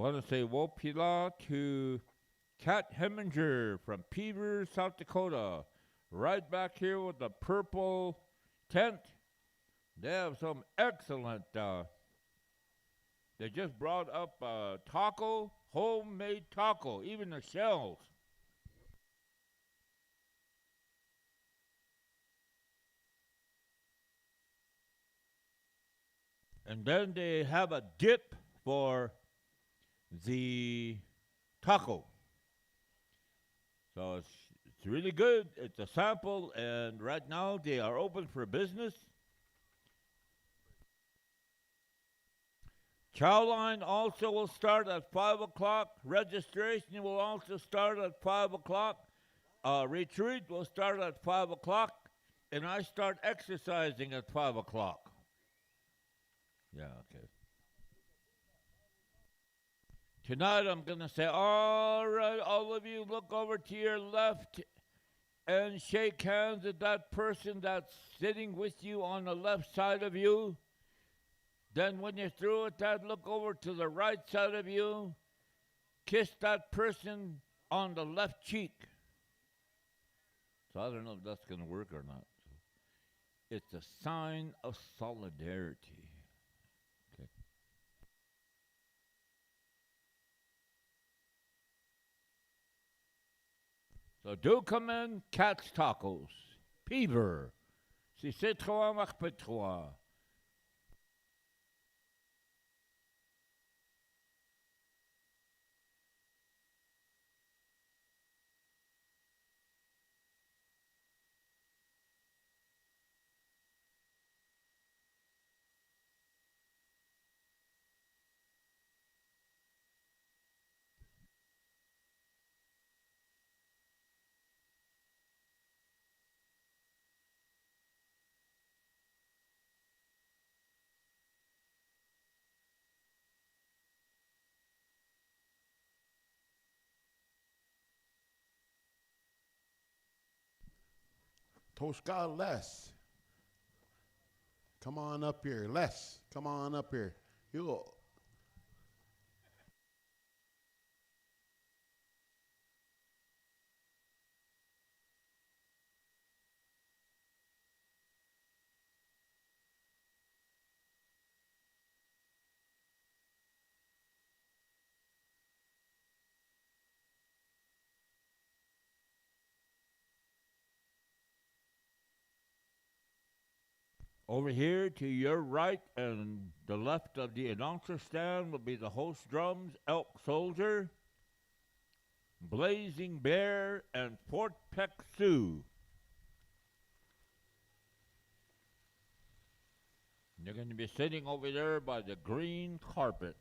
Want to say Wopila to Kat Heminger from Peever, South Dakota. Right back here with the purple tent. They have some excellent. They just brought up taco, homemade taco, even the shells. And then they have a dip for the taco. So it's really good. It's a sample, and right now they are open for business. Chow line also will start at 5 o'clock. Registration will also start at 5 o'clock. Retreat will start at 5 o'clock. And I start exercising at 5 o'clock. Yeah, okay. Tonight I'm going to say, all right, all of you, look over to your left and shake hands with that person that's sitting with you on the left side of you. Then when you're through with that, look over to the right side of you. Kiss that person on the left cheek. So I don't know if that's going to work or not. It's a sign of solidarity. Okay. So do come in, Cat's Tacos. Peever. Si c'est trois, mach pas trois. Toshka Les, come on up here. Les, come on up here. You. Over here to your right and the left of the announcer stand will be the host drums, Elk Soldier, Blazing Bear, and Fort Peck Sioux. They're going to be sitting over there by the green carpet.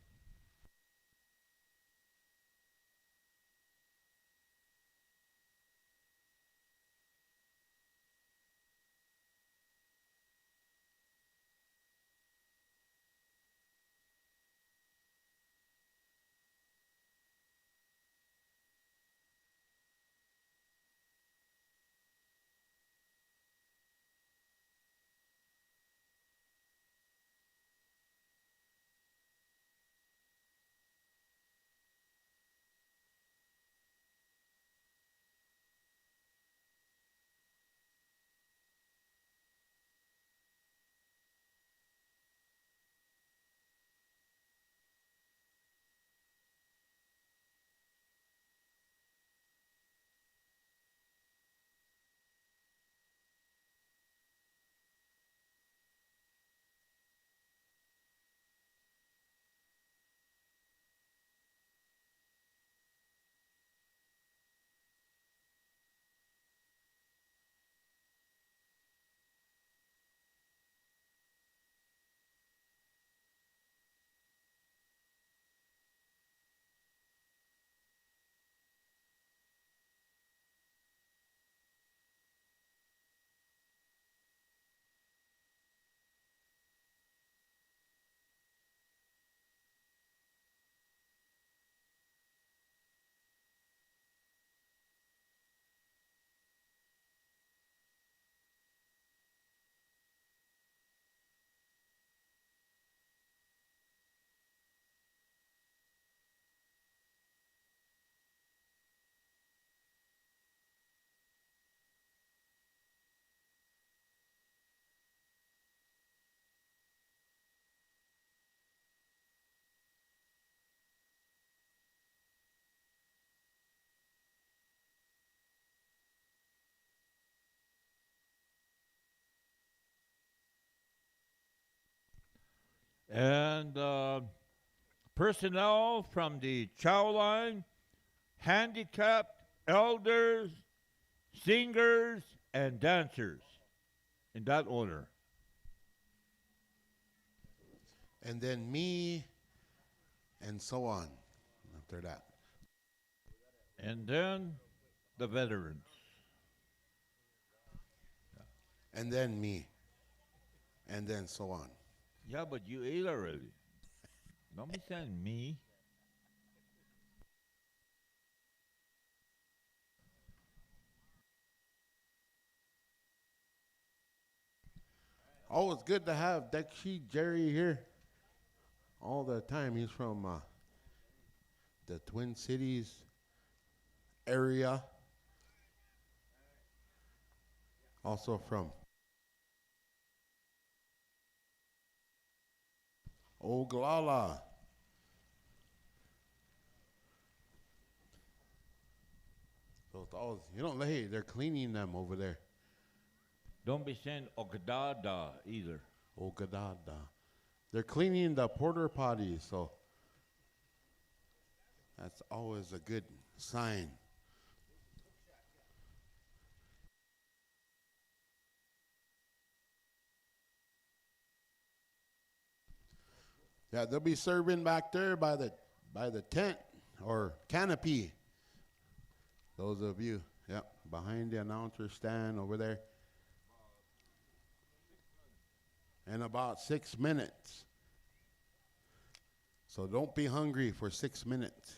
And personnel from the chow line, handicapped, elders, singers, and dancers, in that order. And then me, and so on after that. And then the veterans. And then me, and then so on. Yeah, but you ate already. Don't be saying me. Oh, it's good to have Dekshi Jerry here all the time. He's from the Twin Cities area. Also from Oglala. So it's all, you know, hey, they're cleaning them over there. Don't be saying Okadada either. Ogadada. They're cleaning the porter potties, so that's always a good sign. Yeah, they'll be serving back there by the tent or canopy. Those of you, yep, behind the announcer stand over there. In about 6 minutes. So don't be hungry for 6 minutes.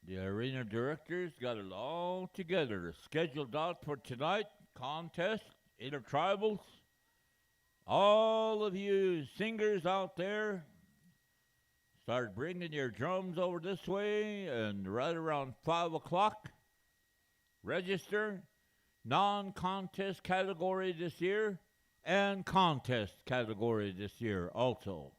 The arena directors got it all together, scheduled out for tonight. Contest, intertribals. All of you singers out there, start bringing your drums over this way, and right around 5 o'clock, register. Non-contest category this year, and contest category this year also.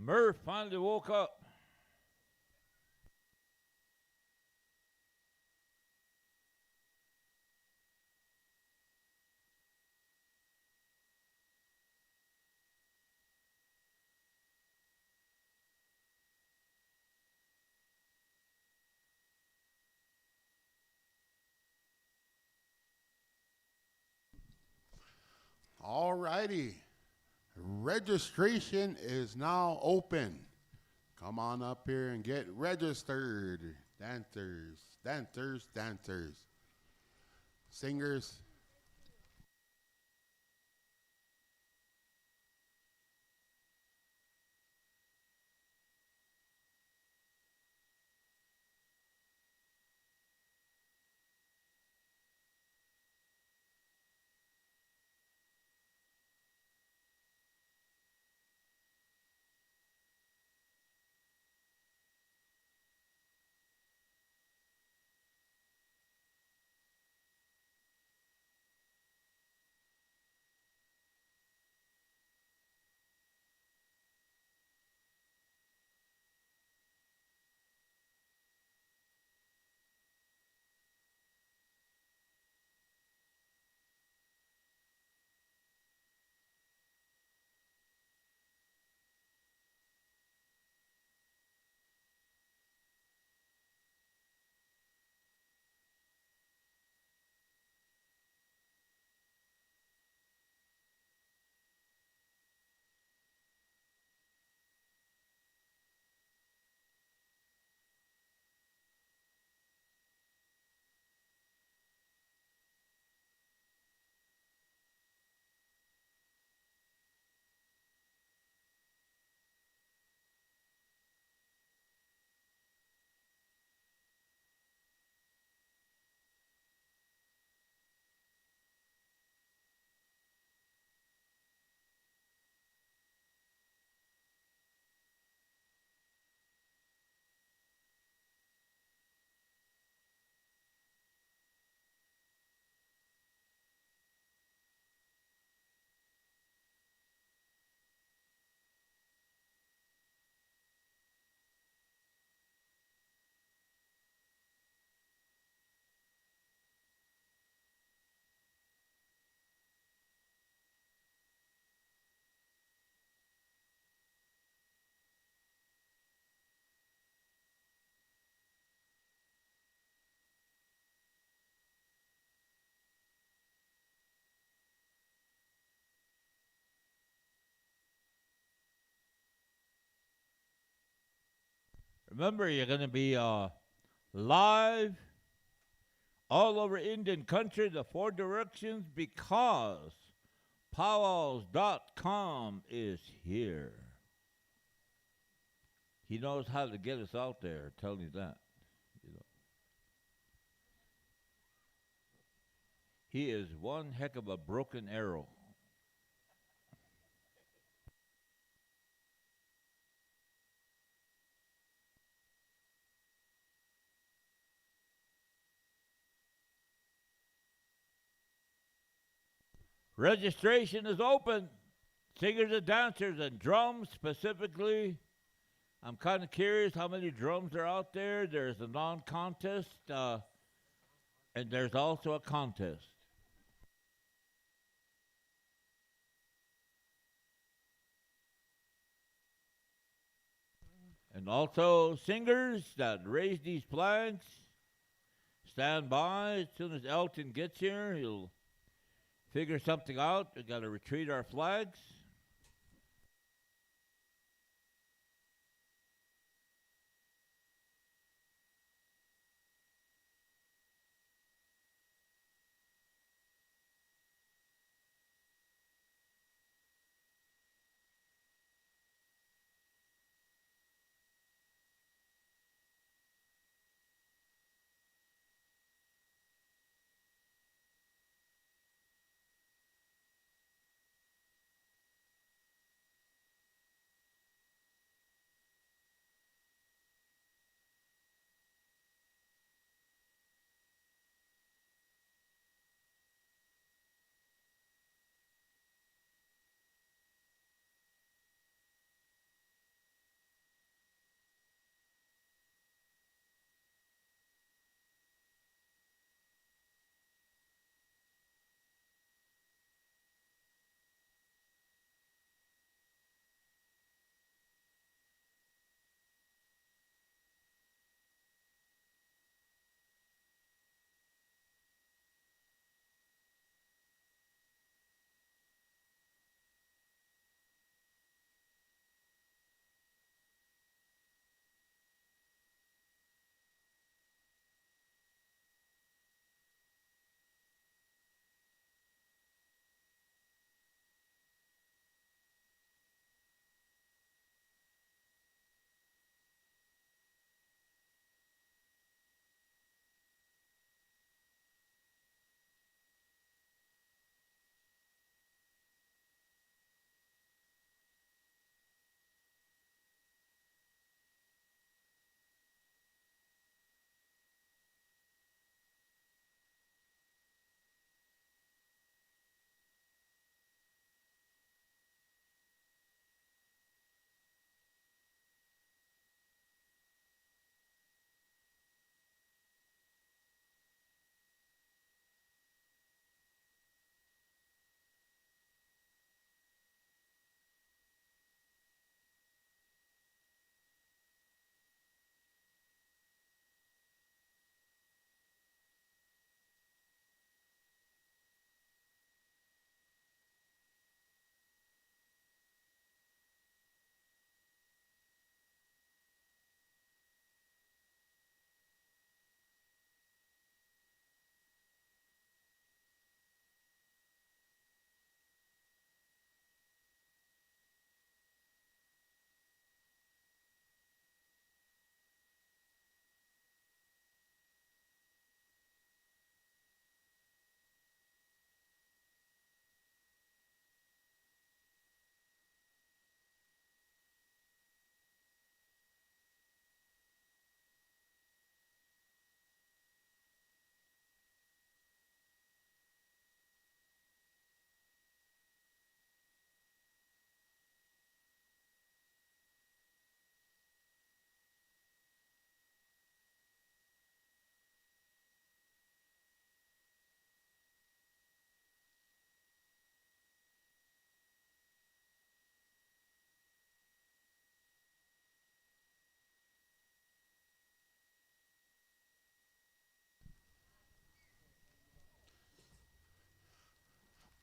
Murph finally woke up. All righty. Registration is now open. Come on up here and get registered. Dancers, dancers, dancers. Singers. Remember, you're going to be live all over Indian country, the four directions, because PowWows.com is here. He knows how to get us out there, tell you that. You know. He is one heck of a broken arrow. Registration is open. Singers and dancers and drums specifically. I'm kind of curious how many drums are out there. There's a non-contest, and there's also a contest. And also singers that raise these flags, stand by. As soon as Elton gets here, he'll figure something out. We got to retreat our flags.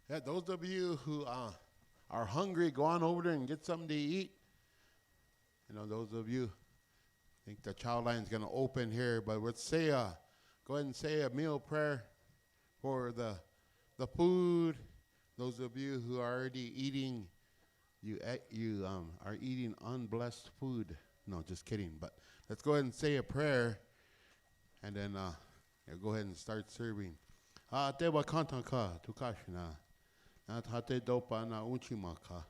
Yeah, those of you who are hungry, go on over there and get something to eat. You know, those of you think the child line's going to open here, but let's say go ahead and say a meal prayer for the food. Those of you who are already eating, you are eating unblessed food. No, just kidding. But let's go ahead and say a prayer, and then go ahead and start serving. Tewa kantanka tukashina. Na tate dopa na unchimaka.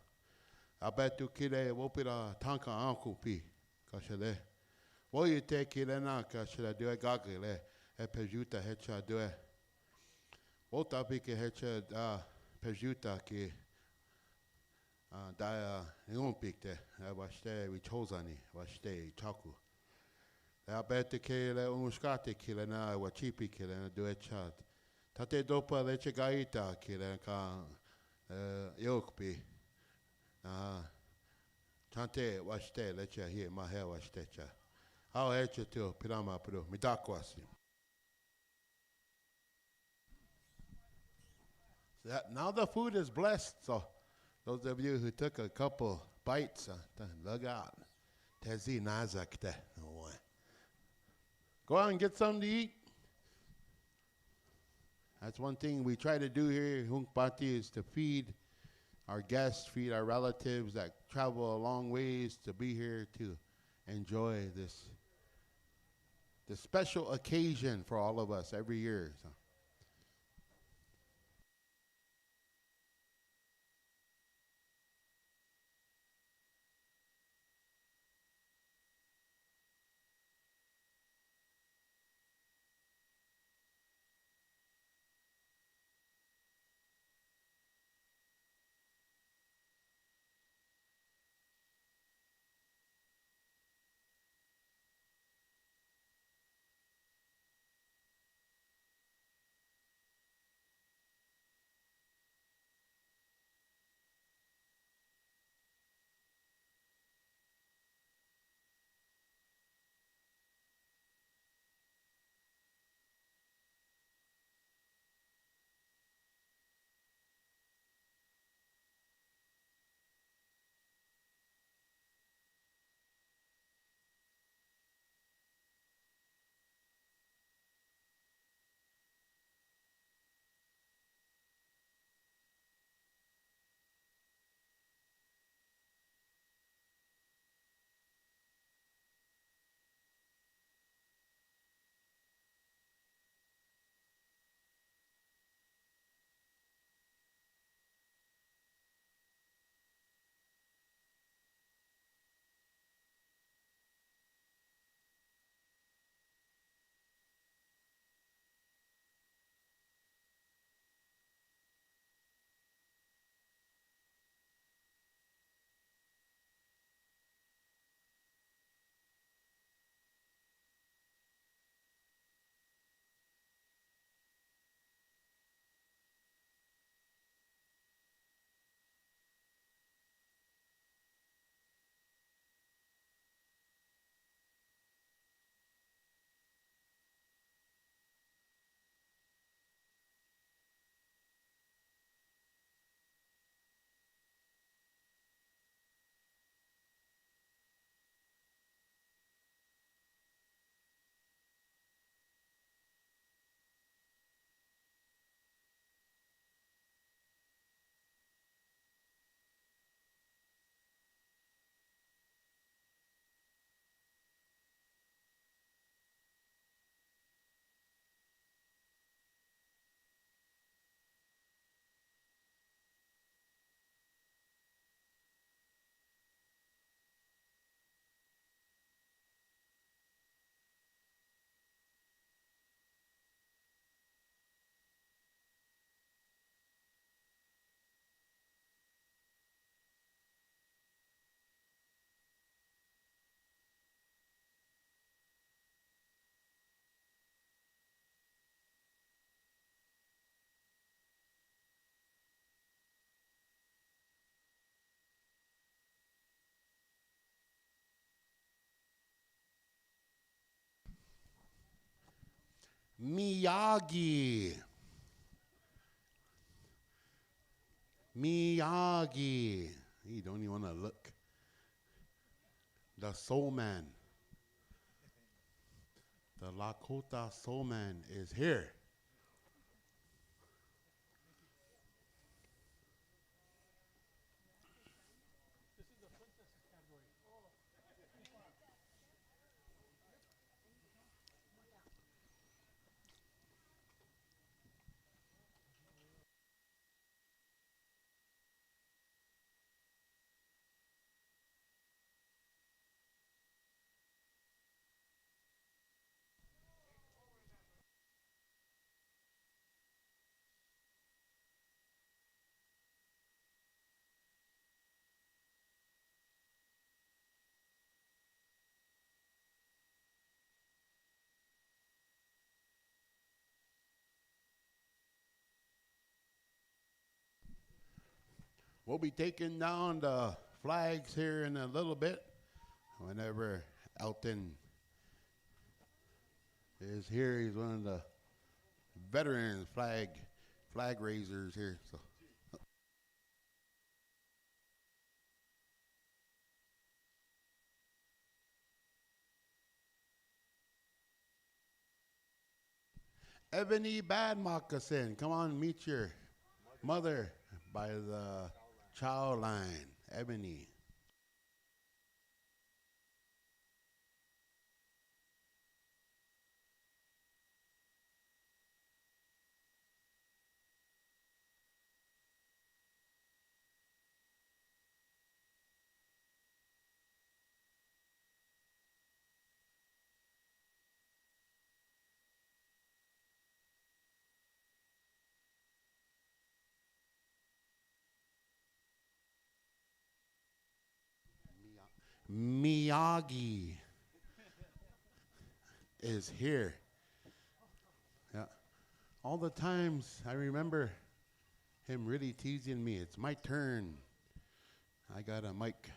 Abetu kile wopira tanka ankupi kashale. Oyate kile na kashale due gagile pejuta hecha due. Wota pike hecha pejuta ki da umpikte washte wichozani washte chaku. Abetu kile unskate kile na Wacipi kile na due chat. Tate dopa leche gaita kile ka yokpi. Tante washte leche here mahe washtecha. How heche to pirama pro midakwasi. Now the food is blessed, so those of you who took a couple bites, look out. Tezi nazakte. Go out and get something to eat. That's one thing we try to do here in Hunkpati is to feed our guests, feed our relatives that travel a long ways to be here to enjoy this special occasion for all of us every year. So. Miyagi. Miyagi. You don't even want to look. The soul man. Lakota Soul Man is here. We'll be taking down the flags here in a little bit. Whenever Elton is here, he's one of the veterans flag raisers here. So Ebony Bad Moccasin, come on, meet your mother by the child line. Ebony. Miyagi is here. Yeah. All the times I remember him really teasing me. It's my turn. I got a mic.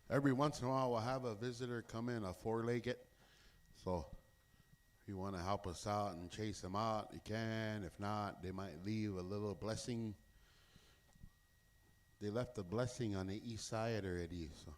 Every once in a while, we'll have a visitor come in, a four-legged. So if you want to help us out and chase them out, you can. If not, they might leave a little blessing. They left a blessing on the east side already. So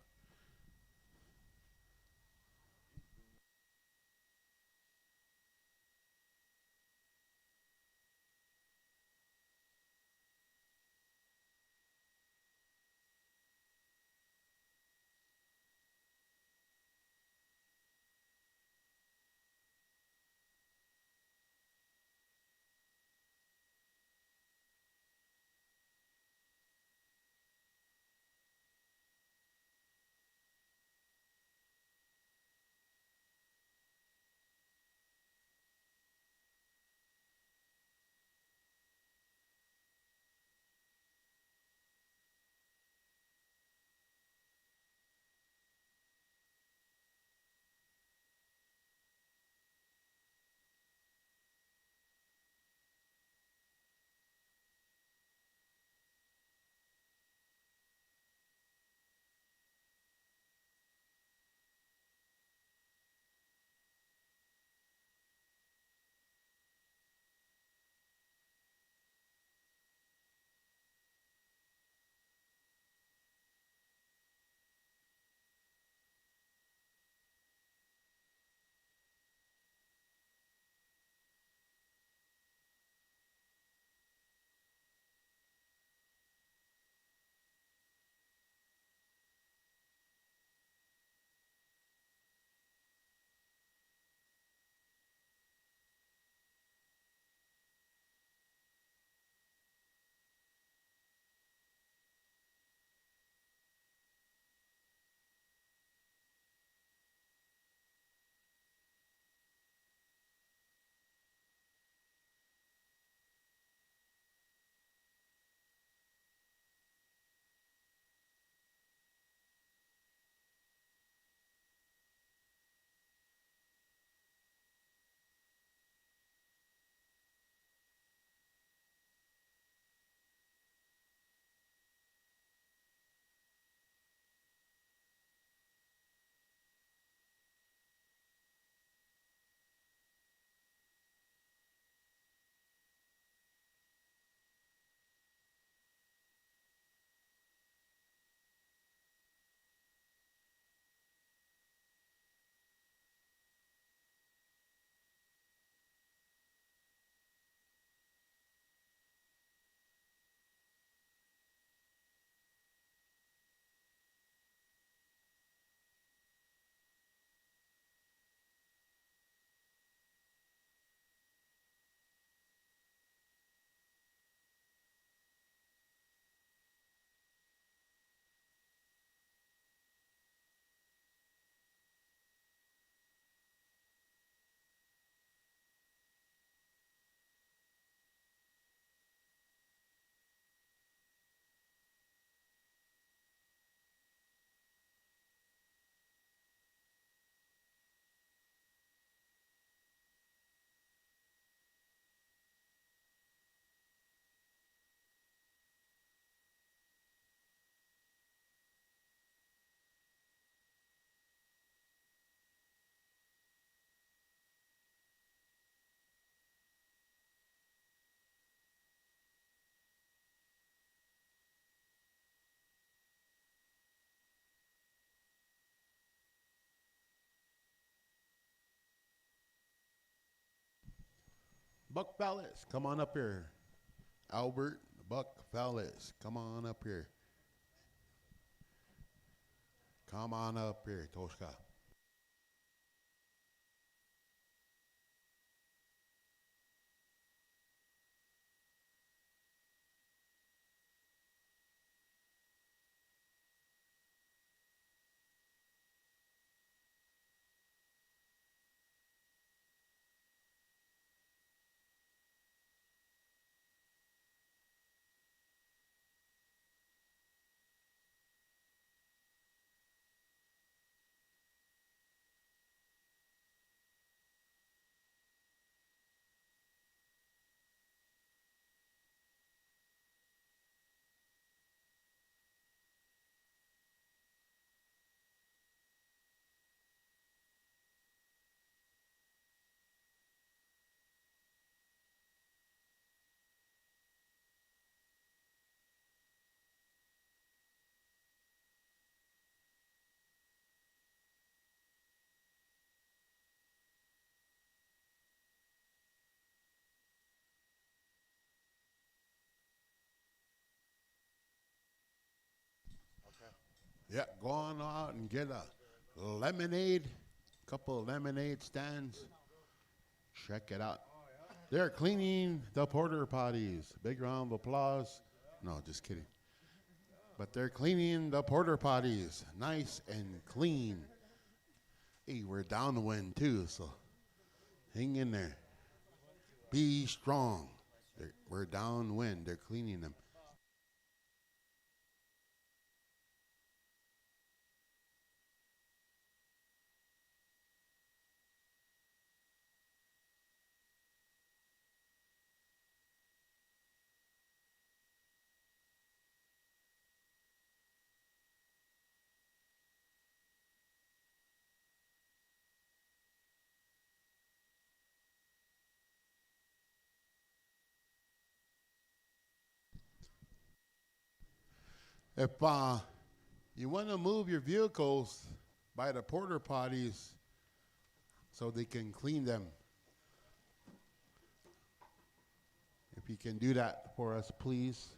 Buck Fellas, come on up here. Albert, Buck Fellas, come on up here. Come on up here, Toshka. Yeah, go on out and get a lemonade, couple of lemonade stands. Check it out. They're cleaning the porter potties. Big round of applause. No, just kidding. But they're cleaning the porter potties. Nice and clean. Hey, we're downwind too, so hang in there. Be strong. We're downwind. They're cleaning them. If you want to move your vehicles by the porter potties so they can clean them, if you can do that for us, please.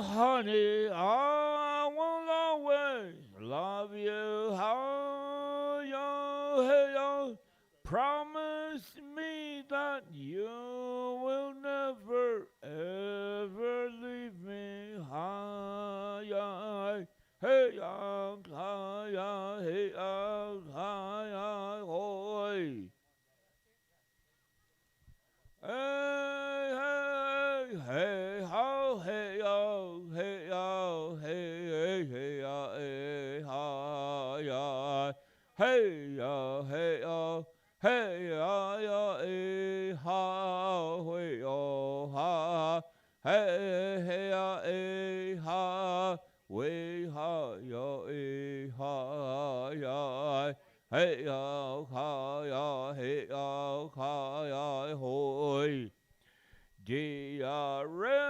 honey, I will always love you. How you, hey, you promise me that you will never ever leave me. Hi, hey, hi, hey, hi, hoy. Hey, hey, hey, ho, hey, yo, hey, yo, hey, hey, hey, yo, hey, ha, ya, hey, yo, hey, yo, hey, yo, yo, hey, ha, hey, yo, ha, hey, hey, yo, hey, ha, we, ha, yo, hey, ha, ya. Hey yo, ha ya, hey yo, ha ya, hoy. Dia re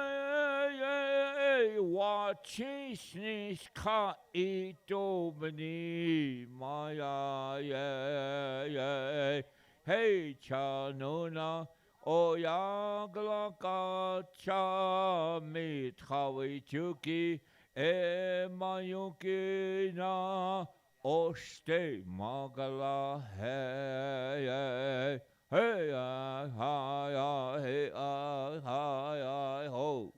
watching sneeze ka ito bani maya ye. Hey chanuna o ya glaka cha mit kawi chuki e mayuki na oste magala hey hey hi hey hi ho.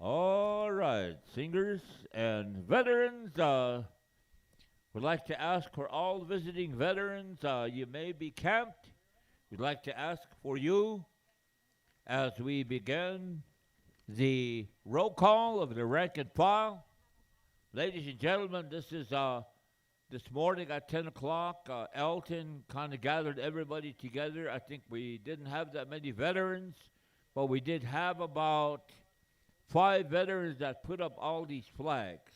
All right, singers and veterans, would like to ask for all visiting veterans, you may be camped. We'd like to ask for you as we begin the roll call of the rank and file. Ladies and gentlemen, this is this morning at 10 o'clock. Elton kind of gathered everybody together. I think we didn't have that many veterans, but we did have about 5 veterans that put up all these flags.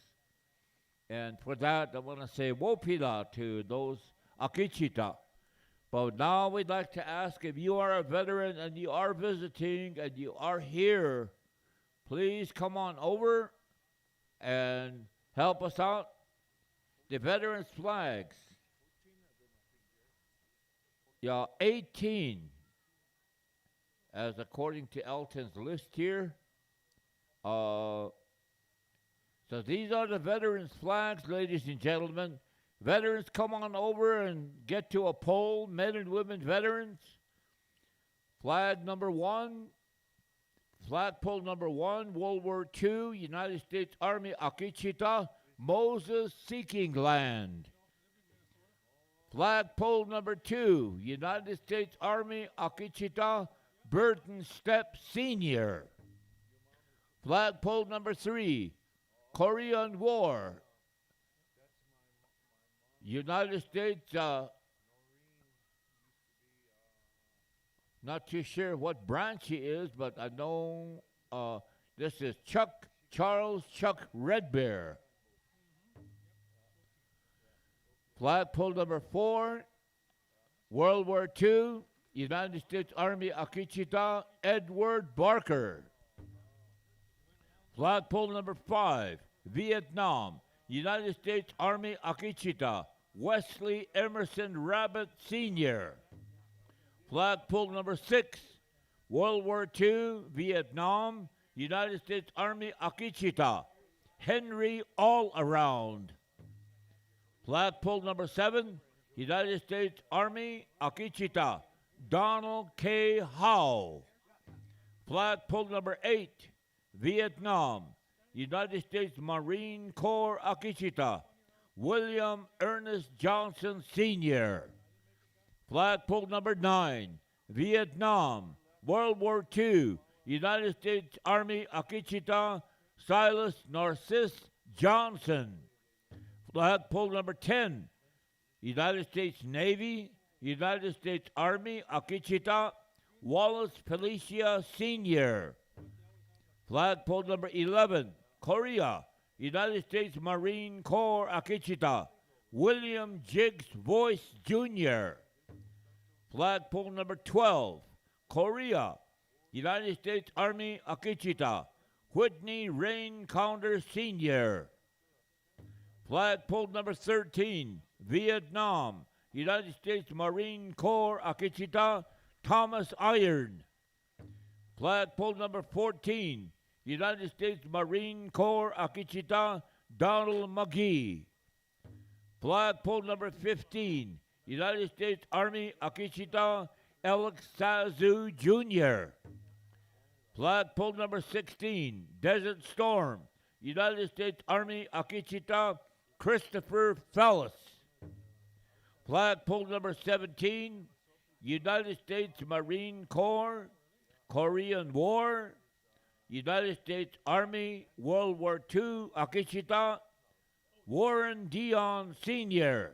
And for that, I want to say wopila to those akichita. But now we'd like to ask if you are a veteran and you are visiting and you are here, please come on over and help us out. The veterans' flags. Yeah, 18, as according to Elton's list here. So these are the veterans' flags, ladies and gentlemen. Veterans, come on over and get to a poll, men and women veterans. Flag number 1, flagpole number 1, World War II, United States Army Akichita, Moses Seeking Land. Flagpole number 2, United States Army Akichita, Burton Stepp Sr. Flagpole number 3, Korean War, United States, not too sure what branch he is, but I know this is Charles Chuck Red Bear. Flagpole number 4, World War II, United States Army Akichita, Edward Barker. Flagpole number 5, Vietnam, United States Army Akichita, Wesley Emerson Rabbit Sr. Flagpole number 6, World War II, Vietnam, United States Army Akichita, Henry All Around. Flagpole number 7, United States Army Akichita, Donald K. Howe. Flagpole number 8, Vietnam, United States Marine Corps Akichita, William Ernest Johnson Sr. Flagpole number 9, Vietnam, World War II, United States Army Akichita, Silas Narcisse Johnson. Flagpole number 10, United States Navy, United States Army Akichita, Wallace Felicia Sr. Flagpole number 11, Korea, United States Marine Corps Akichita, William Jiggs Voice Jr. Flagpole number 12, Korea, United States Army Akichita, Whitney Rain Counter Sr. Flagpole number 13, Vietnam, United States Marine Corps Akichita, Thomas Iron. Flagpole number 14, United States Marine Corps Akichita, Donald McGee. Flagpole number 15, United States Army Akichita, Alex Sazu Jr. Flagpole number 16, Desert Storm, United States Army Akichita, Christopher Fellis. Flagpole number 17, United States Marine Corps, Korean War, United States Army, World War II, Akichita, Warren Dion Sr.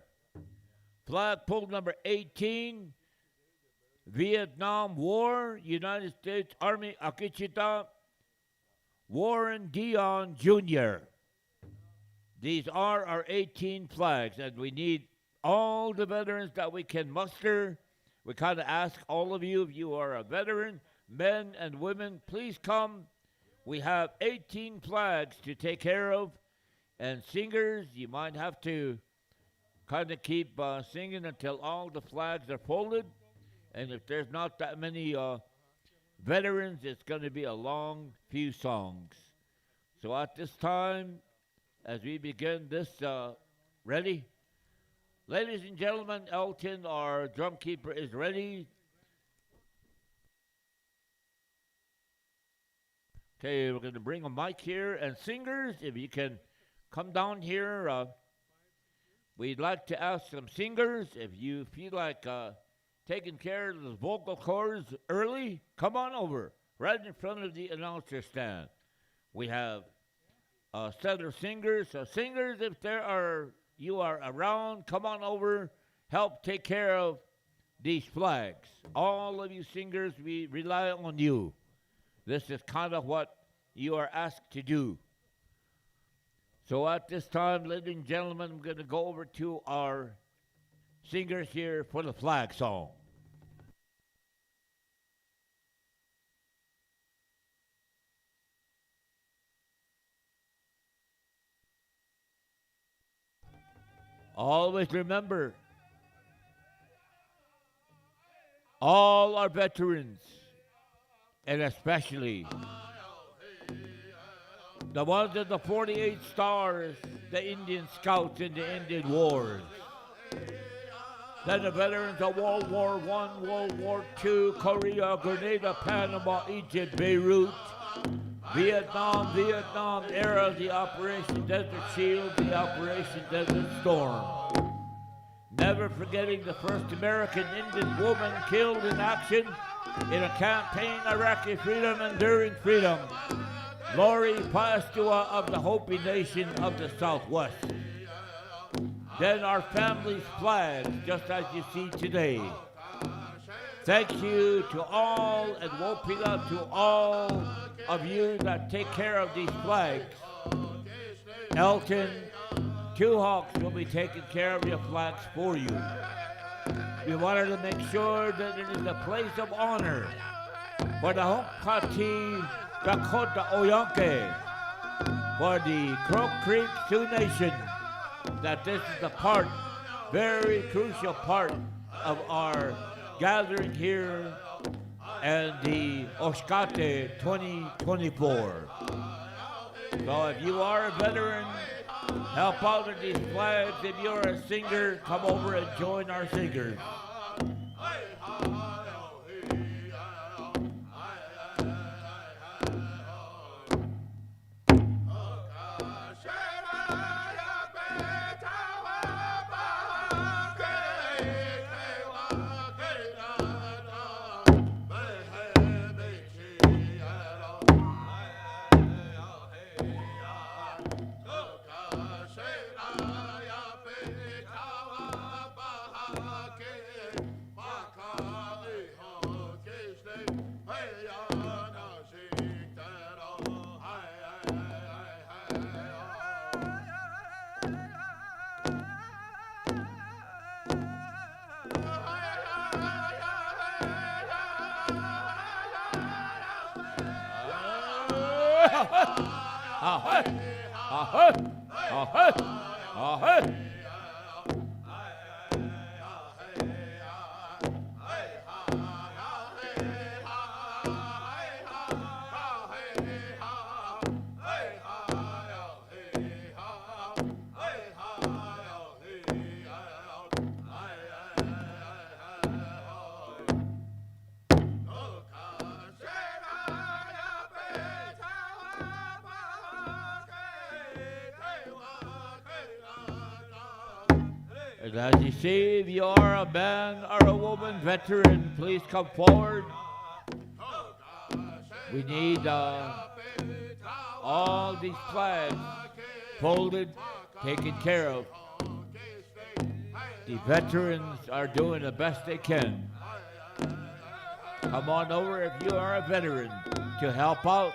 Flagpole number 18, Vietnam War, United States Army, Akichita, Warren Dion Jr. These are our 18 flags, and we need all the veterans that we can muster. We kind of ask all of you, if you are a veteran, men and women, please come. We have 18 flags to take care of, and singers, you might have to kind of keep singing until all the flags are folded. And if there's not that many veterans, it's going to be a long few songs. So at this time, as we begin this, ready? Ladies and gentlemen, Elton, our drum keeper, is ready. Okay, we're going to bring a mic here. And singers, if you can come down here, we'd like to ask some singers, if you feel like taking care of the vocal cords early, come on over, right in front of the announcer stand. We have a set of singers. So singers, if you are around, come on over, help take care of these flags. All of you singers, we rely on you. This is kind of what you are asked to do. So at this time, ladies and gentlemen, I'm going to go over to our singers here for the flag song. Always remember, all our veterans, and especially the ones in the 48 Stars, the Indian Scouts in the Indian Wars, then the veterans of World War I, World War II, Korea, Grenada, Panama, Egypt, Beirut, Vietnam era, the Operation Desert Shield, the Operation Desert Storm. Never forgetting the first American Indian woman killed in action in a campaign Iraqi freedom, enduring freedom. Lori Pastua of the Hopi Nation of the Southwest. Then our family's flags, just as you see today. Thank you to all, and wopila to all of you that take care of these flags. Elton, Two Hawks will be taking care of your flags for you. We wanted to make sure that it is a place of honor for the Hunkpati, Dakota, Oyate, for the Crow Creek Sioux Nation, that this is the part, very crucial part of our gathering here and the Oshkate 2024. So if you are a veteran, help out with these flags. If you're a singer, come over and join our singers. And as you see, if you are a man or a woman veteran, please come forward. We need all these flags folded, taken care of. The veterans are doing the best they can. Come on over if you are a veteran to help out.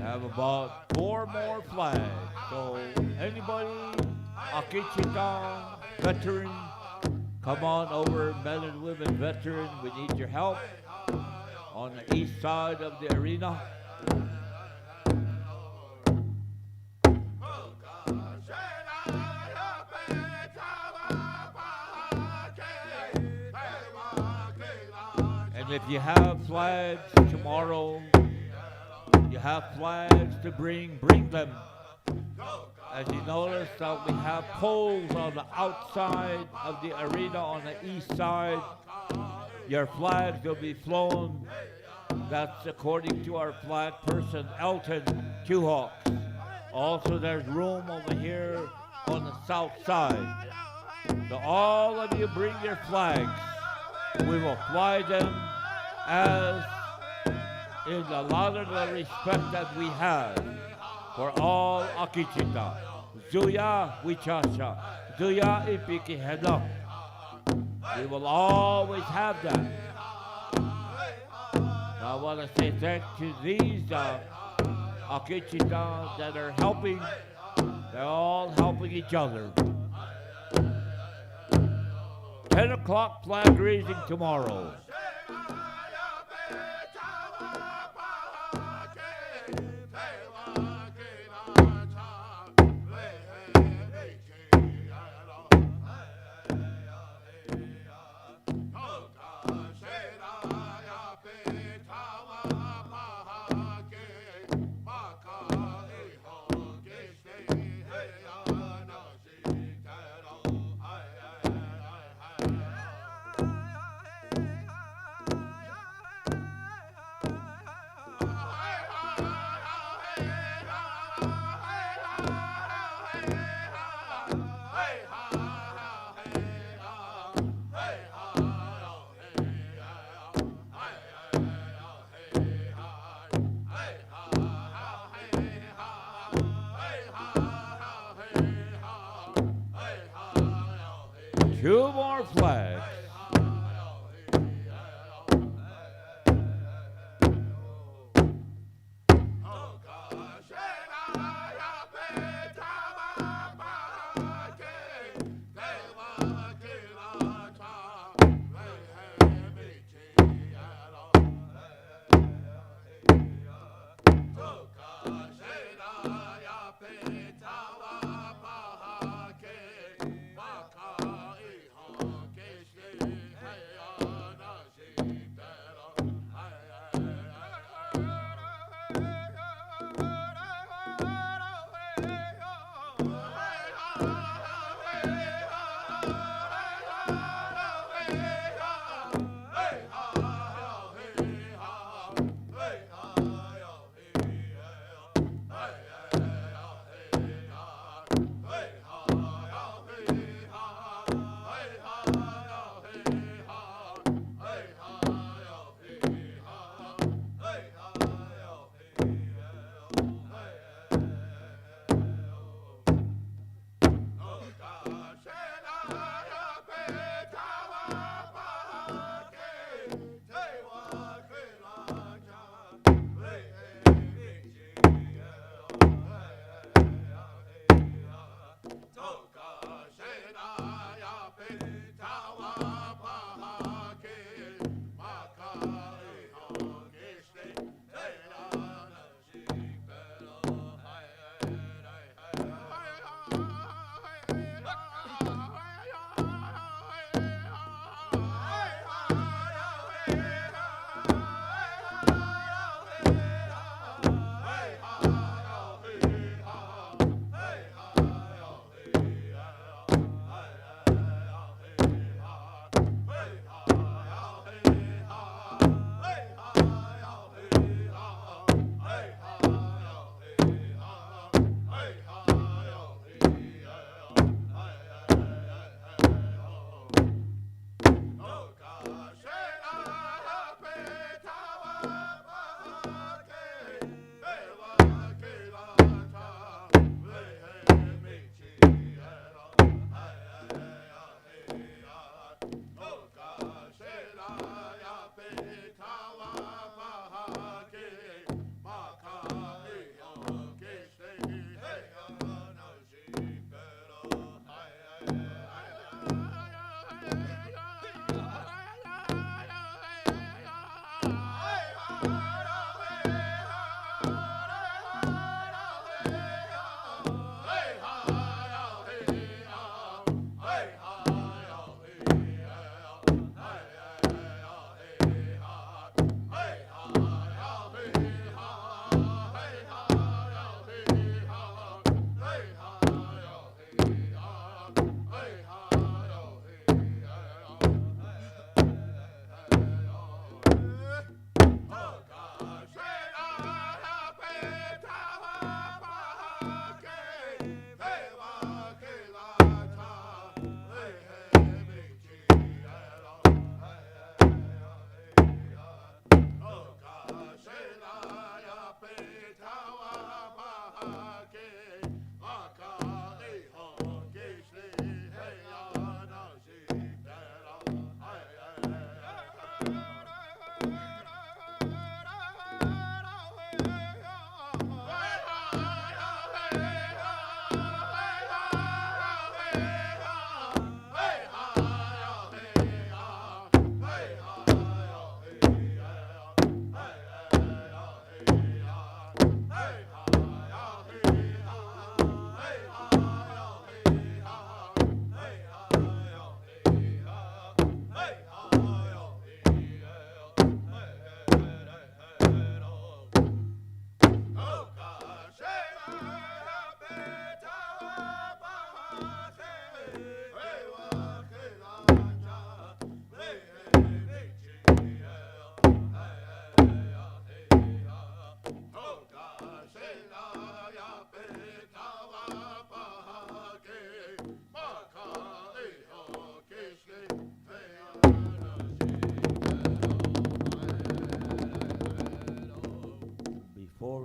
Have about 4 more flags. So anybody, Akichitan, veteran, come on over, men and women veteran. We need your help on the east side of the arena. And if you have flags tomorrow, you have flags to bring them. As you notice that we have poles on the outside of the arena on the east side. Your flags will be flown. That's according to our flag person, Elton Tuhawks. Also, there's room over here on the south side. So all of you bring your flags. We will fly them as is a lot of the respect that we have for all Akichita. Zuya Wichasha. Zuya Ipiki Heda. We will always have that. I want to say thanks to these Akichita that are helping. They're all helping each other. 10 o'clock flag raising tomorrow. Two more flags.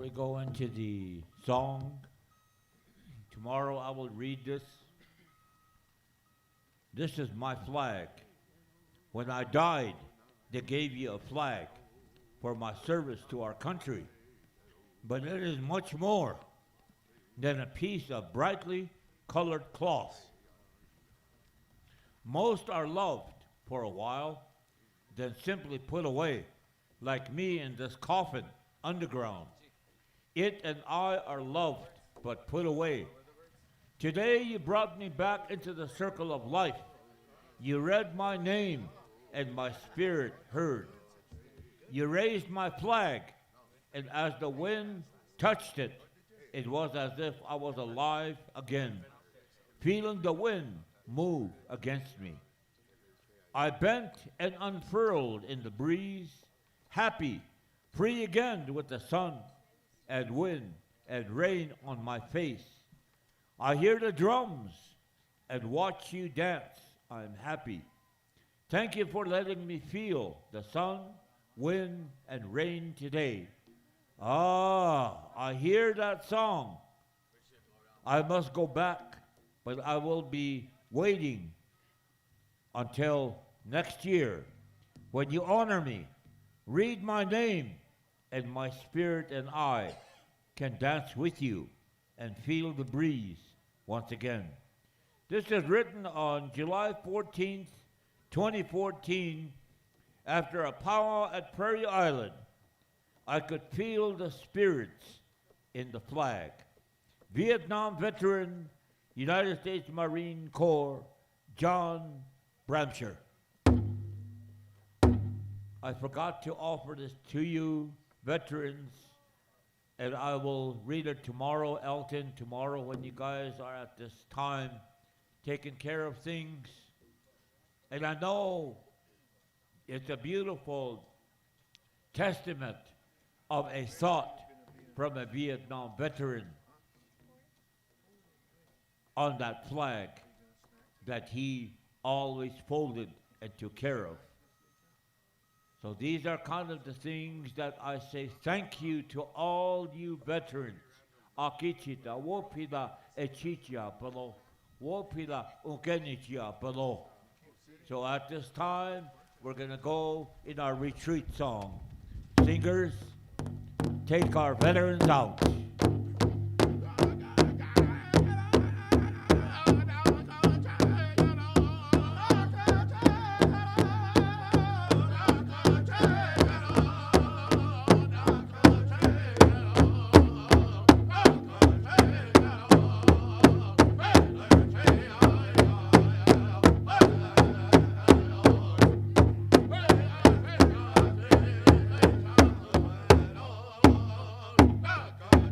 we go into the song, tomorrow I will read this. This is my flag. When I died, they gave you a flag for my service to our country. But it is much more than a piece of brightly colored cloth. Most are loved for a while, then simply put away, like me in this coffin underground. It and I are loved, but put away. Today you brought me back into the circle of life. You read my name, and my spirit heard. You raised my flag, and as the wind touched it, it was as if I was alive again, feeling the wind move against me. I bent and unfurled in the breeze, happy, free again with the sun and wind and rain on my face. I hear the drums and watch you dance. I'm happy. Thank you for letting me feel the sun, wind, and rain today. Ah, I hear that song. I must go back, but I will be waiting until next year when you honor me, read my name, and my spirit and I can dance with you and feel the breeze once again. This is written on July 14th, 2014, after a powwow at Prairie Island. I could feel the spirits in the flag. Vietnam veteran, United States Marine Corps, John Bramsher. I forgot to offer this to you, veterans, and I will read it tomorrow, Elton, tomorrow when you guys are at this time taking care of things. And I know it's a beautiful testament of a thought from a Vietnam veteran on that flag that he always folded and took care of. So these are kind of the things that I say thank you to all you veterans. Akichita, wopila echicha palo, wopila ungenichia palo. So at this time, we're going to go in our retreat song. Singers, take our veterans out.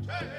Hey!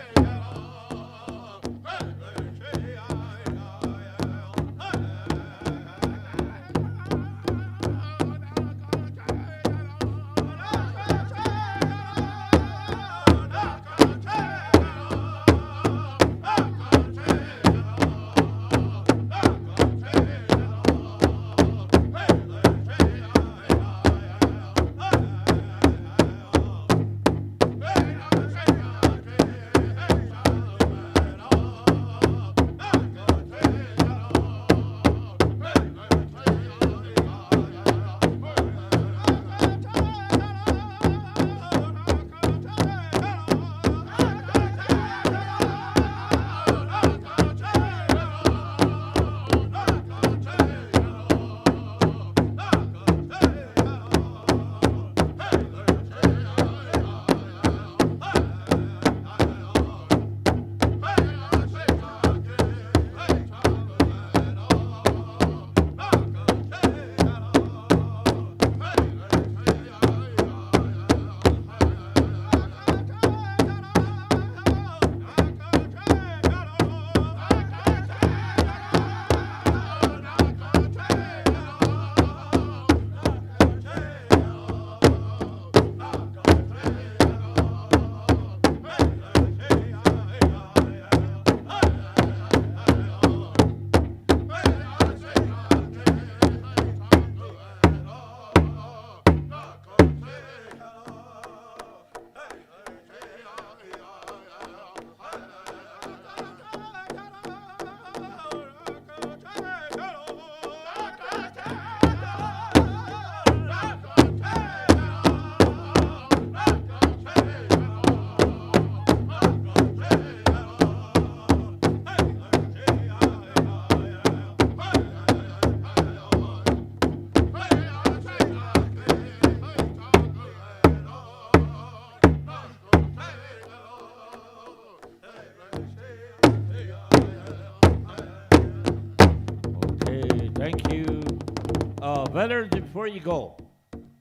Veterans, before you go,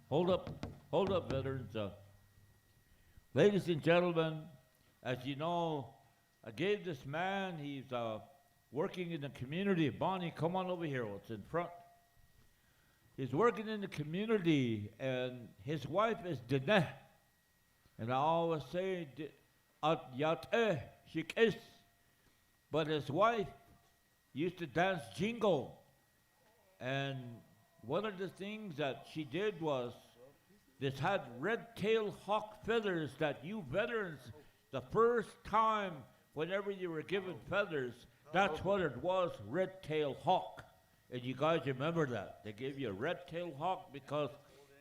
hold up, veterans. Ladies and gentlemen, as you know, I gave this man, he's working in the community. Bonnie, come on over here, what's in front. He's working in the community, and his wife is Dene. And I always say, Oyate, shikis. But his wife used to dance jingle. And one of the things that she did was, this had red-tailed hawk feathers that you veterans, the first time whenever you were given feathers, that's what it was, red-tailed hawk. And you guys remember that. They gave you a red-tailed hawk because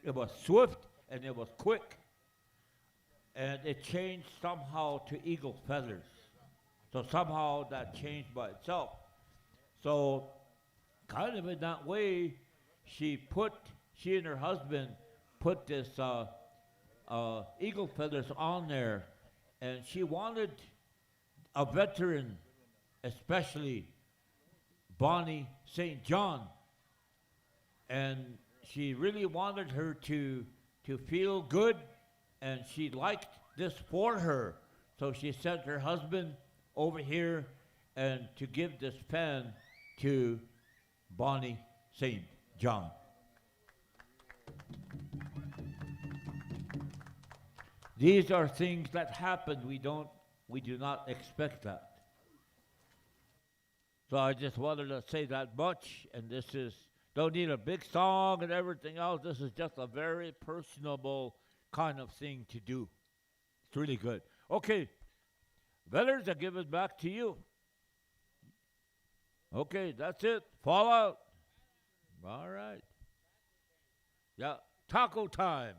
it was swift and it was quick. And it changed somehow to eagle feathers. So somehow that changed by itself. So kind of in that way, she and her husband put this eagle feathers on there. And she wanted a veteran, especially Bonnie St. John. And she really wanted her to feel good, and she liked this for her. So she sent her husband over here and to give this pen to Bonnie St. John. These are things that happen. We do not expect that. So I just wanted to say that much, and this is, don't need a big song and everything else. This is just a very personable kind of thing to do. It's really good. Okay, veterans, I give it back to you. Okay, that's it. Fall out. All right. Yeah, taco time.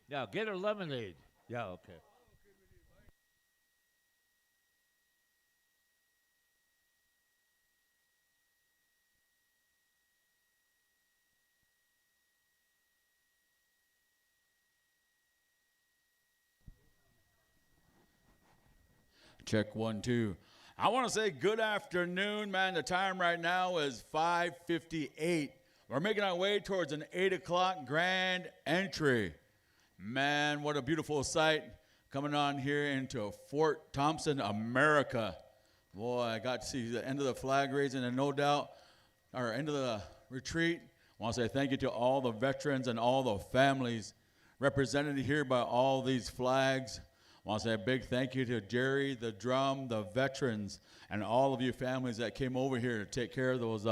Yeah, get her lemonade. Yeah, okay. Check 1, 2. I want to say good afternoon, man. The time right now is 5:58. We're making our way towards an 8 o'clock grand entry. Man, what a beautiful sight coming on here into Fort Thompson, America. Boy, I got to see the end of the flag raising, and no doubt, our end of the retreat. I want to say thank you to all the veterans and all the families represented here by all these flags. I want to say a big thank you to Jerry, the drum, the veterans, and all of you families that came over here to take care of those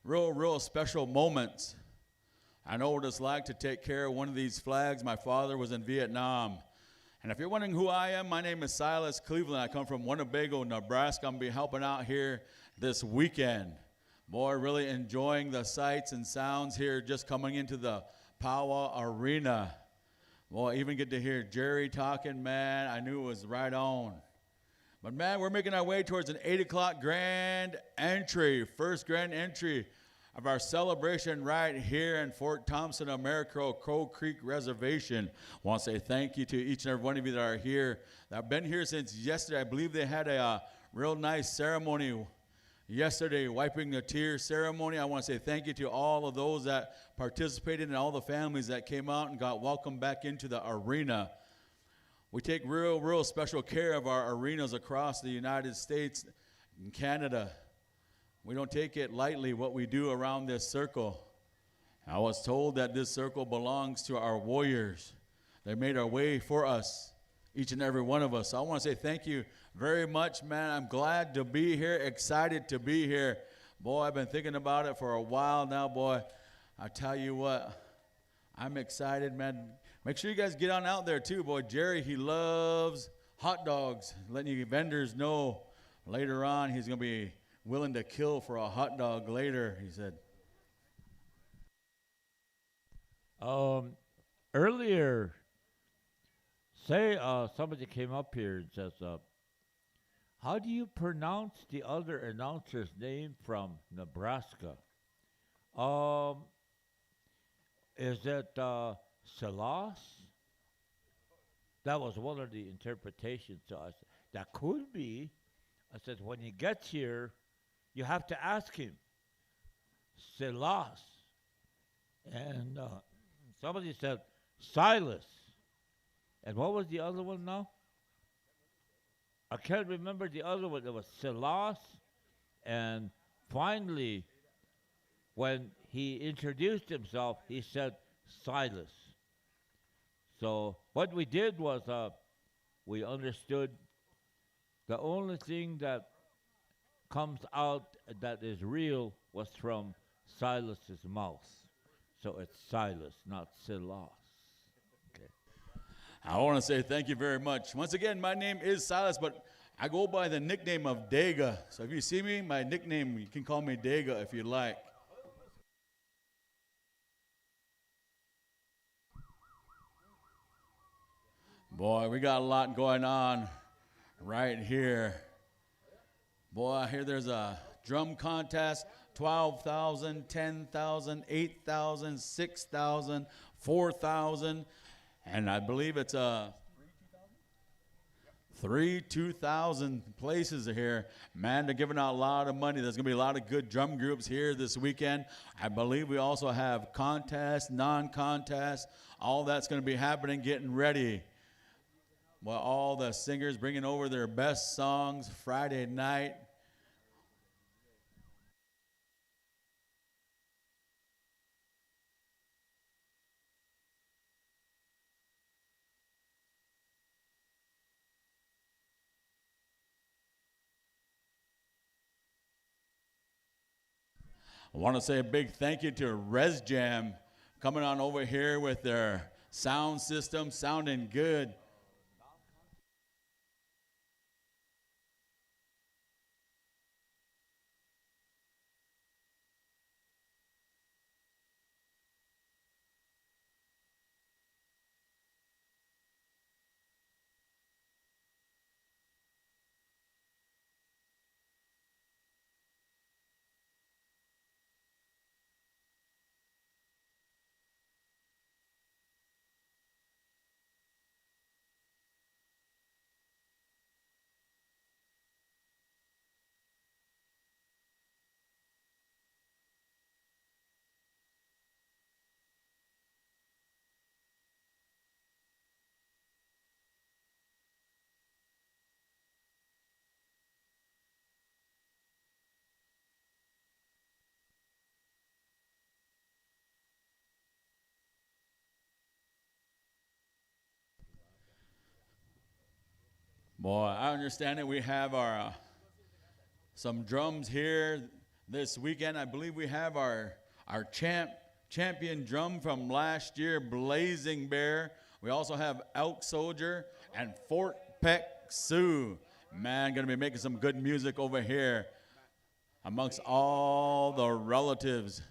real special moments. I know what it's like to take care of one of these flags. My father was in Vietnam. And if you're wondering who I am, my name is Silas Cleveland. I come from Winnebago, Nebraska. I'm going to be helping out here this weekend. Boy, really enjoying the sights and sounds here just coming into the Powwow Arena. Boy, even get to hear Jerry talking, man. I knew it was right on. But, man, we're making our way towards an 8 o'clock grand entry, first grand entry of our celebration right here in Fort Thompson, America, Crow Creek Reservation. I want to say thank you to each and every one of you that are here, that have been here since yesterday. I believe they had a real nice ceremony yesterday, wiping the tears ceremony. I want to say thank you to all of those that participated and all the families that came out and got welcomed back into the arena. We take real special care of our arenas across the United States and Canada. We don't take it lightly what we do around this circle. I was told that this circle belongs to our warriors. They made our way for us, each and every one of us. So I want to say thank you very much, man. I'm glad to be here, excited to be here. Boy, I've been thinking about it for a while now, boy. I tell you what, I'm excited, man. Make sure you guys get on out there too, boy. Jerry, he loves hot dogs. Letting you vendors know later on he's going to be willing to kill for a hot dog later, he said. Earlier, say somebody came up here and says, how do you pronounce the other announcer's name from Nebraska? Is it Salas? That was one of the interpretations. So I said, that could be. I said, when he gets here, you have to ask him. Silas. And somebody said Silas. And what was the other one now? I can't remember the other one. It was Silas. And finally, when he introduced himself, he said Silas. So what we did was we understood the only thing that comes out that is real was from Silas's mouth. So it's Silas, not Silas. Okay. I want to say thank you very much. Once again, my name is Silas, but I go by the nickname of Dega. So if you see me, my nickname, you can call me Dega if you like. Boy, we got a lot going on right here. Boy, I hear there's a drum contest, 12,000, 10,000, 8,000, 6,000, 4,000, and I believe it's 2,000 places here. Man, they're giving out a lot of money. There's going to be a lot of good drum groups here this weekend. I believe we also have contests, non-contests. All that's going to be happening, getting ready. Well, all the singers bringing over their best songs Friday night. I want to say a big thank you to Res Jam coming on over here with their sound system, sounding good. Boy, I understand it. We have our some drums here this weekend. I believe we have our champion drum from last year, Blazing Bear. We also have Elk Soldier and Fort Peck Sioux. Man, going to be making some good music over here amongst all the relatives.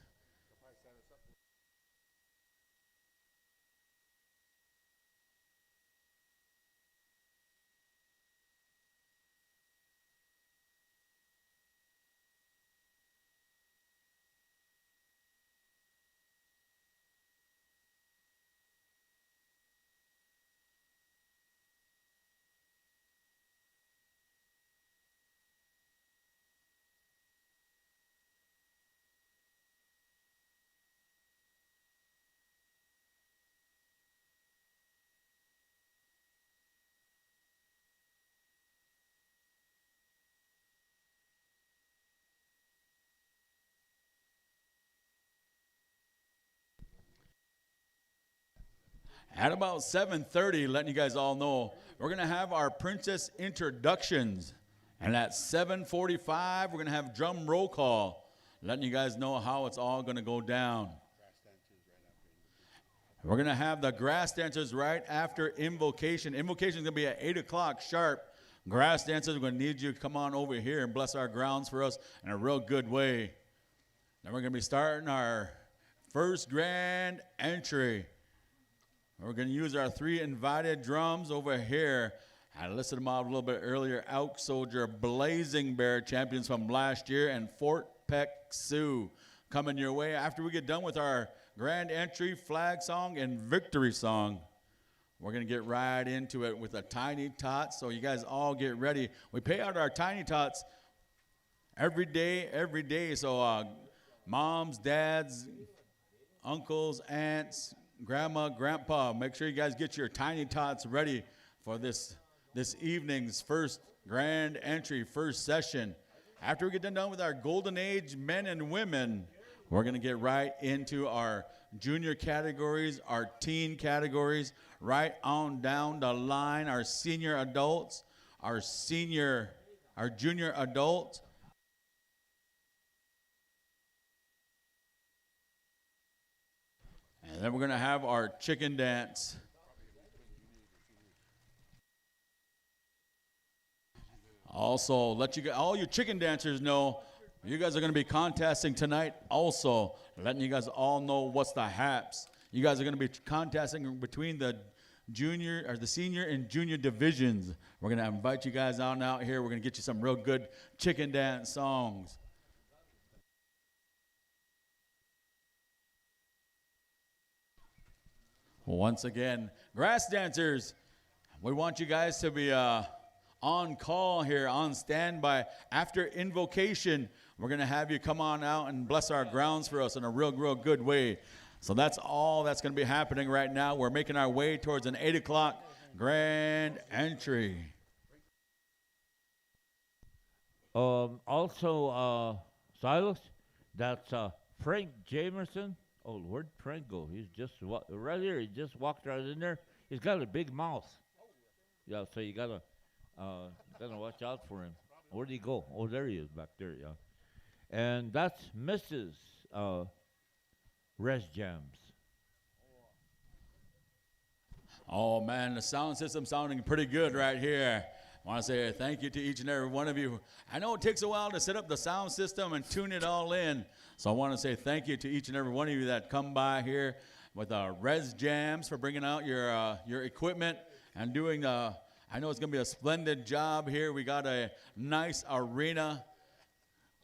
At about 7:30, letting you guys all know, we're going to have our princess introductions. And at 7:45, we're going to have drum roll call, letting you guys know how it's all going to go down. We're going to have the grass dancers right after invocation. Invocation is going to be at 8 o'clock sharp. Grass dancers, we're going to need you to come on over here and bless our grounds for us in a real good way. Then we're going to be starting our first grand entry. We're going to use our 3 invited drums over here. I listed them out a little bit earlier. Elk Soldier, Blazing Bear, champions from last year, and Fort Peck Sioux coming your way after we get done with our grand entry, flag song, and victory song. We're going to get right into it with a Tiny Tots, so you guys all get ready. We pay out our Tiny Tots every day, so moms, dads, uncles, aunts, grandma, grandpa. Make sure you guys get your tiny tots ready for this evening's first grand entry, first session. After we get done with our golden age men and women, we're going to get right into our junior categories, our teen categories, right on down the line, our senior adults, our junior adults. And then we're going to have our chicken dance. Also, let you all your chicken dancers know you guys are going to be contesting tonight. Also, letting you guys all know what's the haps. You guys are going to be contesting between the senior and junior divisions. We're going to invite you guys on out here. We're going to get you some real good chicken dance songs. Once again, grass dancers, we want you guys to be on call here, on standby. After invocation, we're going to have you come on out and bless our grounds for us in a real good way. So that's all that's going to be happening right now. We're making our way towards an 8 o'clock grand entry. Also, Silas, that's Frank Jamerson. Oh, where'd Frank go? He's just right here. He just walked right in there. He's got a big mouth. Yeah, so you gotta watch out for him. Where'd he go? Oh, there he is back there. Yeah, and that's Mrs. Res Jams. Oh man, the sound system sounding pretty good right here. I want to say thank you to each and every one of you. I know it takes a while to set up the sound system and tune it all in. So I want to say thank you to each and every one of you that come by here with Res Jams for bringing out your equipment and doing I know it's going to be a splendid job here. We got a nice arena.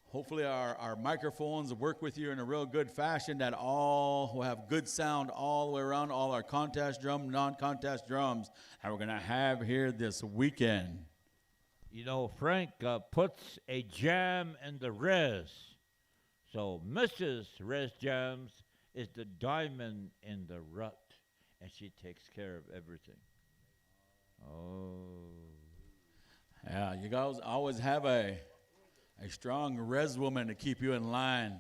Hopefully our microphones work with you in a real good fashion, that all will have good sound all the way around, all our contest drum, non-contest drums that we're going to have here this weekend. You know, Frank puts a jam in the res. So Mrs. Res Jams is the diamond in the rut, and she takes care of everything. Oh. Yeah, you guys always have a strong res woman to keep you in line.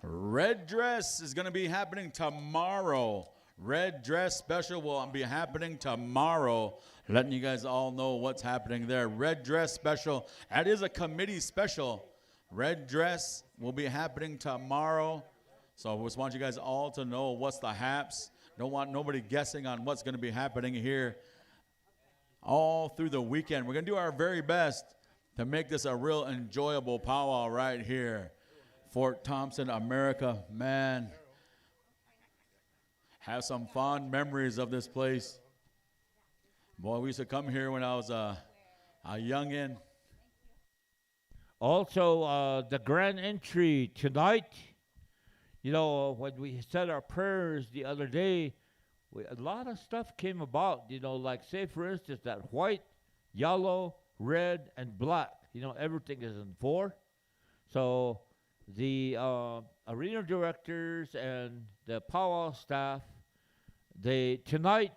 Red dress is going to be happening tomorrow. Red dress special will be happening tomorrow. Letting you guys all know what's happening there. Red dress special. That is a committee special. Red dress will be happening tomorrow. So I just want you guys all to know what's the haps. Don't want nobody guessing on what's going to be happening here all through the weekend. We're going to do our very best to make this a real enjoyable powwow right here. Fort Thompson, America, man. Have some fond memories of this place. Boy, we used to come here when I was a youngin'. Also, the grand entry tonight. You know, when we said our prayers the other day, a lot of stuff came about. You know, like say, for instance, that white, yellow, red, and black. You know, everything is in 4. So the arena directors and the powwow staff, tonight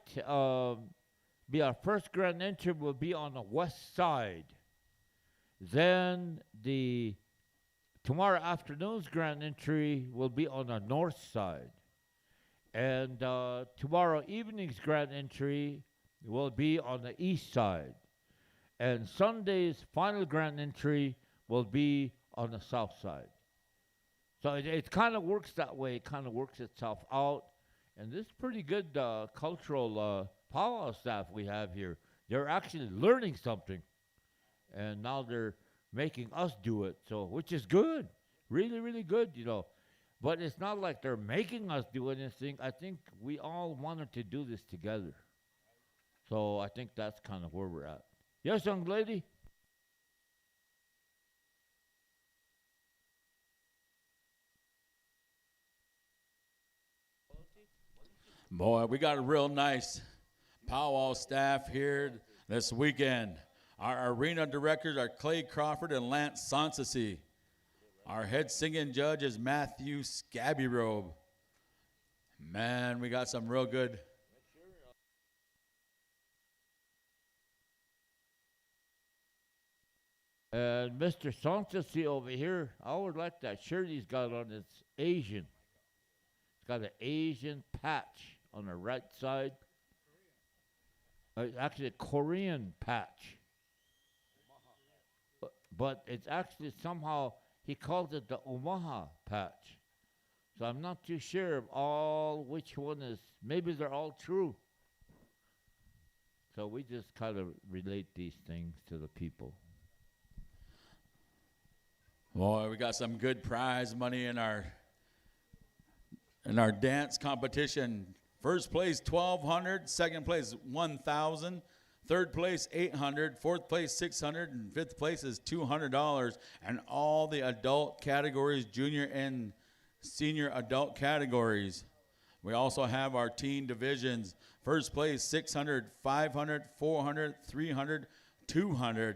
be our first grand entry will be on the west side. Then tomorrow afternoon's grand entry will be on the north side. And tomorrow evening's grand entry will be on the east side. And Sunday's final grand entry will be on the south side. So it kind of works that way. It kind of works itself out. And this is pretty good cultural powwow staff we have here. They're actually learning something. And now they're making us do it, so which is good. Really, really good, you know. But it's not like they're making us do anything. I think we all wanted to do this together. So I think that's kind of where we're at. Yes, young lady? Boy, we got a real nice powwow staff here this weekend. Our arena directors are Clay Crawford and Lance Sonsasi. Our head singing judge is Matthew Scabbyrobe. Man, we got some real good. And Mr. Sonsasi over here, I would like that shirt he's got on. It's Asian. It's got an Asian patch on the right side. It's actually a Korean patch. But it's actually somehow, he calls it the Omaha patch. So I'm not too sure of all which one is, maybe they're all true. So we just kind of relate these things to the people. Boy, we got some good prize money in our dance competition. First place, $1,200. Second place, $1,000. Third place, $800. Fourth place, $600. And fifth place is $200. And all the adult categories, junior and senior adult categories. We also have our teen divisions. First place, $600, $500, $400, $300, $200.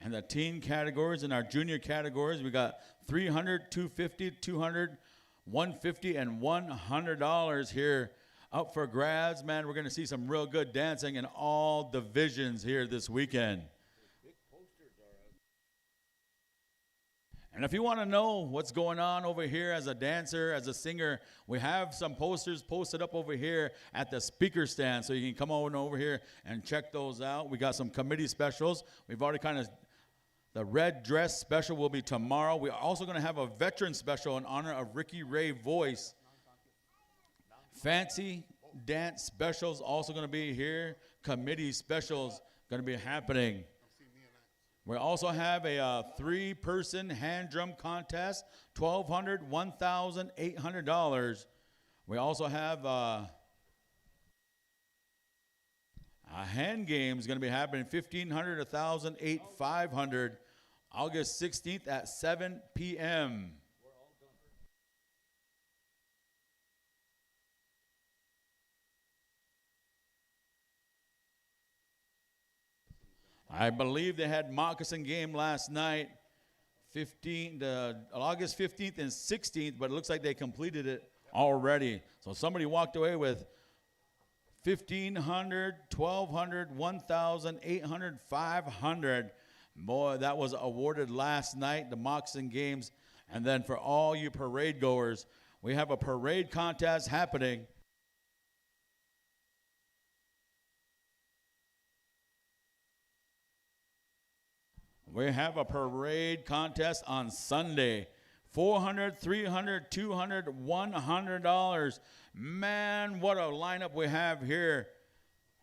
And the teen categories and our junior categories, we got $300, $250, $200, $150, and $100 here up for grabs. Man, we're going to see some real good dancing in all divisions here this weekend. And if you want to know what's going on over here as a dancer, as a singer, we have some posters posted up over here at the speaker stand, so you can come on over here and check those out. We got some committee specials. We've already kind of, the red dress special will be tomorrow. We're also going to have a veteran special in honor of Ricky Ray Voice. Fancy dance specials also going to be here. Committee specials going to be happening. We also have a three-person hand drum contest, $1,200, $1,800. We also have a hand game is going to be happening, $1,500, $1,000, $800, $500, August 16th at 7 p.m. I believe they had moccasin game last night, August 15th and 16th, but it looks like they completed it already. So somebody walked away with $1,500, $1,200, $1,000, $800, $500. Boy, that was awarded last night, the moccasin games. And then for all you parade goers, we have a parade contest happening. We have a parade contest on Sunday. $400, $300, $200, $100. Man, what a lineup we have here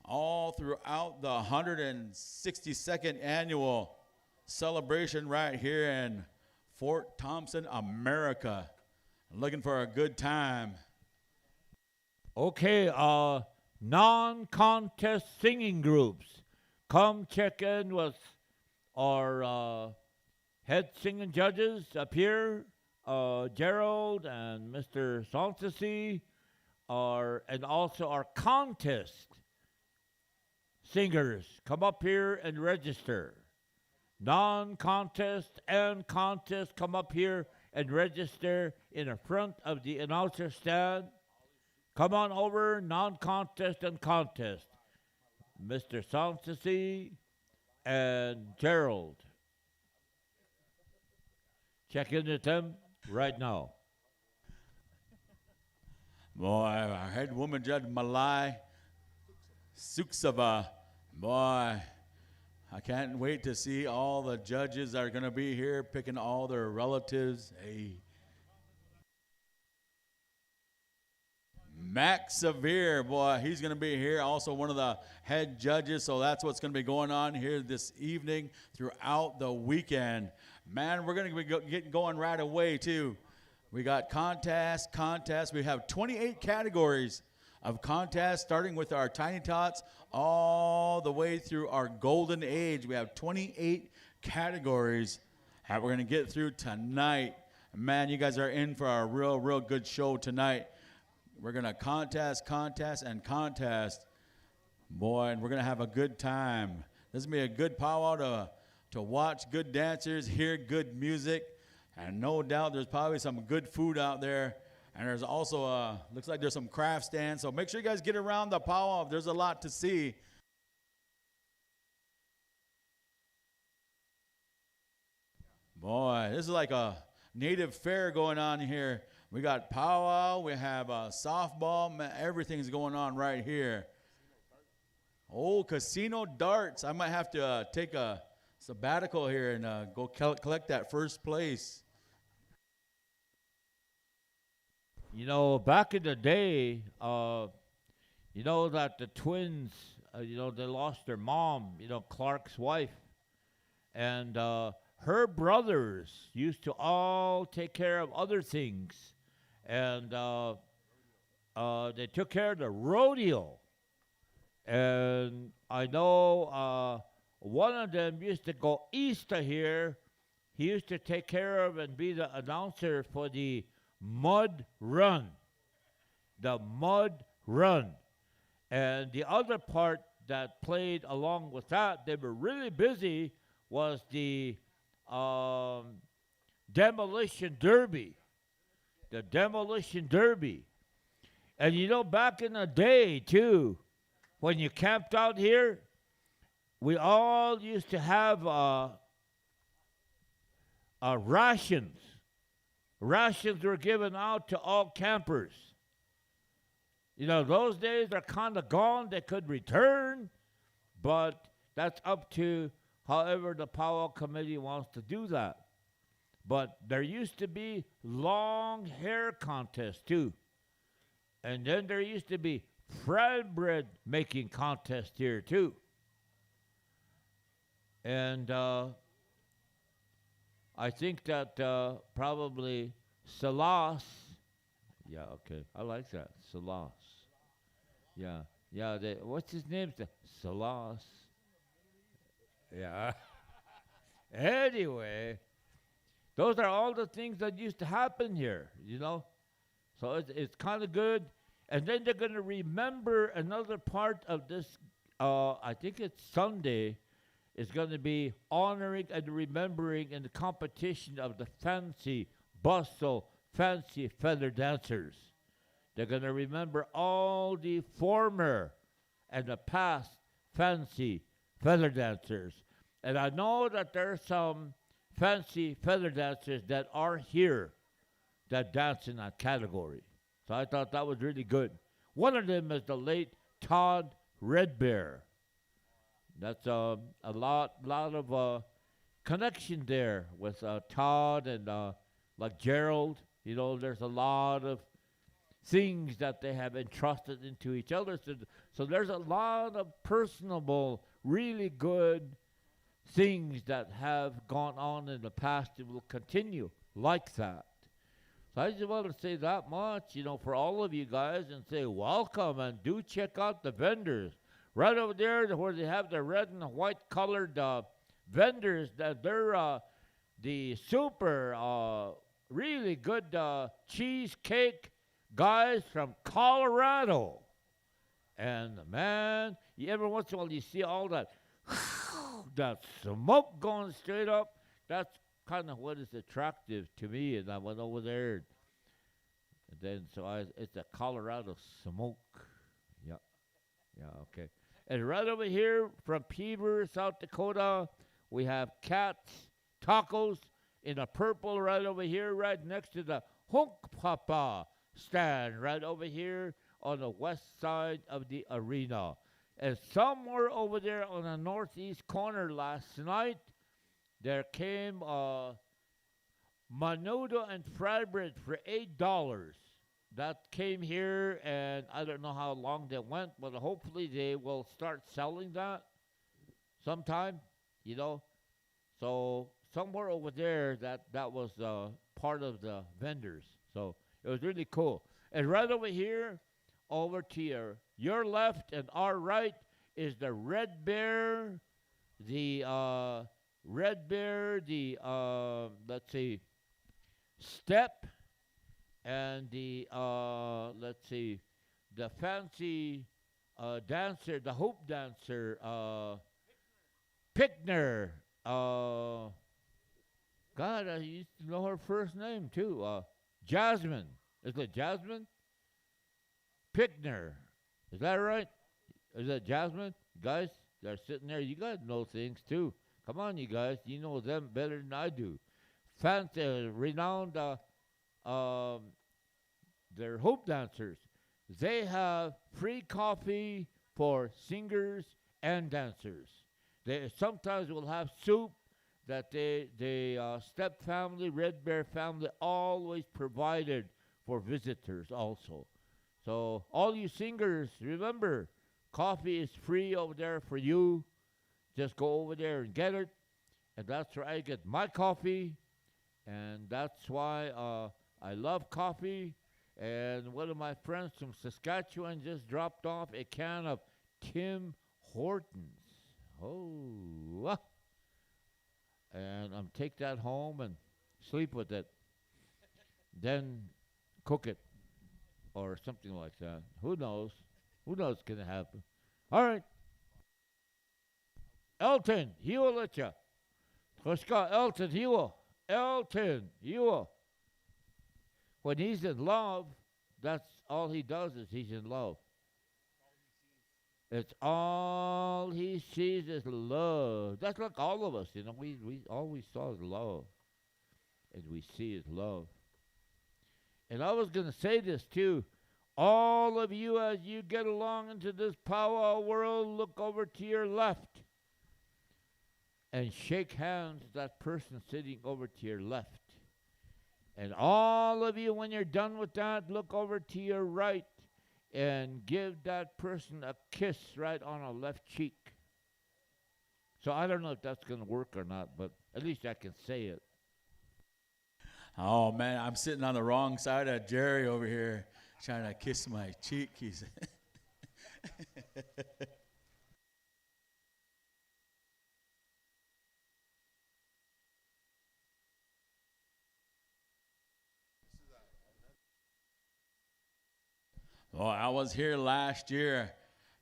all throughout the 162nd annual celebration right here in Fort Thompson, America. Looking for a good time. Okay, non-contest singing groups. Come check in with our head singing judges up here, Gerald and Mr. Sonsasi, and also our contest singers. Come up here and register. Non-contest and contest, come up here and register in the front of the announcer stand. Come on over, non-contest and contest. Mr. Sonsasi and Gerald. Check in with them right now. Boy, our head woman judge, Malai Suksava. Boy, I can't wait to see all the judges that are going to be here picking all their relatives. Hey. Max Severe, boy, he's going to be here, also one of the head judges, so that's what's going to be going on here this evening throughout the weekend. Man, we're going to be getting going right away, too. We got contests. We have 28 categories of contests, starting with our Tiny Tots all the way through our Golden Age. We have 28 categories that we're going to get through tonight. Man, you guys are in for a real good show tonight. We're going to contest. Boy, and we're going to have a good time. This is going to be a good powwow to watch good dancers, hear good music, and no doubt there's probably some good food out there. And there's also, looks like there's some craft stands. So make sure you guys get around the powwow. There's a lot to see. Boy, this is like a native fair going on here. We got powwow, we have softball, man, everything's going on right here. Oh, casino darts. I might have to take a sabbatical here and go collect that first place. You know, back in the day, you know that the twins, you know, they lost their mom, you know, Clark's wife. And her brothers used to all take care of other things. And they took care of the rodeo. And I know one of them used to go east of here. He used to take care of and be the announcer for the Mud Run. The Mud Run. And the other part that played along with that, they were really busy, was the Demolition Derby. The Demolition Derby. And you know, back in the day, too, when you camped out here, we all used to have rations. Rations were given out to all campers. You know, those days are kind of gone. They could return, but that's up to however the powwow committee wants to do that. But there used to be long hair contests, too. And then there used to be fried bread making contest here too. And I think that probably Salas, yeah, okay, I like that, Salas. Yeah, what's his name? Salas. Yeah. Anyway, those are all the things that used to happen here, you know. So it's kind of good. And then they're going to remember another part of this, I think it's Sunday, is going to be honoring and remembering in the competition of the fancy, bustle, fancy feather dancers. They're going to remember all the former and the past fancy feather dancers. And I know that there are some fancy feather dancers that are here that dance in that category. So I thought that was really good. One of them is the late Todd Redbear. That's a lot of connection there with Todd and like Gerald. You know, there's a lot of things that they have entrusted into each other. So there's a lot of personable, really good things that have gone on in the past and will continue like that. So I just want to say that much, you know, for all of you guys and say welcome and do check out the vendors. Right over there where they have the red and white colored vendors, that they're the super, really good cheesecake guys from Colorado. And man, every once in a while you see all that, that smoke going straight up. That's kind of what is attractive to me, and I went over there, and then it's a Colorado smoke. Yeah, okay. And right over here from Peever, South Dakota, we have Cat's Tacos in a purple right over here, right next to the Hunkpati stand, right over here on the west side of the arena. And somewhere over there on the northeast corner last night, there came menudo and fried bread for $8. That came here, and I don't know how long they went, but hopefully they will start selling that sometime, you know. So somewhere over there, that was part of the vendors. So it was really cool. And right over here, over to your left and our right, is the Red Bear, let's see, Step, and the let's see, the fancy dancer, the hoop dancer, Pickner. God, I used to know her first name too. Jasmine. Is it Jasmine? Pickner. Is that right? Is that Jasmine? Guys, they're sitting there. You guys know things too. Come on, you guys. You know them better than I do. Fancy, renowned, they're hoop dancers. They have free coffee for singers and dancers. They sometimes will have soup that the Step family, Red Bear family, always provided for visitors also. So all you singers, remember, coffee is free over there for you. Just go over there and get it. And that's where I get my coffee. And that's why I love coffee. And one of my friends from Saskatchewan just dropped off a can of Tim Hortons. Oh, and I'm take that home and sleep with it. Then cook it or something like that. Who knows? Who knows what's going to happen? All right. Elton, hiwalacha. Koska Elton, hiwa. Elton, hiwa. When he's in love, that's all he does is he's in love. It's all he sees is love. That's like all of us, you know. We all we saw is love. And we see is love. And I was going to say this too. All of you, as you get along into this powwow world, look over to your left and shake hands with that person sitting over to your left. And all of you, when you're done with that, look over to your right and give that person a kiss right on a left cheek. So I don't know if that's going to work or not, but at least I can say it. Oh, man, I'm sitting on the wrong side of Jerry over here trying to kiss my cheek. He's Well, I was here last year.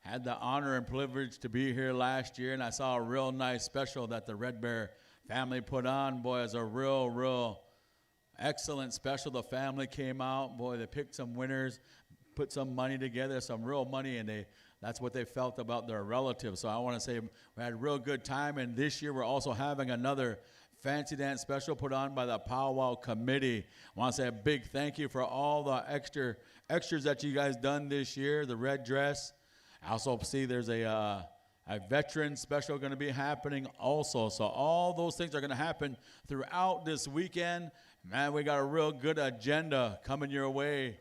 Had the honor and privilege to be here last year, and I saw a real nice special that the Red Bear family put on. Boy, it's a real excellent special. The family came out. Boy, they picked some winners, put some money together, some real money, and that's what they felt about their relatives. So I want to say we had a real good time, and this year we're also having another fancy dance special put on by the Powwow committee. I want to say a big thank you for all the extras that you guys done this year, the red dress. I also see there's a veteran special going to be happening also. So all those things are going to happen throughout this weekend. Man, we got a real good agenda coming your way,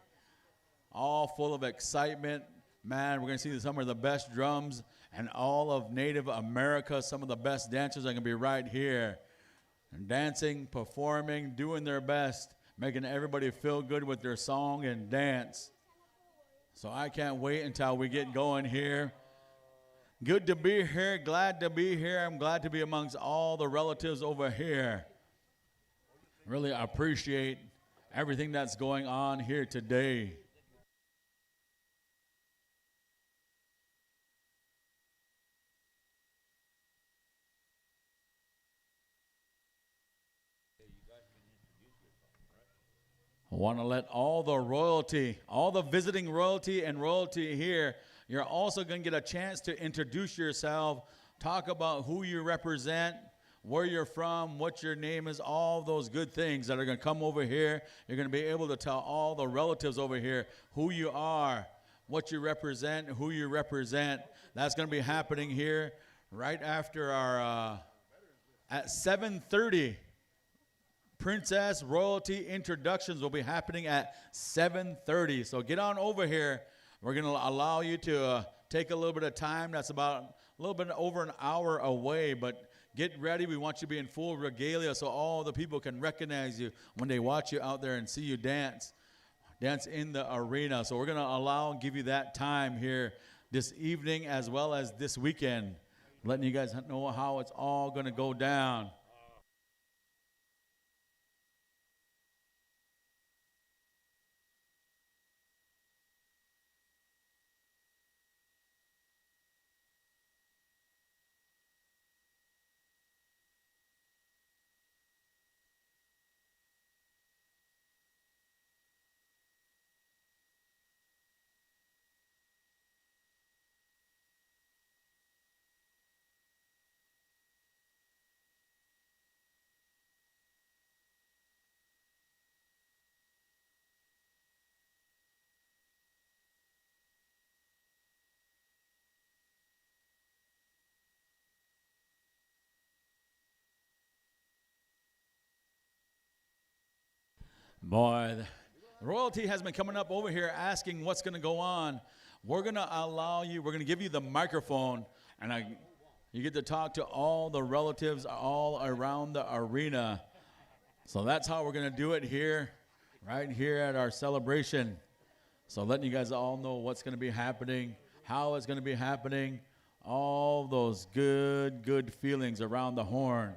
all full of excitement. Man, we're going to see some of the best drums and all of Native America. Some of the best dancers are going to be right here. And dancing, performing, doing their best, making everybody feel good with their song and dance. So I can't wait until we get going here. Good to be here, glad to be here. I'm glad to be amongst all the relatives over here. Really appreciate everything that's going on here today. I want to let all the royalty, all the visiting royalty and royalty here, you're also going to get a chance to introduce yourself, talk about who you represent, where you're from, what your name is, all those good things that are going to come over here. You're going to be able to tell all the relatives over here who you are, what you represent, who you represent. That's going to be happening here right after our, at 7:30. Princess Royalty introductions will be happening at 7:30. So get on over here. We're going to allow you to take a little bit of time. That's about a little bit over an hour away, but get ready. We want you to be in full regalia so all the people can recognize you when they watch you out there and see you dance in the arena. So we're going to allow and give you that time here this evening as well as this weekend, letting you guys know how it's all going to go down. Boy, the royalty has been coming up over here asking what's going to go on. We're going to give you the microphone, and you get to talk to all the relatives all around the arena. So that's how we're going to do it here, right here at our celebration. So letting you guys all know what's going to be happening, how it's going to be happening, all those good feelings around the horn.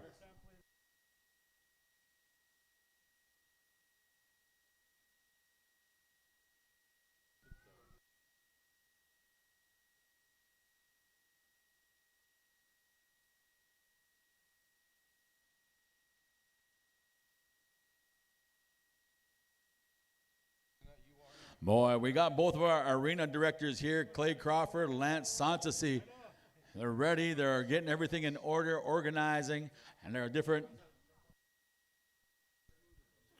Boy, we got both of our arena directors here, Clay Crawford, Lance Santasy. They're ready. They're getting everything in order, organizing, and there are different.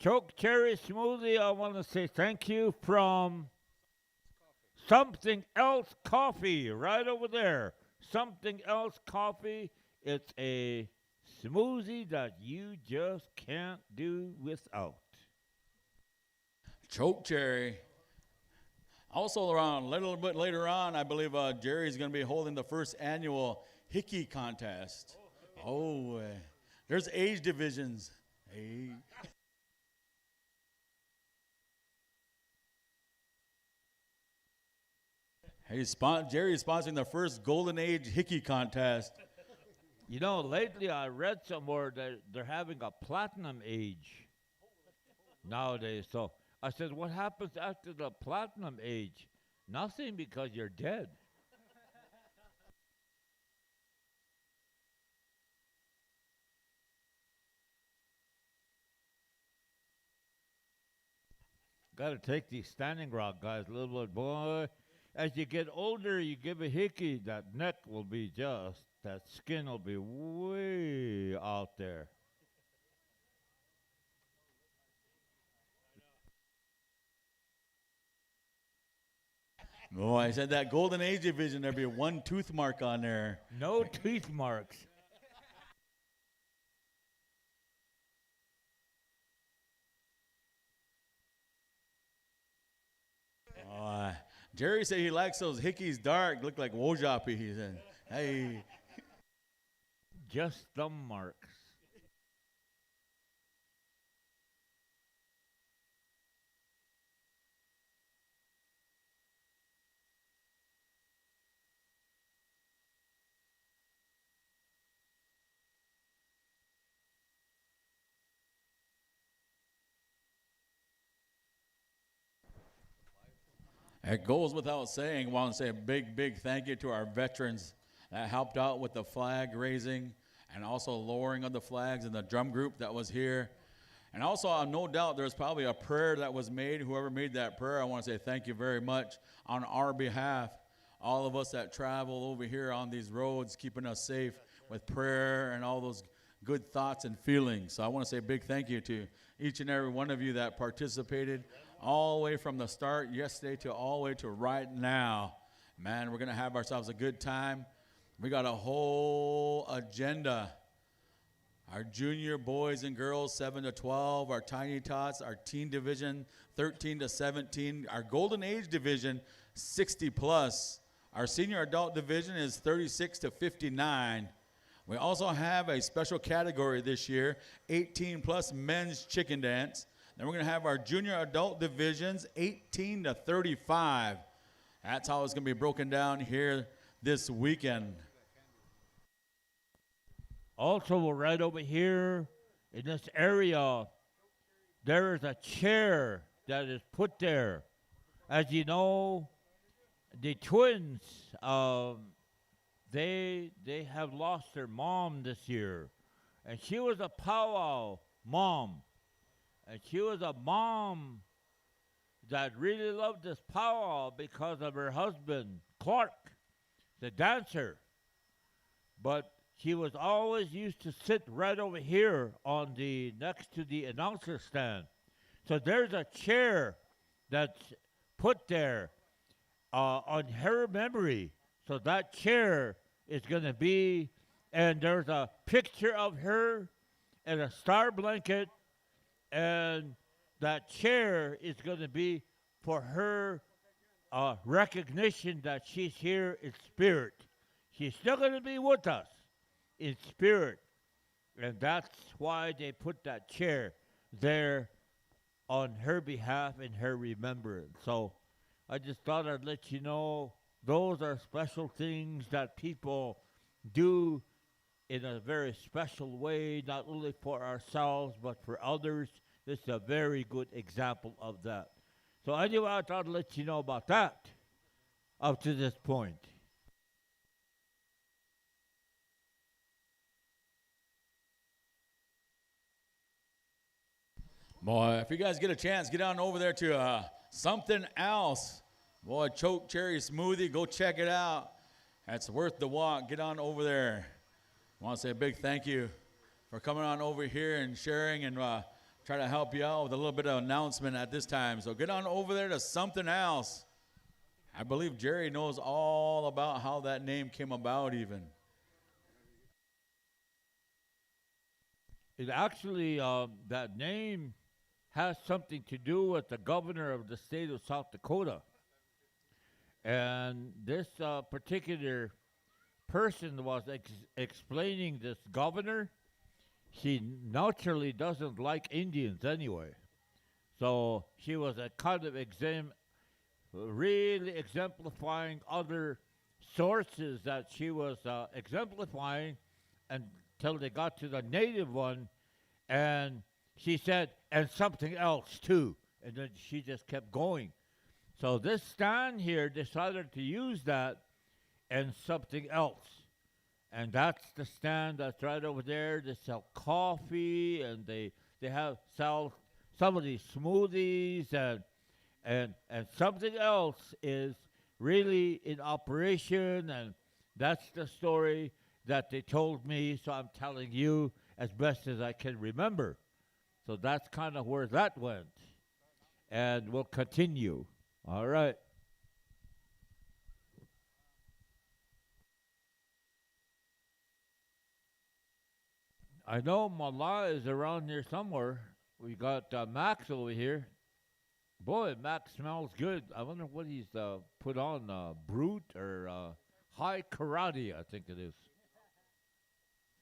Choke Cherry Smoothie, I want to say thank you from Something Else Coffee right over there. Something Else Coffee. It's a smoothie that you just can't do without. Choke Cherry. Also around a little bit later on, I believe Jerry's going to be holding the first annual Hickey contest. Oh, there's age divisions. Hey. Jerry's sponsoring the first Golden Age Hickey contest. You know, lately I read somewhere that they're having a platinum age nowadays. So I said, what happens after the platinum age? Nothing, because you're dead. Got to take these Standing Rock guys a little bit, boy. As you get older, you give a hickey, that neck will be just, that skin will be way out there. Oh, I said that Golden Age division, there'd be one tooth mark on there. No teeth marks. Jerry said he likes those hickeys dark, look like Wacipi. He said, hey. Just thumb marks. It goes without saying. I want to say a big thank you to our veterans that helped out with the flag raising and also lowering of the flags and the drum group that was here. And also, no doubt there's probably a prayer that was made. Whoever made that prayer, I want to say thank you very much on our behalf. All of us that travel over here on these roads, keeping us safe with prayer and all those good thoughts and feelings. So I want to say a big thank you to each and every one of you that participated all the way from the start yesterday to all the way to right now. Man, we're going to have ourselves a good time. We got a whole agenda. Our junior boys and girls, 7 to 12, our tiny tots, our teen division, 13 to 17, our golden age division, 60 plus. Our senior adult division is 36 to 59. We also have a special category this year, 18 plus men's chicken dance. Then we're going to have our junior adult divisions, 18 to 35. That's how it's going to be broken down here this weekend. Also, we're right over here in this area. There is a chair that is put there. As you know, the twins, they have lost their mom this year. And she was a powwow mom. And she was a mom that really loved this powwow because of her husband, Clark, the dancer. But she was always used to sit right over here on the next to the announcer stand. So there's a chair that's put there on her memory. So that chair is going to be, and there's a picture of her and a star blanket. And that chair is going to be for her recognition that she's here in spirit. She's still going to be with us in spirit. And that's why they put that chair there on her behalf in her remembrance. So I just thought I'd let you know those are special things that people do in a very special way, not only for ourselves, but for others. This is a very good example of that. So anyway, I thought I'd let you know about that up to this point. Boy, if you guys get a chance, get on over there to Something Else. Boy, choke cherry smoothie, go check it out. It's worth the walk. Get on over there. I want to say a big thank you for coming on over here and sharing and try to help you out with a little bit of announcement at this time. So get on over there to Something Else. I believe Jerry knows all about how that name came about even. It actually, that name has something to do with the governor of the state of South Dakota. And this particular person was explaining this governor. She naturally doesn't like Indians anyway. So she was a kind of really exemplifying other sources that she was exemplifying until they got to the native one. And she said, and something else too. And then she just kept going. So this stand here decided to use that and something else. And that's the stand that's right over there. They sell coffee and they sell some of these smoothies and something else is really in operation, and that's the story that they told me, so I'm telling you as best as I can remember. So that's kind of where that went. And we'll continue. All right. I know Mala is around here somewhere. We got Max over here. Boy, Max smells good. I wonder what he's put on, Brute or High Karate, I think it is.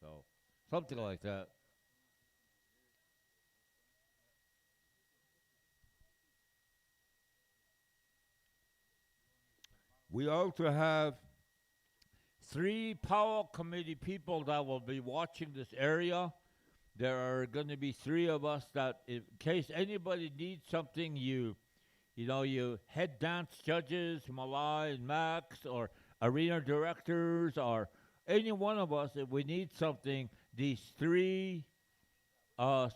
So, something like that. We also have 3 Powwow committee people that will be watching this area. There are going to be 3 of us that, in case anybody needs something, you head dance judges, Malai and Max, or arena directors, or any one of us, if we need something, these 3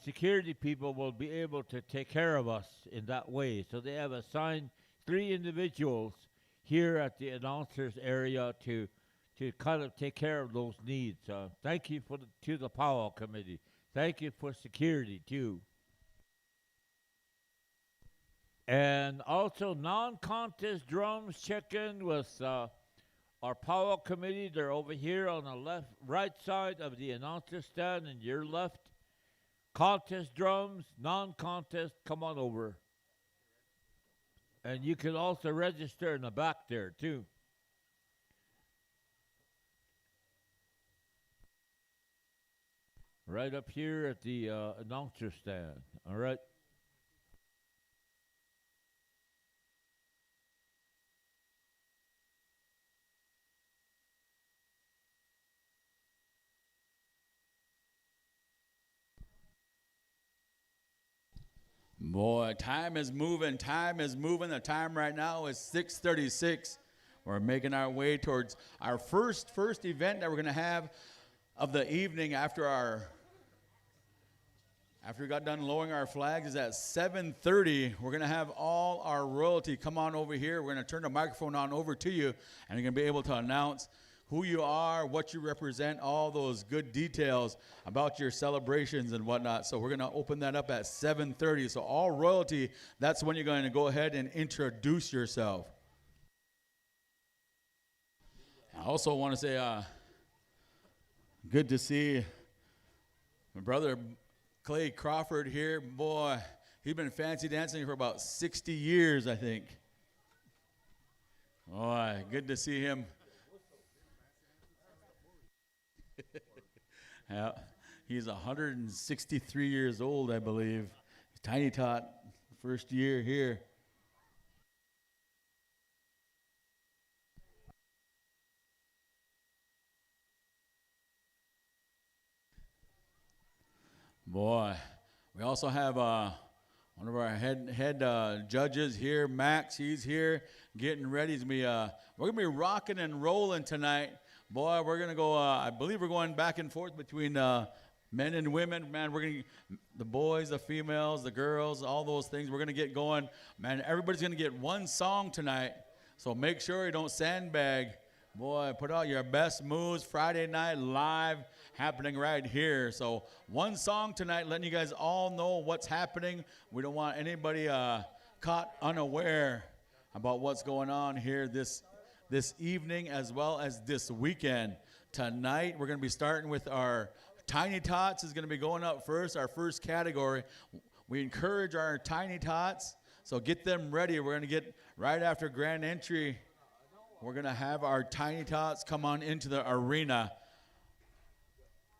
security people will be able to take care of us in that way. So they have assigned 3 individuals here at the announcers area to kind of take care of those needs. Thank you to the Powwow committee. Thank you for security too. And also non-contest drums, check in with our Powwow committee. They're over here on the right side of the announcer stand and your left. Contest drums, non-contest, come on over. And you can also register in the back there too. Right up here at the announcer stand. All right. Boy, time is moving. Time is moving. The time right now is 6:36. We're making our way towards our first event that we're going to have of the evening after we got done lowering our flags is at 7:30. We're going to have all our royalty come on over here. We're going to turn the microphone on over to you, and you're going to be able to announce who you are, what you represent, all those good details about your celebrations and whatnot. So we're going to open that up at 7:30. So all royalty, that's when you're going to go ahead and introduce yourself. I also want to say good to see my brother Clay Crawford here. Boy, He's been fancy dancing for about 60 years, I think. Boy, good to see him. Yeah, he's 163 years old, I believe. Tiny Tot, first year here. Boy, we also have one of our head judges here, Max. He's here getting ready. We're gonna be rocking and rolling tonight. Boy, we're gonna go. I believe we're going back and forth between men and women. Man, the boys, the females, the girls, all those things. We're gonna get going. Man, everybody's gonna get one song tonight. So make sure you don't sandbag. Boy, put out your best moves. Friday night live happening right here. So one song tonight, letting you guys all know what's happening. We don't want anybody caught unaware about what's going on here this evening as well as this weekend. Tonight, we're going to be starting with our Tiny Tots is going to be going up first, our first category. We encourage our Tiny Tots, so get them ready. We're going to get right after grand entry. We're going to have our Tiny Tots come on into the arena.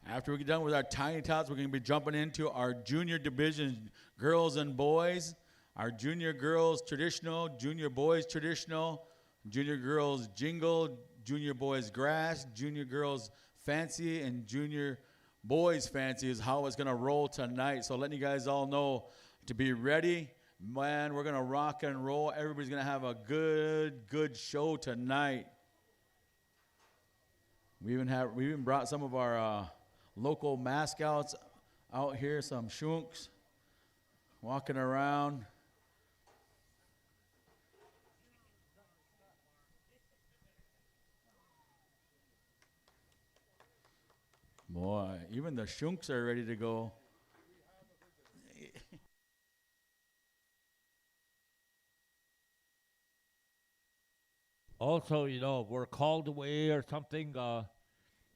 After we get done with our Tiny Tots, we're going to be jumping into our junior division, girls and boys. Our junior girls traditional, junior boys traditional, junior girls jingle, junior boys grass, junior girls fancy, and junior boys fancy is how it's going to roll tonight. So letting you guys all know to be ready. Man, we're going to rock and roll. Everybody's going to have a good show tonight. We even brought some of our local mascots out here, some shunks walking around. Boy, even the shunks are ready to go. Also, if we're called away or something,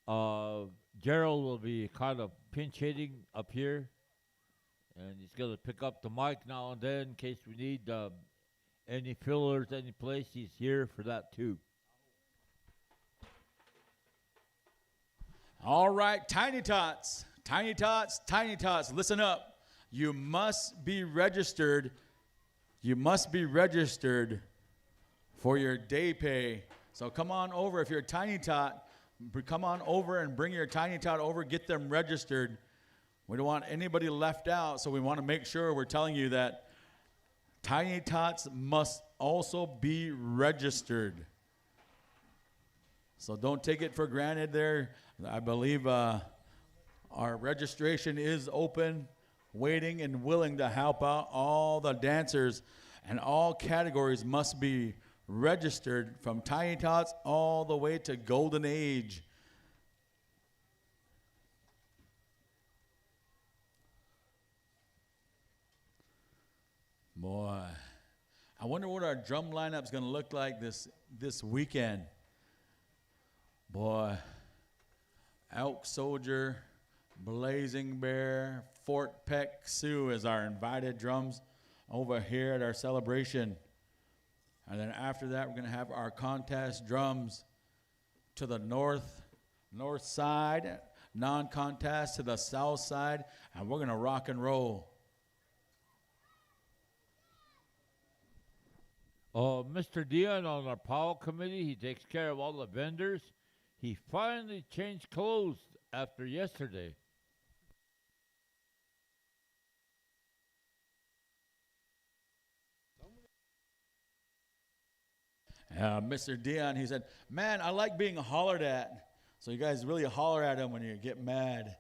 Gerald will be kind of pinch hitting up here, and he's going to pick up the mic now and then in case we need any fillers, any place. He's here for that too. All right, Tiny Tots, Tiny Tots, Tiny Tots, listen up. You must be registered. You must be registered for your day pay. So come on over. If you're a Tiny Tot, come on over and bring your Tiny Tot over. Get them registered. We don't want anybody left out, so we want to make sure we're telling you that Tiny Tots must also be registered. So don't take it for granted there. I believe our registration is open, waiting and willing to help out all the dancers, and all categories must be registered from Tiny Tots all the way to Golden Age. Boy, I wonder what our drum lineup's going to look like this weekend. Boy, Elk Soldier, Blazing Bear, Fort Peck Sioux is our invited drums over here at our celebration. And then after that, we're going to have our contest drums to the north side, non-contest to the south side, and we're going to rock and roll. Mr. Dion on our Powwow committee, he takes care of all the vendors. He finally changed clothes after yesterday. Mr. Dion, he said, man, I like being hollered at. So you guys really holler at him when you get mad.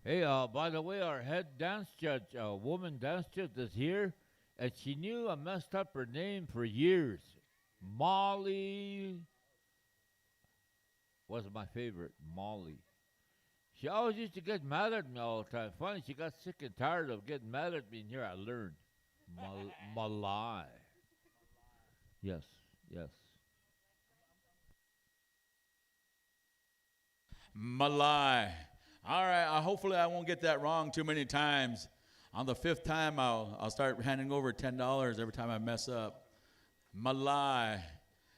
Hey, by the way, our head dance judge, woman dance judge is here, and she knew I messed up her name for years. Molly was my favorite, Molly. She always used to get mad at me all the time. Finally, she got sick and tired of getting mad at me, and here I learned. Malai. Yes. Malai. All right, hopefully I won't get that wrong too many times. On the 5th time, I'll start handing over $10 every time I mess up. Malai,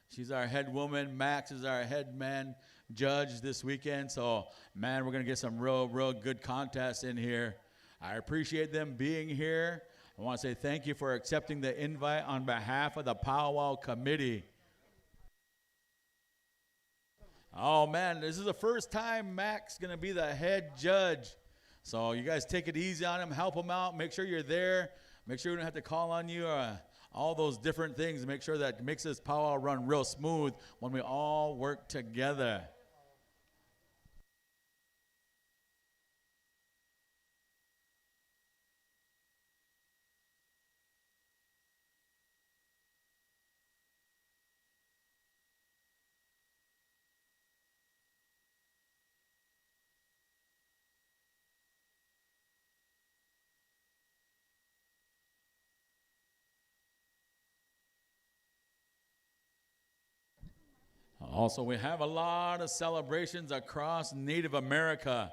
she's our head woman. Max is our head man judge this weekend. So, man, we're going to get some real good contests in here. I appreciate them being here. I want to say thank you for accepting the invite on behalf of the Powwow committee. Oh, man, this is the first time Mac's going to be the head judge. So you guys take it easy on him, help him out, make sure you're there, make sure we don't have to call on you, all those different things, make sure that makes this powwow run real smooth when we all work together. Also, we have a lot of celebrations across Native America.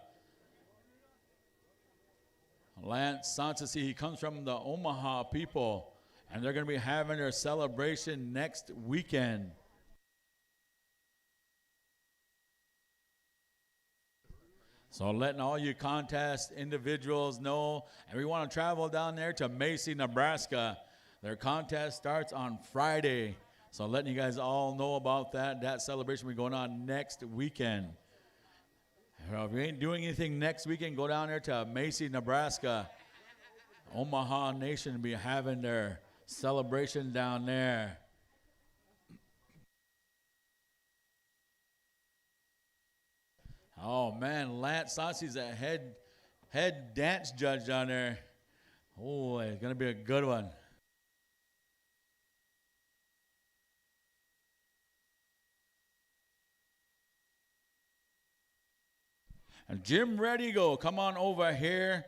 Lance Sanssouci, he comes from the Omaha people, and they're going to be having their celebration next weekend. So letting all you contest individuals know, and we want to travel down there to Macy, Nebraska. Their contest starts on Friday. So letting you guys all know about that. That celebration will be going on next weekend. If you ain't doing anything next weekend, go down there to Macy, Nebraska. Omaha Nation will be having their celebration down there. Oh, man, Lance Sanssouci's a head dance judge down there. Oh, it's going to be a good one. And Jim Redigo, come on over here.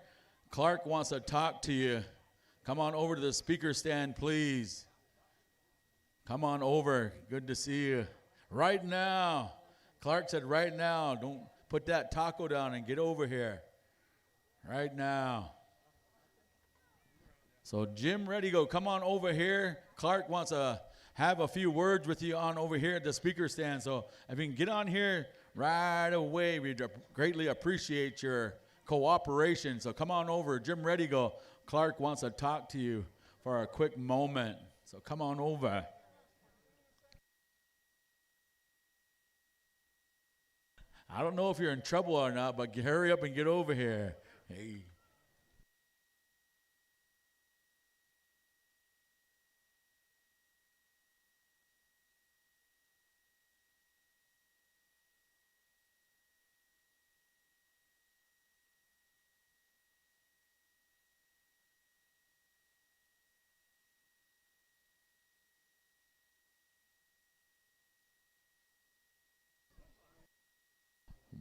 Clark wants to talk to you. Come on over to the speaker stand, please. Come on over. Good to see you. Right now. Clark said right now. Don't put that taco down and get over here. Right now. So Jim Redigo, come on over here. Clark wants to have a few words with you on over here at the speaker stand. So if you can get on here right away, we greatly appreciate your cooperation. So come on over. Jim Redigo, Clark wants to talk to you for a quick moment. So come on over. I don't know if you're in trouble or not, but hurry up and get over here. Hey.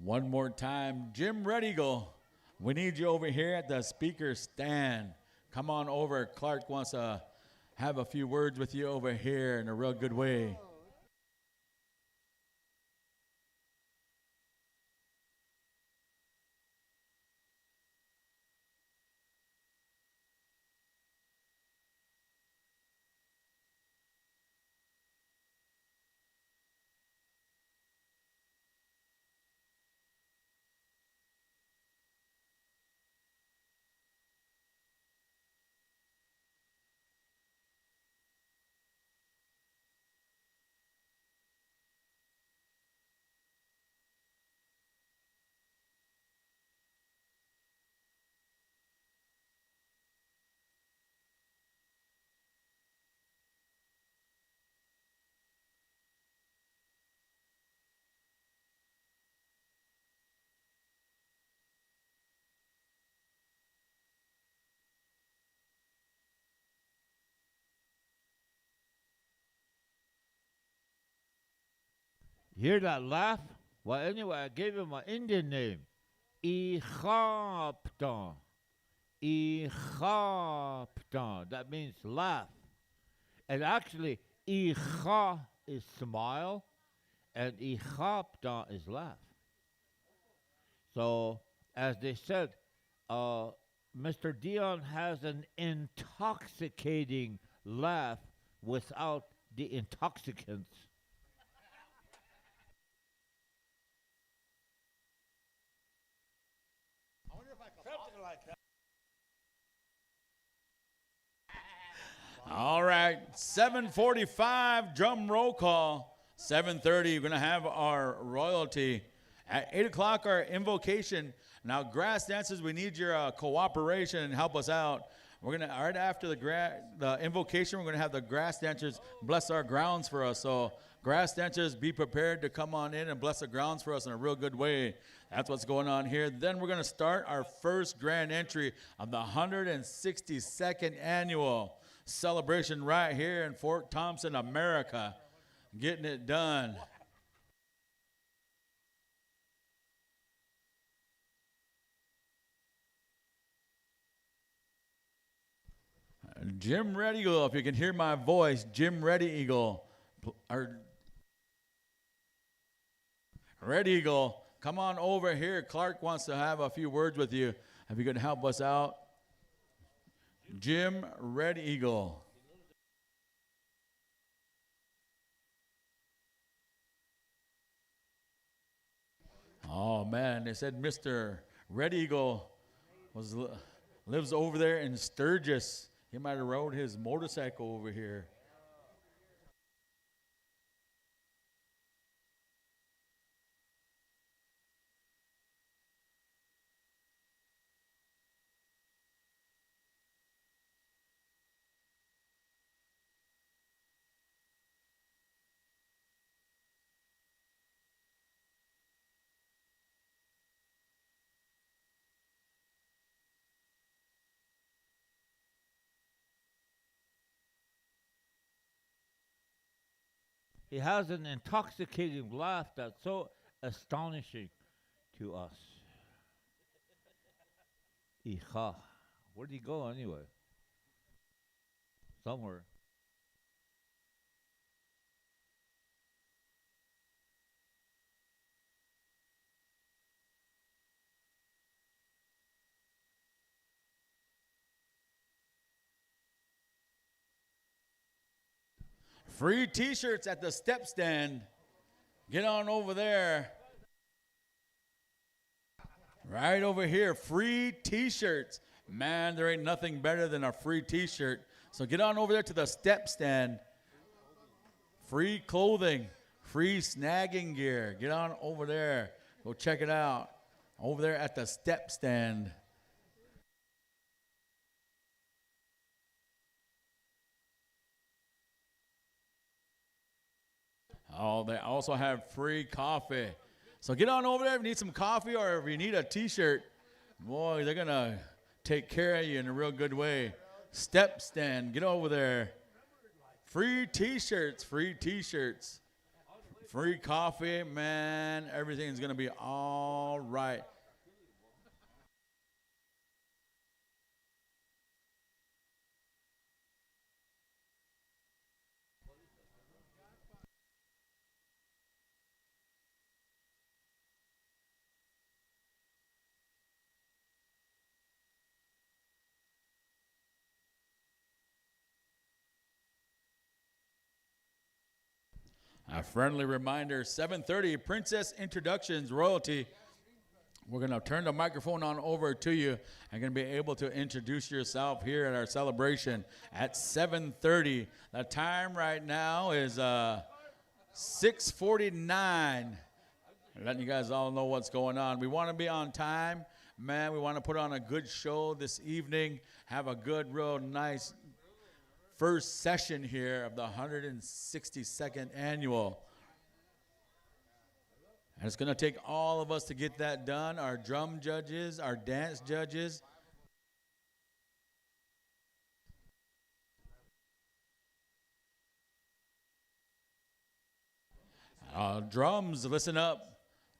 One more time, Jim Redigo, we need you over here at the speaker stand. Come on over. Clark wants to have a few words with you over here in a real good way. Hear that laugh? Well, anyway, I gave him an Indian name. Ichaptan. Ichaptan. That means laugh. And actually, Icha is smile, and Ichaptan is laugh. So, as they said, Mr. Dion has an intoxicating laugh without the intoxicants. All right, 7:45 drum roll call. 7:30, we're gonna have our royalty. At 8 o'clock, our invocation. Now, grass dancers, we need your cooperation and help us out. We're gonna right after the invocation, we're gonna have the grass dancers bless our grounds for us. So, grass dancers, be prepared to come on in and bless the grounds for us in a real good way. That's what's going on here. Then we're gonna start our first grand entry of the 162nd annual celebration right here in Fort Thompson, America. Getting it done. Jim Red Eagle, if you can hear my voice, Jim Red Eagle. Red Eagle, come on over here. Clark wants to have a few words with you. If you could help us out. Jim Red Eagle. Oh man, they said Mr. Red Eagle lives over there in Sturgis. He might have rode his motorcycle over here. He has an intoxicating laugh that's so astonishing to us. Ija. Where'd he go anyway? Somewhere. Free t-shirts at the step stand. Get on over there. Right over here, free t-shirts. Man, there ain't nothing better than a free t-shirt. So get on over there to the step stand. Free clothing, free snagging gear. Get on over there. Go check it out. Over there at the step stand. Oh, they also have free coffee. So get on over there if you need some coffee or if you need a t-shirt. Boy, they're going to take care of you in a real good way. Step stand, get over there. Free t-shirts, free t-shirts. Free coffee, man, everything's going to be all right. A friendly reminder, 7:30, Princess Introductions, Royalty. We're going to turn the microphone on over to you and going to be able to introduce yourself here at our celebration at 7:30. The time right now is 6:49. Letting you guys all know what's going on. We want to be on time. Man, we want to put on a good show this evening, have a good, real nice first session here of the 162nd annual. And it's going to take all of us to get that done, our drum judges, our dance judges. Drums, listen up.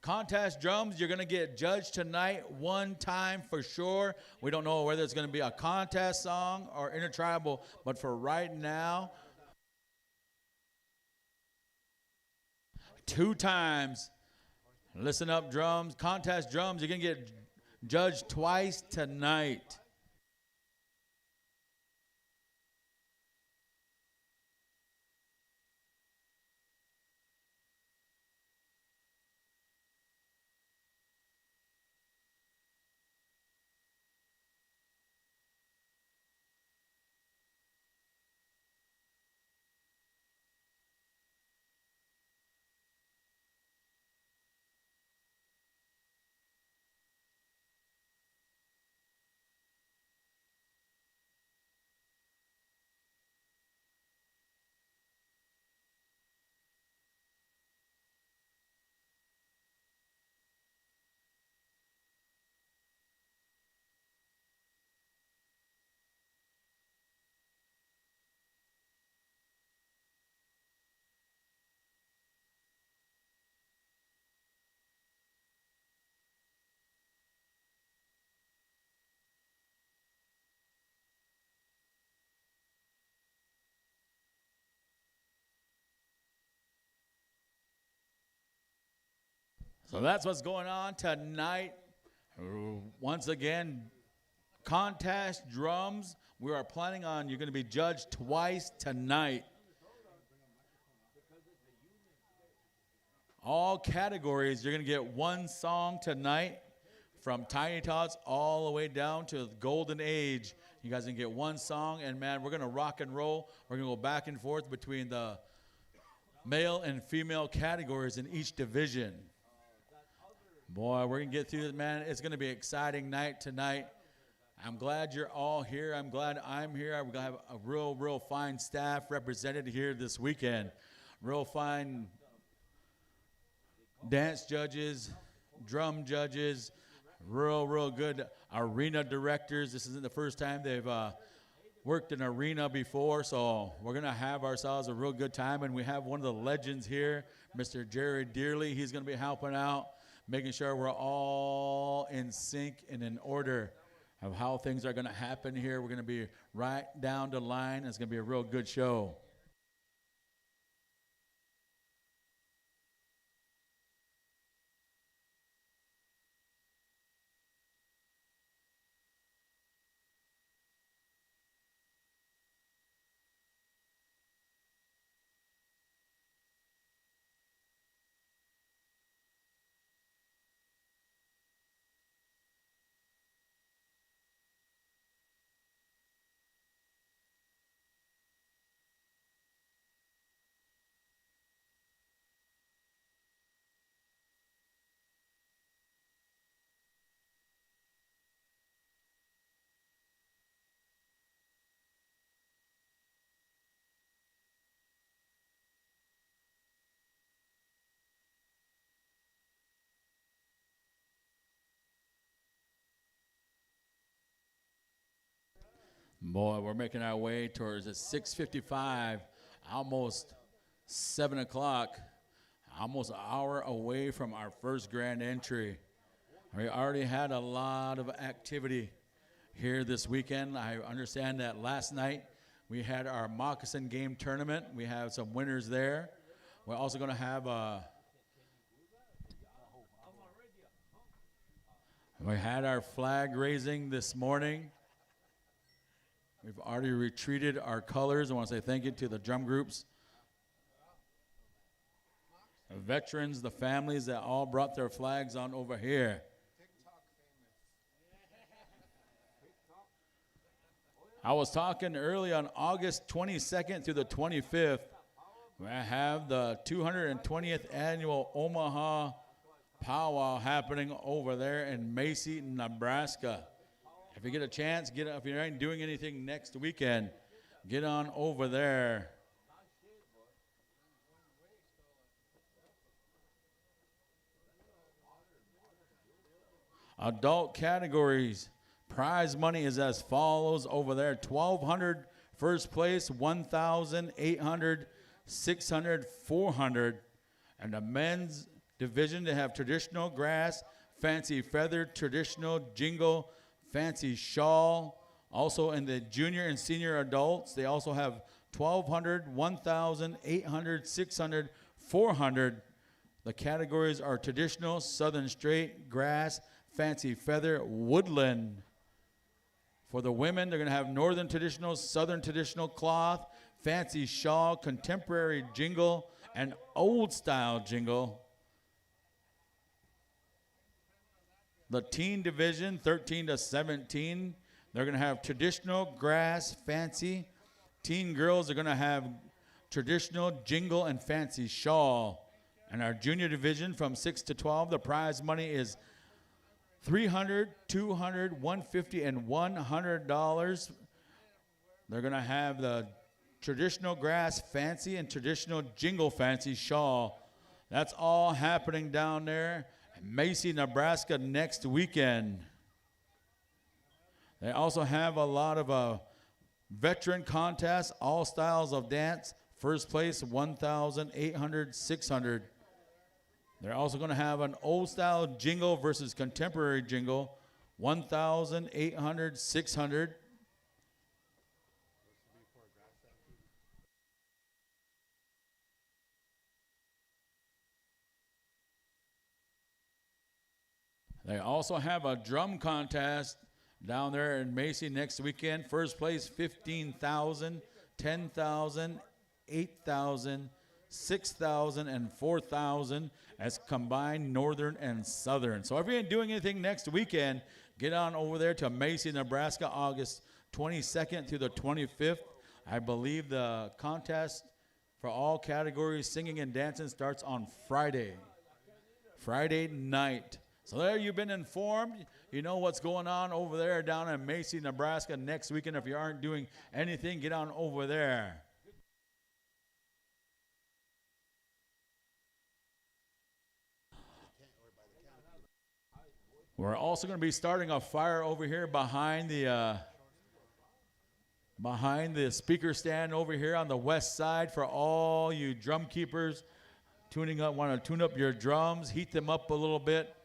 Contest drums, you're going to get judged tonight one time for sure. We don't know whether it's going to be a contest song or intertribal, but for right now, 2 times. Listen up, drums. Contest drums, you're going to get judged twice tonight. So that's what's going on tonight. Once again, contest drums. We are planning on, you're going to be judged twice tonight. All categories, you're going to get one song tonight, from Tiny Tots all the way down to Golden Age. You guys can get one song, and man, we're going to rock and roll. We're going to go back and forth between the male and female categories in each division. Boy, we're going to get through it, man. It's going to be an exciting night tonight. I'm glad you're all here. I'm glad I'm here. We're going to have a real fine staff represented here this weekend. Real fine dance judges, drum judges, real good arena directors. This isn't the first time they've worked in arena before, so we're going to have ourselves a real good time. And we have one of the legends here, Mr. Jerry Dearly. He's going to be helping out, making sure we're all in sync and in order of how things are going to happen here. We're going to be right down the line. It's going to be a real good show. Boy, we're making our way towards 6:55, almost 7 o'clock, almost an hour away from our first grand entry. We already had a lot of activity here this weekend. I understand that last night we had our moccasin game tournament. We have some winners there. We're also going to have we had our flag raising this morning. We've already retreated our colors. I want to say thank you to the drum groups, the veterans, the families that all brought their flags on over here. I was talking early on August 22nd through the 25th. We have the 220th annual Omaha Powwow happening over there in Macy, Nebraska. If you get a chance, if you ain't doing anything next weekend, get on over there. Adult categories. Prize money is as follows over there. $1,200 first place, $1,800, $600, $400. And the men's division, they have traditional grass, fancy feather, traditional jingle, fancy shawl. Also in the junior and senior adults, they also have $1,200, $1,000, $800, $600, $400. The categories are traditional, southern straight, grass, fancy feather, woodland. For the women, they're going to have northern traditional, southern traditional cloth, fancy shawl, contemporary jingle, and old style jingle. The teen division, 13 to 17, they're going to have traditional, grass, fancy. Teen girls are going to have traditional, jingle, and fancy shawl. And our junior division from 6 to 12, the prize money is $300, $200, $150, and $100. They're going to have the traditional grass fancy and traditional jingle fancy shawl. That's all happening down there in Macy, Nebraska next weekend. They also have a lot of veteran contests, all styles of dance. First place, $1,800, $600. They're also going to have an old-style jingle versus contemporary jingle, $1,800, $600. They also have a drum contest down there in Macy next weekend. First place, 15,000, 10,000, 8,000, 6,000, and 4,000 as combined Northern and Southern. So if you ain't doing anything next weekend, get on over there to Macy, Nebraska, August 22nd through the 25th. I believe the contest for all categories, singing and dancing, starts on Friday night. So there you've been informed. You know what's going on over there down in Macy, Nebraska next weekend. If you aren't doing anything, get on over there. We're also going to be starting a fire over here behind the speaker stand over here on the west side for all you drum keepers want to tune up your drums, heat them up a little bit.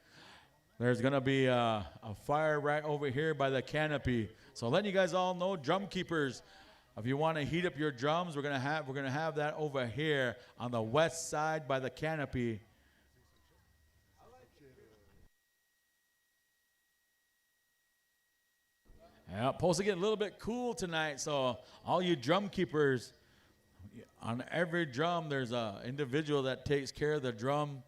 There's going to be a fire right over here by the canopy. So letting you guys all know, drum keepers, if you want to heat up your drums, we're going to have that over here on the west side by the canopy. Yeah, supposed to get a little bit cool tonight, so all you drum keepers, on every drum there's an individual that takes care of the drum.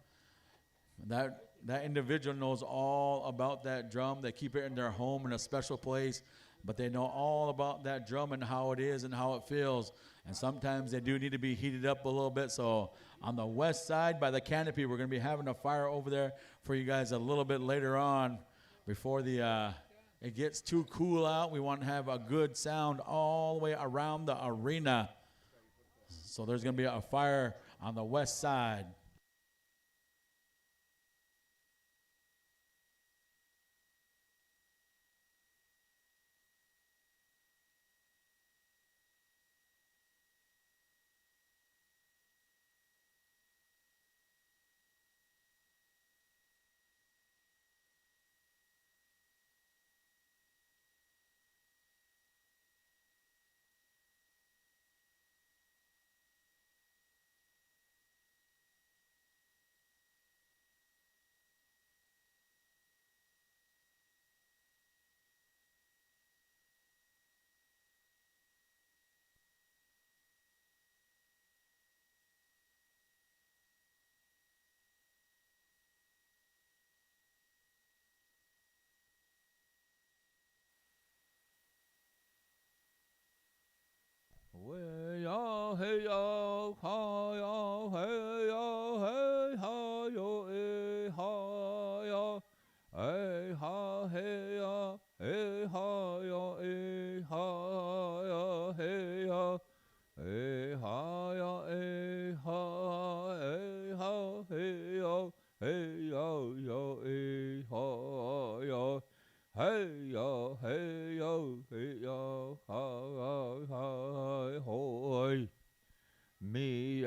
That individual knows all about that drum. They keep it in their home in a special place, but they know all about that drum and how it is and how it feels. And sometimes they do need to be heated up a little bit. So on the west side by the canopy, we're going to be having a fire over there for you guys a little bit later on before it gets too cool out. We want to have a good sound all the way around the arena. So there's going to be a fire on the west side. Way ya hey ya ha ya hey ya hey ha yo ha ya hey ha hey ya hey ha ya ha ya hey ya hey ha ya hey ha hey ya hey ha ya hey yo, hey yo, hey yo, hi, hoy. Mi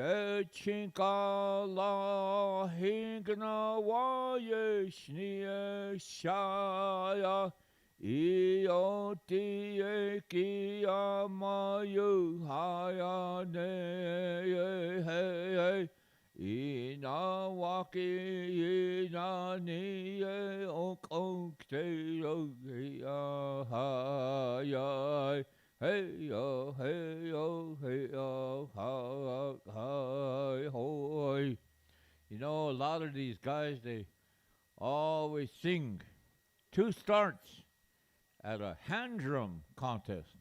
chinka la hingna wa yeshni shaya. Io ti ki amayu haya ne hey. Ina waki ina ni ok te ya ha ya hey yo hi hoy. You know, a lot of these guys, they always sing two starts at a hand drum contest,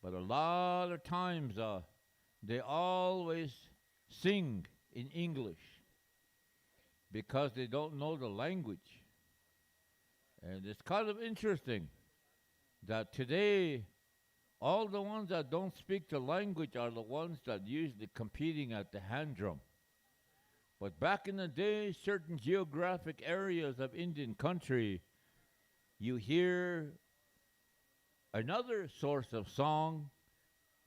but a lot of times they always sing in English because they don't know the language. And it's kind of interesting that today all the ones that don't speak the language are the ones that usually competing at the hand drum. But back in the day, certain geographic areas of Indian country, you hear another source of song.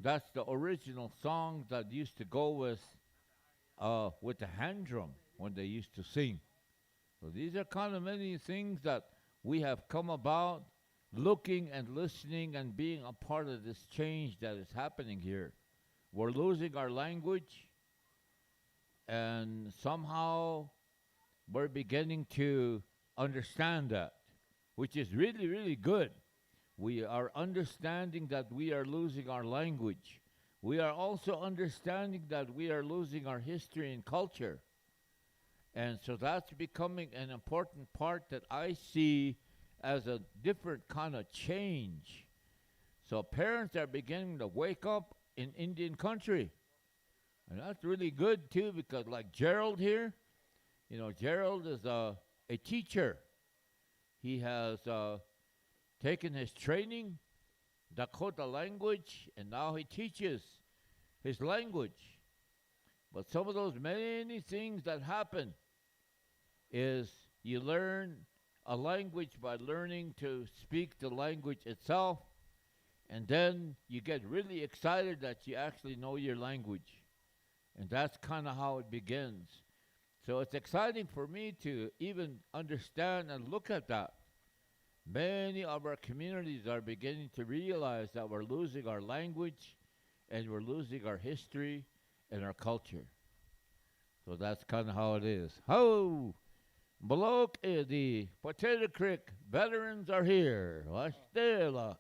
That's the original song that used to go with the hand drum when they used to sing. So these are kind of many things that we have come about looking and listening and being a part of this change that is happening here. We're losing our language, and somehow we're beginning to understand that, which is really, really good. We are understanding that we are losing our language. We are also understanding that we are losing our history and culture. And so that's becoming an important part that I see as a different kind of change. So parents are beginning to wake up in Indian country. And that's really good too, because like Gerald here, Gerald is a teacher. He has taken his training, Dakota language, and now he teaches his language. But some of those many things that happen is you learn a language by learning to speak the language itself, and then you get really excited that you actually know your language. And that's kind of how it begins. So it's exciting for me to even understand and look at that. Many of our communities are beginning to realize that we're losing our language and we're losing our history and our culture. So that's kind of how it is. Ho! Below the Potato Creek veterans are here. Wastela.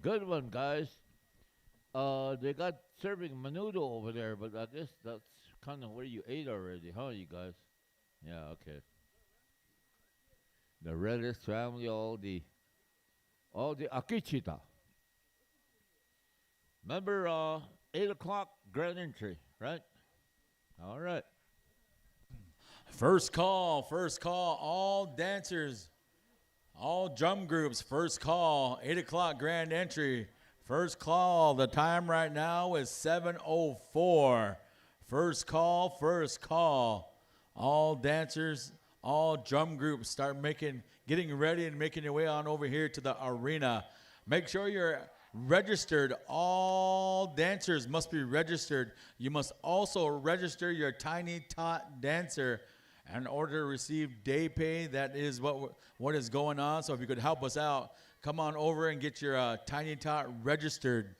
Good one, guys. They got serving menudo over there, but I guess that's kind of where you ate already, huh, you guys? Yeah, okay. The Redis family, all the Akichita. Remember 8 o'clock grand entry, right? All right. First call, all dancers, all drum groups, first call, 8 o'clock grand entry. First call, the time right now is 7:04. First call. All dancers, all drum groups start getting ready and making your way on over here to the arena. Make sure you're registered. All dancers must be registered. You must also register your Tiny Tot dancer in order to receive day pay. That is what is going on. So if you could help us out, come on over and get your Tiny Tot registered.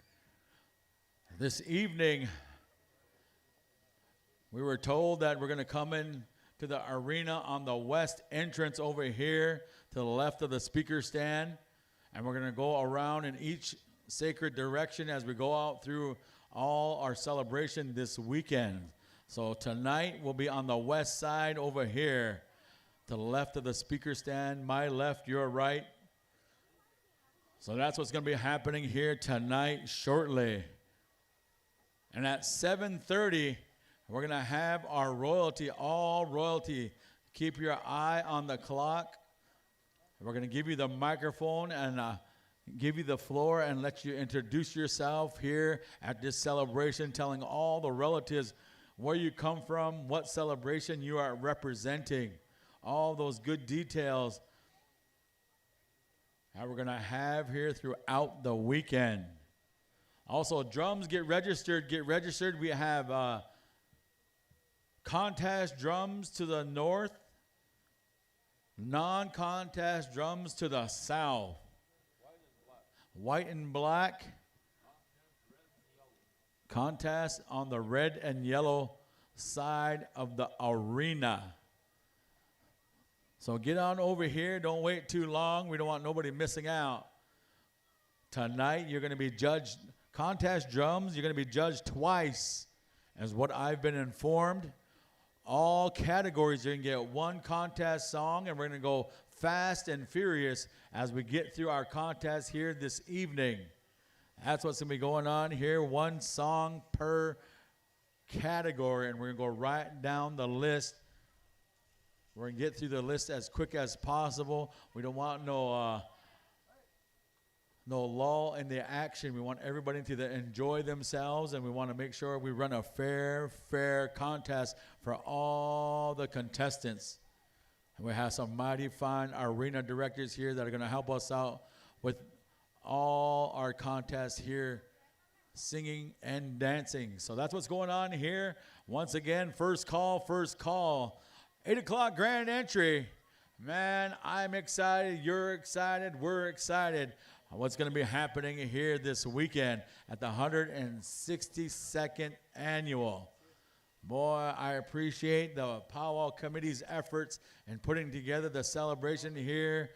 This evening, we were told that we're going to come in to the arena on the west entrance over here to the left of the speaker stand. And we're going to go around in each sacred direction as we go out through all our celebration this weekend. So tonight we'll be on the west side over here to the left of the speaker stand, my left, your right. So that's what's going to be happening here tonight shortly. And at 7:30, we're going to have our royalty, all royalty. Keep your eye on the clock. We're going to give you the microphone and give you the floor and let you introduce yourself here at this celebration, telling all the relatives where you come from, what celebration you are representing, all those good details that we're going to have here throughout the weekend. Also, drums, get registered. We have contest drums to the north, non-contest drums to the south. White and black. Contest on the red and yellow side of the arena. So get on over here. Don't wait too long. We don't want nobody missing out. Tonight, you're going to be judged. Contest drums, you're going to be judged twice, as what I've been informed. All categories, you're going to get one contest song, and we're going to go fast and furious as we get through our contest here this evening. That's what's going to be going on here, one song per category, and we're going to go right down the list. We're going to get through the list as quick as possible. We don't want no lull in the action. We want everybody to enjoy themselves, and we want to make sure we run a fair contest for all the contestants. And we have some mighty fine arena directors here that are going to help us out with all our contests here, singing and dancing. So that's what's going on here. Once again, first call. 8 o'clock grand entry. Man, I'm excited. You're excited. We're excited. What's going to be happening here this weekend at the 162nd Annual Boy, I appreciate the Powwow Committee's efforts in putting together the celebration here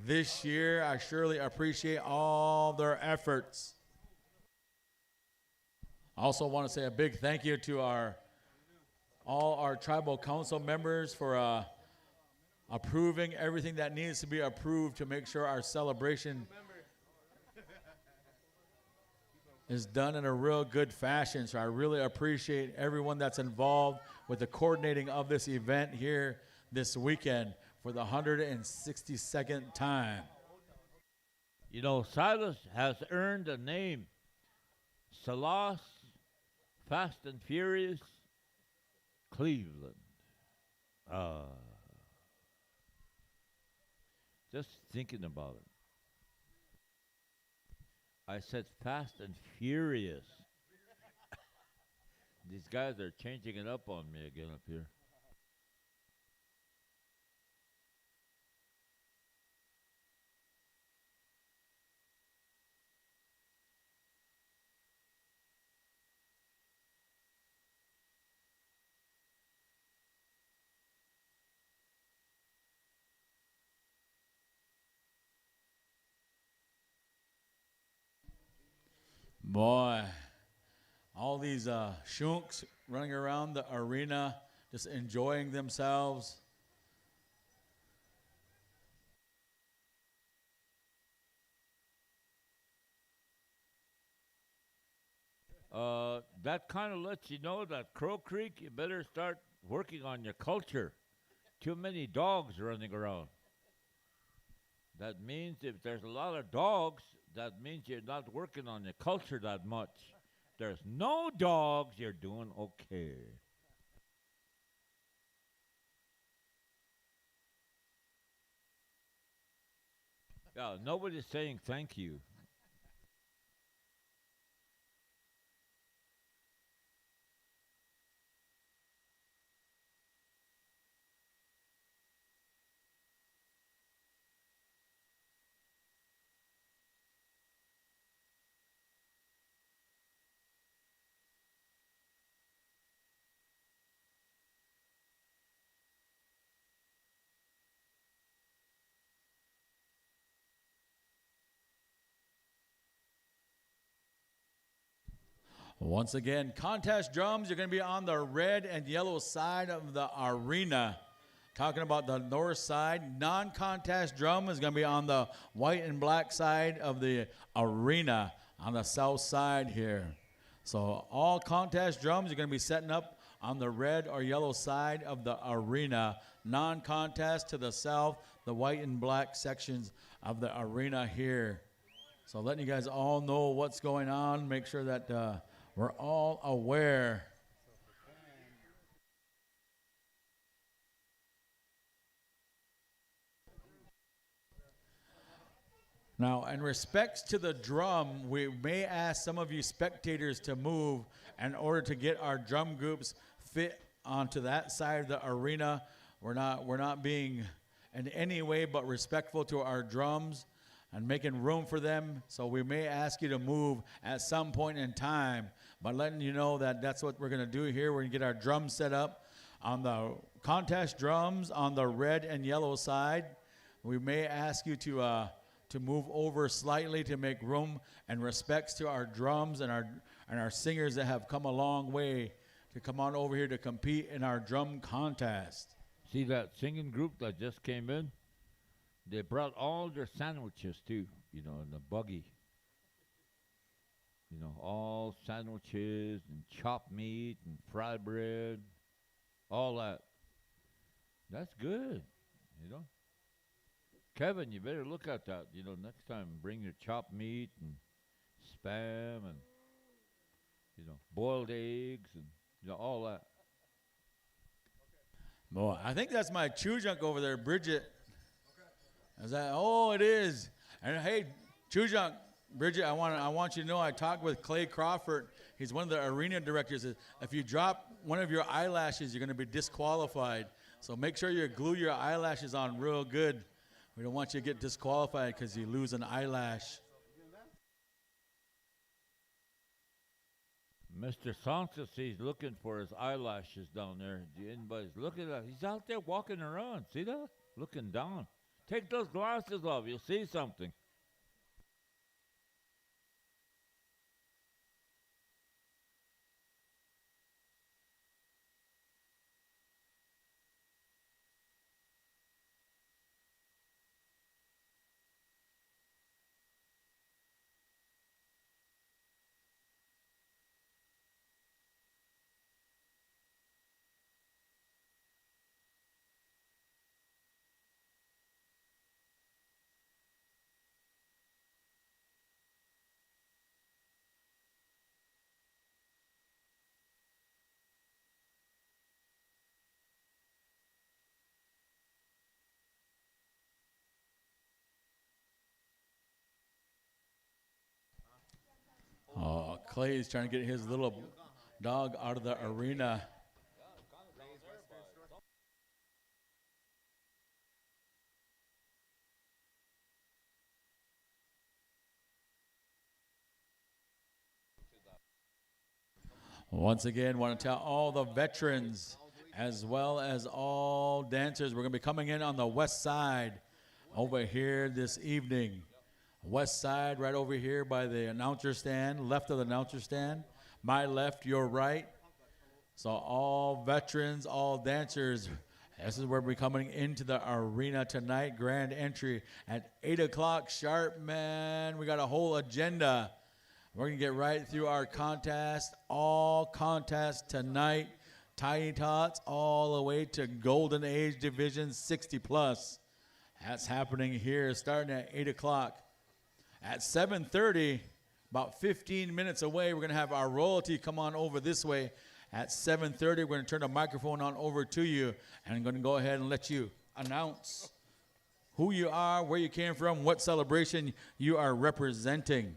this year. I surely appreciate all their efforts. I also want to say a big thank you to all our tribal council members for approving everything that needs to be approved to make sure our celebration is done in a real good fashion. So I really appreciate everyone that's involved with the coordinating of this event here this weekend for the 162nd time. You know, Silas has earned a name. Salas, Fast and Furious, Cleveland. Just thinking about it. I said Fast and Furious. These guys are changing it up on me again up here. Boy, all these shunks running around the arena, just enjoying themselves. That kind of lets you know that Crow Creek, you better start working on your culture. Too many dogs running around. That means if there's a lot of dogs, that means you're not working on your culture that much. There's no dogs, you're doing okay. Yeah, nobody's saying thank you. Once again, contest drums, you're going to be on the red and yellow side of the arena. Talking about the north side, non-contest drum is going to be on the white and black side of the arena on the south side here. So all contest drums are going to be setting up on the red or yellow side of the arena. Non-contest to the south, the white and black sections of the arena here. So letting you guys all know what's going on, make sure that we're all aware. Now, in respects to the drum, we may ask some of you spectators to move in order to get our drum groups fit onto that side of the arena. We're not being in any way but respectful to our drums and making room for them. So we may ask you to move at some point in time, but letting you know that that's what we're going to do here. We're going to get our drums set up on the contest drums on the red and yellow side. We may ask you to move over slightly to make room and respects to our drums and our singers that have come a long way to come on over here to compete in our drum contest. See that singing group that just came in? They brought all their sandwiches too, in the buggy. All sandwiches and chopped meat and fried bread, all that. That's good, Kevin, you better look at that. Next time bring your chopped meat and spam and, boiled eggs and, all that. Boy, I think that's my chew junk over there, Bridget. Is that? Oh, it is. And hey, chew junk, Bridget, I want you to know I talked with Clay Crawford. He's one of the arena directors. If you drop one of your eyelashes, you're going to be disqualified. So make sure you glue your eyelashes on real good. We don't want you to get disqualified because you lose an eyelash. Mr. Thompson, he's looking for his eyelashes down there. Anybody's looking at He's out there walking around. See that? Looking down. Take those glasses off. You'll see something. Oh, Clay's trying to get his little dog out of the arena. Once again, want to tell all the veterans as well as all dancers, we're going to be coming in on the west side over here this evening. West side, right over here by the announcer stand, left of the announcer stand. My left, your right. So all veterans, all dancers, this is where we're coming into the arena tonight. Grand entry at 8 o'clock sharp, man. We got a whole agenda. We're going to get right through our contest. All contests tonight. Tiny Tots all the way to Golden Age Division 60 plus. That's happening here starting at 8 o'clock. At 7:30, about 15 minutes away, we're going to have our royalty come on over this way. At 7:30, we're going to turn the microphone on over to you, and I'm going to go ahead and let you announce who you are, where you came from, what celebration you are representing.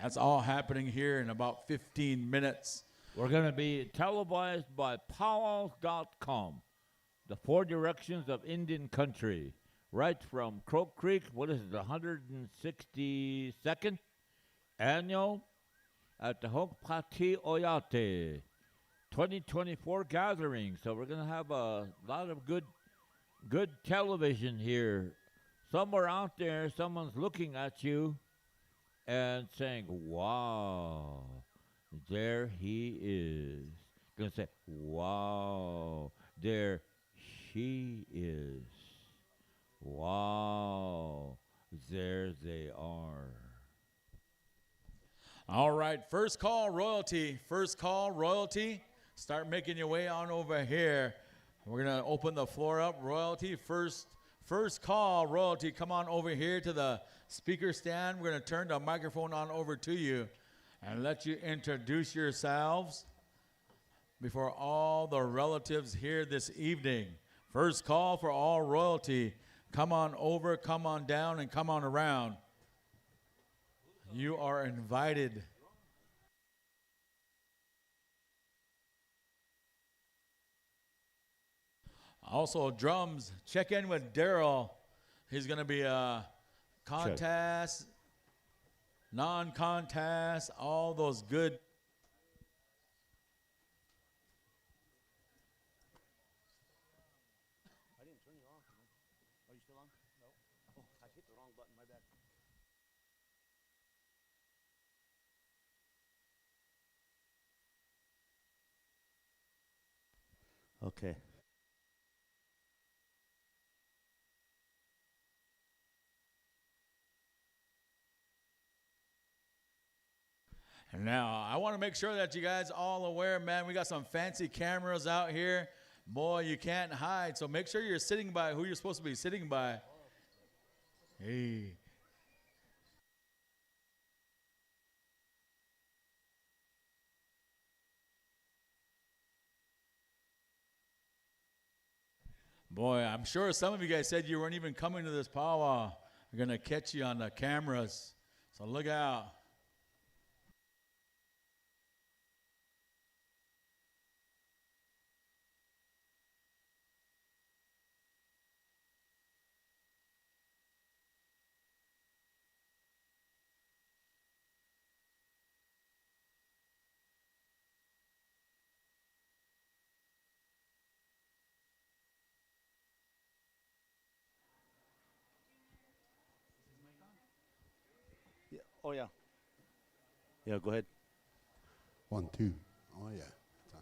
That's all happening here in about 15 minutes. We're going to be televised by PowWows.com, the 4 directions of Indian country, right from Crow Creek, what is it, the 162nd annual at the Hunkpati Oyate 2024 gathering. So we're going to have a lot of good television here. Somewhere out there, someone's looking at you and saying, wow, there he is. Going to say, wow, there she is. Wow, there they are. All right, first call royalty. First call royalty. Start making your way on over here. We're going to open the floor up. Royalty, first call royalty. Come on over here to the speaker stand. We're going to turn the microphone on over to you and let you introduce yourselves before all the relatives here this evening. First call for all royalty. Come on over, come on down, and come on around. You are invited. Also, drums, check in with Daryl. He's going to be a contest, non-contest, all those good. I didn't turn you off. Are you still on? No. Oh, I hit the wrong button. My bad. Okay. And now, I want to make sure that you guys all aware, man, we got some fancy cameras out here. Boy, you can't hide. So make sure you're sitting by who you're supposed to be sitting by. Hey. Boy, I'm sure some of you guys said you weren't even coming to this powwow. We're going to catch you on the cameras. So look out. Oh, yeah. Yeah, go ahead. 1, 2. Oh, yeah. It's on.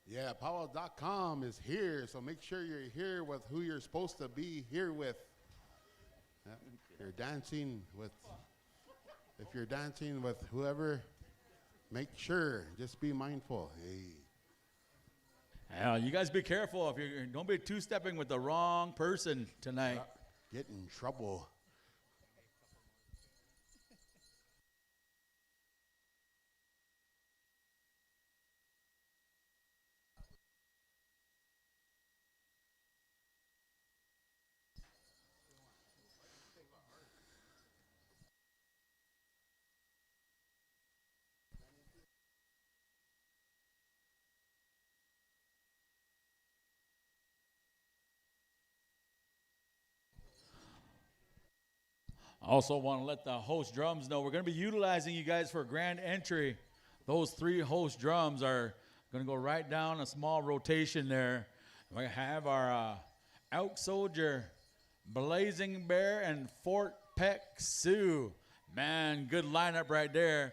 Yeah, PowWows.com is here, so make sure you're here with who you're supposed to be here with. You're dancing with, if you're dancing with whoever, make sure, just be mindful. Hey. You guys be careful. If you don't be two-stepping with the wrong person tonight. Get in trouble. Also want to let the host drums know we're going to be utilizing you guys for grand entry. Those 3 host drums are going to go right down a small rotation there. We have our Elk Soldier, Blazing Bear, and Fort Peck Sioux. Man, good lineup right there.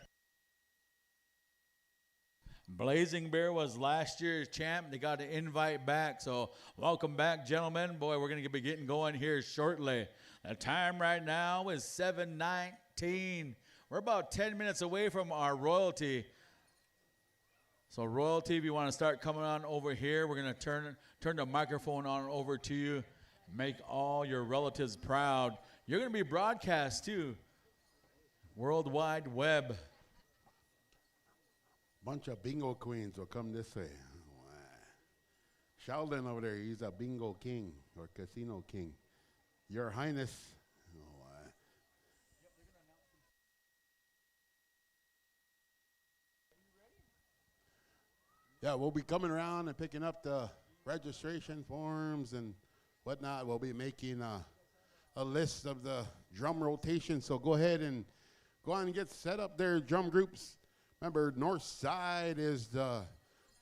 Blazing Bear was last year's champ. They got an invite back, so welcome back, gentlemen. Boy, we're going to be getting going here shortly. The time right now is 7:19. We're about 10 minutes away from our royalty. So royalty, if you want to start coming on over here, we're going to turn the microphone on over to you. Make all your relatives proud. You're going to be broadcast too. World Wide Web. Bunch of bingo queens will come this way. Sheldon over there, he's a bingo king or casino king. Your Highness. Yeah, we'll be coming around and picking up the registration forms and whatnot. We'll be making a list of the drum rotation. So go ahead and go on and get set up there, drum groups. Remember, North Side is the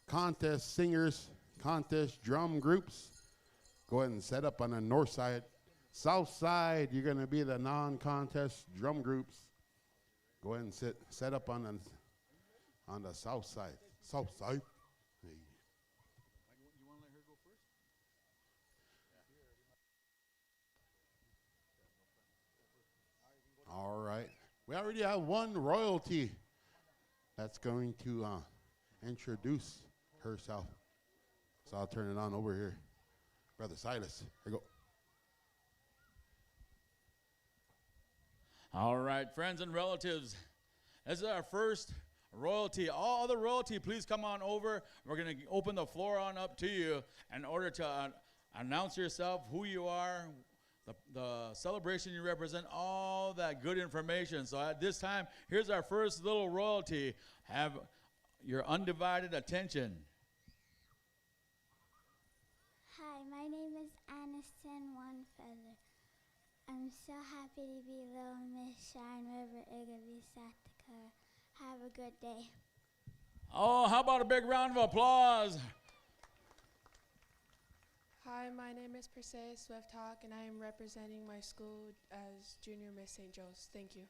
contest singers, contest drum groups. Go ahead and set up on the North Side. South Side, you're going to be the non-contest drum groups. Go ahead and set up on the South Side. South Side. Hey. You want to let her go first? All right. We already have one royalty that's going to introduce herself. So I'll turn it on over here. Brother Silas, here you go. All right, friends and relatives, this is our first royalty. All other royalty, please come on over. We're going to open the floor on up to you in order to announce yourself, who you are, the celebration you represent, all that good information. So at this time, here's our first little royalty. Have your undivided attention. Hi, my name is Aniston One Feather. I'm so happy to be Little Miss Shine River, Igabee, South Dakota. Have a good day. Oh, how about a big round of applause? Hi, my name is Perseus Swift Hawk, and I am representing my school as Junior Miss St. Joe's. Thank you.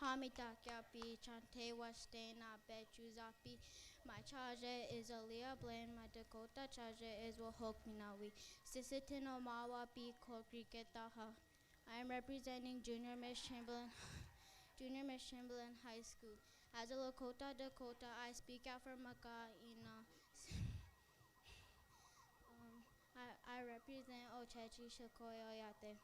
Hamitakiapi, Chante Wastena, Bechuzapi. My charge is Aaliyah Blaine. My Dakota charge is Wahok Minawi. Sisitino Mawapi, Kokriketaha. I am representing Junior Miss Chamberlain High School. As a Lakota Dakota, I speak out for Maka Ina. I represent Ochechi Shakoi Oyate.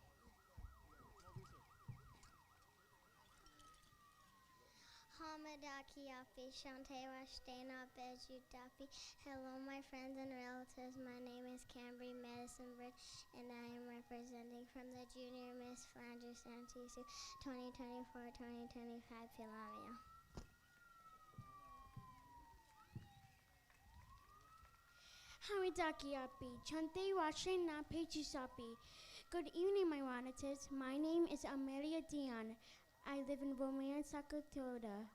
Hamadaki Afi, Shante Washtena Beju Dapi. Hello, my friends and relatives. My name is Cambry Medicine Bridge, and I am representing from the Junior Miss Flanders Santisu 2024-2025 Pilamia. Hamidaki Api, Chante Washtena Pechusapi. Good evening, my relatives. My name is Amelia Dion. I live in Romance, Dakota.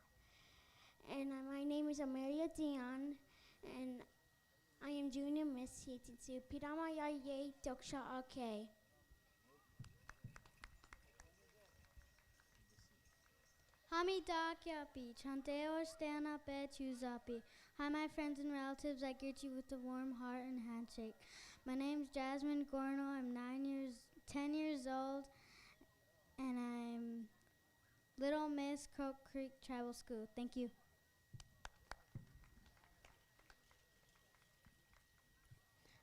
And my name is Amelia Dion, and I am Junior Miss Hitetsu Piramaya Ye Doksha Ake. Hamidakyapi, Chanteo Stana Bechuzapi. Hi, my friends and relatives. I greet you with a warm heart and handshake. My name's Jasmine Gorno. I'm 10 years old, and I'm Little Miss Croak Creek Tribal School. Thank you.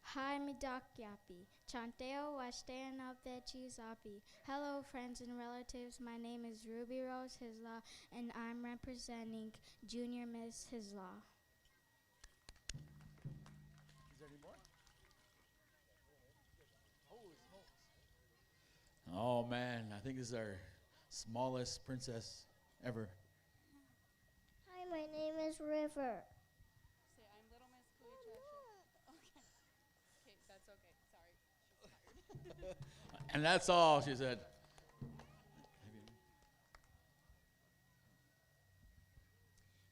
Hi, Midakyapi. Chanteo Washtana Bechuzapi. Hello, friends and relatives. My name is Ruby Rose Hisla, and I'm representing Junior Miss Hisla. Is there any more? Oh man, I think this is our smallest princess ever. Hi, my name is River. Say, I'm Little Miss Kuichasha. Okay. Okay, that's okay. Sorry. She's tired. And that's all, she said.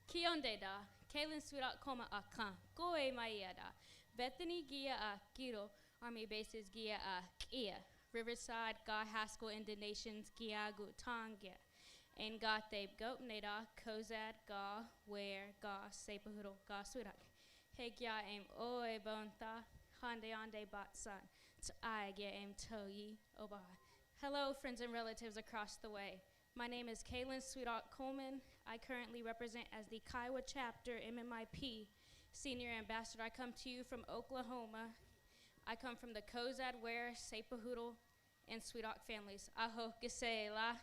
Kiondeda, Kaylin Sweetot Koma Akan, Goe Mayeda, Bethany Gia a Kiro, Army Bases Gia a Kia, Riverside, Ga Haskell Indian Nations Gia Gutangia, and Ga Thabe Goat Neda, Kozad, Ga, Where, Ga, Sapahuro, Ga Sweetot, Hegya Aim Oe Bonta, Hande Ande Batsan, I get Aim Toyi, Oba. Hello, friends and relatives across the way. My name is Kaylin Sweetot Coleman. I currently represent as the Kiowa chapter MMIP Senior Ambassador. I come to you from Oklahoma. I come from the Kozad, Ware, Sapahoodle, and Sweetot families. Aho Gisela.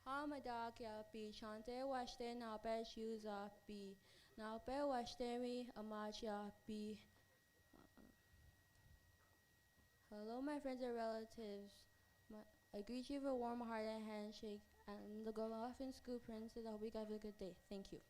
Hamadak yapi chante washte nape shuzapi nape washtemi amachapi. Hello, my friends and relatives. I greet you with a warm heart and handshake. I'm the Golofin School Princess. I hope you guys have a good day. Thank you.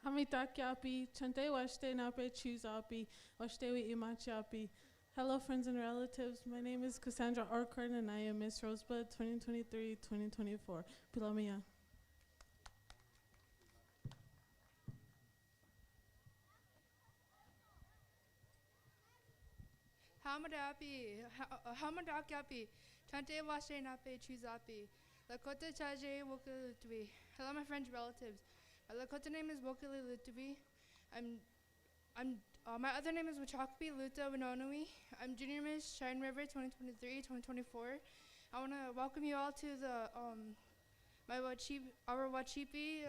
Hamitakyapi, Chante Washte Nape Chuzapi, Washtewi Imachapi. Hello, friends and relatives. My name is Cassandra Arcorn, and I am Miss Rosebud 2023-2024. Pilamia. Hamadakyapi, Chante Washe Nape Chuzapi, Lakota Chaje Wokalutui. Hello, my friends, relatives. My Lakota name is Wokali Lutubi. My other name is Wacipi Luta Winonui. I'm Junior Miss Cheyenne River 2023-2024. I want to welcome you all to the our Wacipi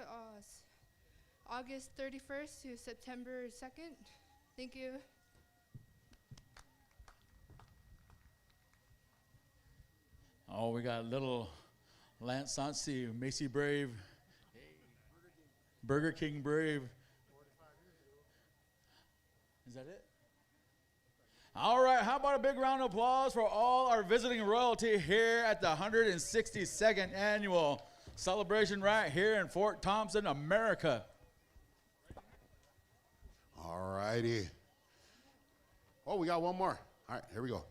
August 31st to September 2nd. Thank you. Oh, we got little Lance Sansi, Macy Brave, Burger King Brave. Is that it? All right, how about a big round of applause for all our visiting royalty here at the 162nd annual celebration right here in Fort Thompson, America. All righty. Oh, we got one more. All right, here we go.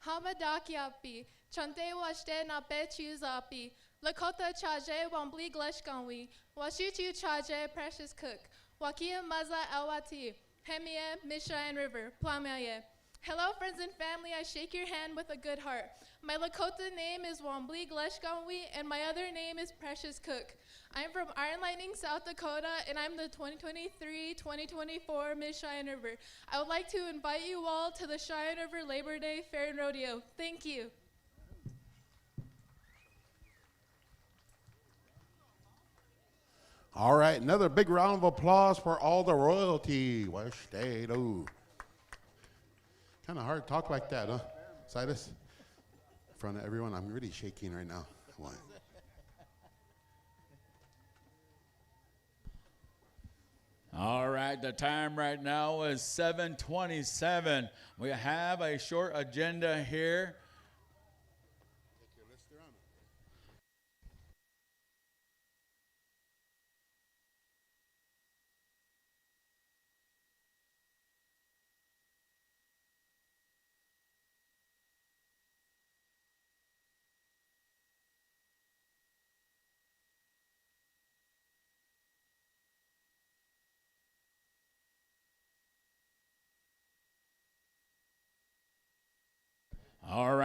Hamadakyapi, Chante Washte Nape Chuzapi, Lakota Chaje Wambli Gleshkanwi, Washichu Chaje Precious Cook, Wakia Maza Awati, Hemie, Misha and River, Plamaye. Hello, friends and family. I shake your hand with a good heart. My Lakota name is Wambli Gleshkanwi, and my other name is Precious Cook. I'm from Iron Lightning, South Dakota, and I'm the 2023-2024 Miss Cheyenne River. I would like to invite you all to the Cheyenne River Labor Day Fair and Rodeo. Thank you. All right, another big round of applause for all the royalty. Kind of hard to talk like that, huh, Silas? In front of everyone, I'm really shaking right now. Why? All right, the time right now is 7:27. We have a short agenda here.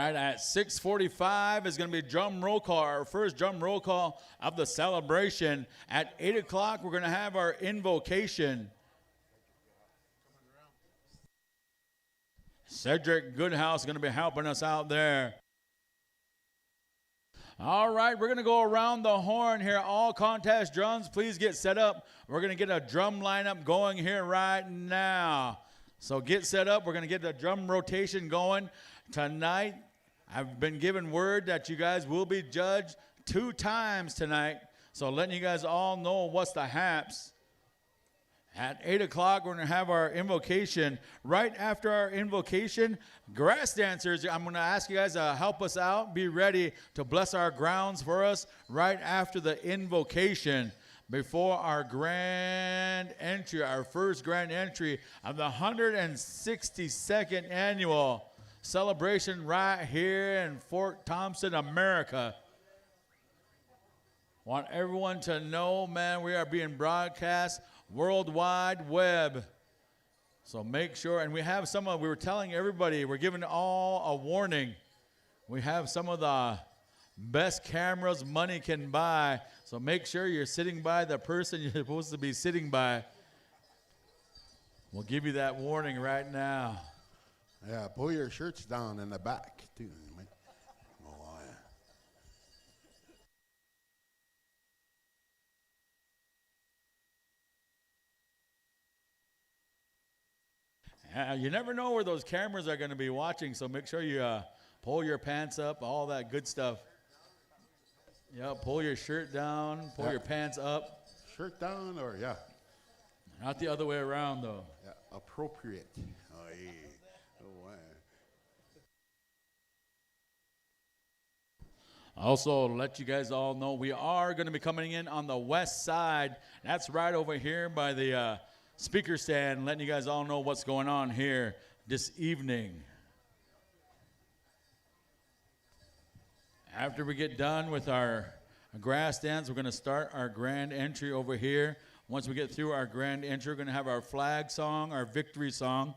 right, at 6:45 is going to be drum roll call, our first drum roll call of the celebration. At 8 o'clock, we're going to have our invocation. Cedric Goodhouse is going to be helping us out there. All right, we're going to go around the horn here. All contest drums, please get set up. We're going to get a drum lineup going here right now. So get set up. We're going to get the drum rotation going. Tonight, I've been given word that you guys will be judged 2 times tonight. So letting you guys all know what's the haps. At 8 o'clock, we're going to have our invocation. Right after our invocation, grass dancers, I'm going to ask you guys to help us out. Be ready to bless our grounds for us right after the invocation. Before our grand entry, our first grand entry of the 162nd annual celebration right here in Fort Thompson, America. Want everyone to know, man, we are being broadcast worldwide web. So make sure, and we have some of, we were telling everybody, we're giving all a warning. We have some of the best cameras money can buy. So make sure you're sitting by the person you're supposed to be sitting by. We'll give you that warning right now. Yeah, pull your shirts down in the back, too. Oh, yeah. You never know where those cameras are going to be watching, so make sure you pull your pants up, all that good stuff. Yeah, pull your shirt down, pull your pants up. Shirt down, or yeah. Not the other way around, though. Yeah, appropriate. Oh, yeah. Also, let you guys all know we are going to be coming in on the west side. That's right over here by the speaker stand, letting you guys all know what's going on here this evening. After we get done with our grass dance, we're going to start our grand entry over here. Once we get through our grand entry, we're going to have our flag song, our victory song.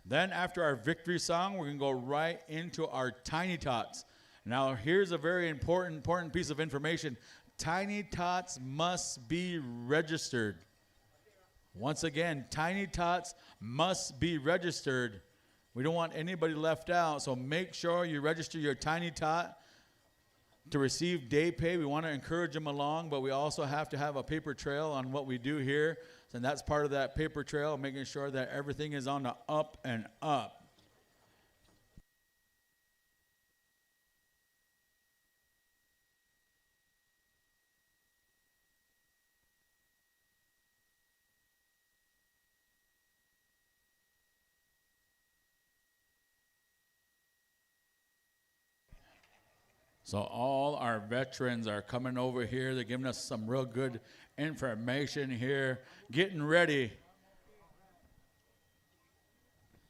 Then after our victory song, we're going to go right into our Tiny Tots. Now, here's a very important piece of information. Tiny Tots must be registered. Once again, Tiny Tots must be registered. We don't want anybody left out, so make sure you register your Tiny Tot to receive day pay. We want to encourage them along, but we also have to have a paper trail on what we do here. And that's part of that paper trail, making sure that everything is on the up and up. So all our veterans are coming over here. They're giving us some real good information here. Getting ready.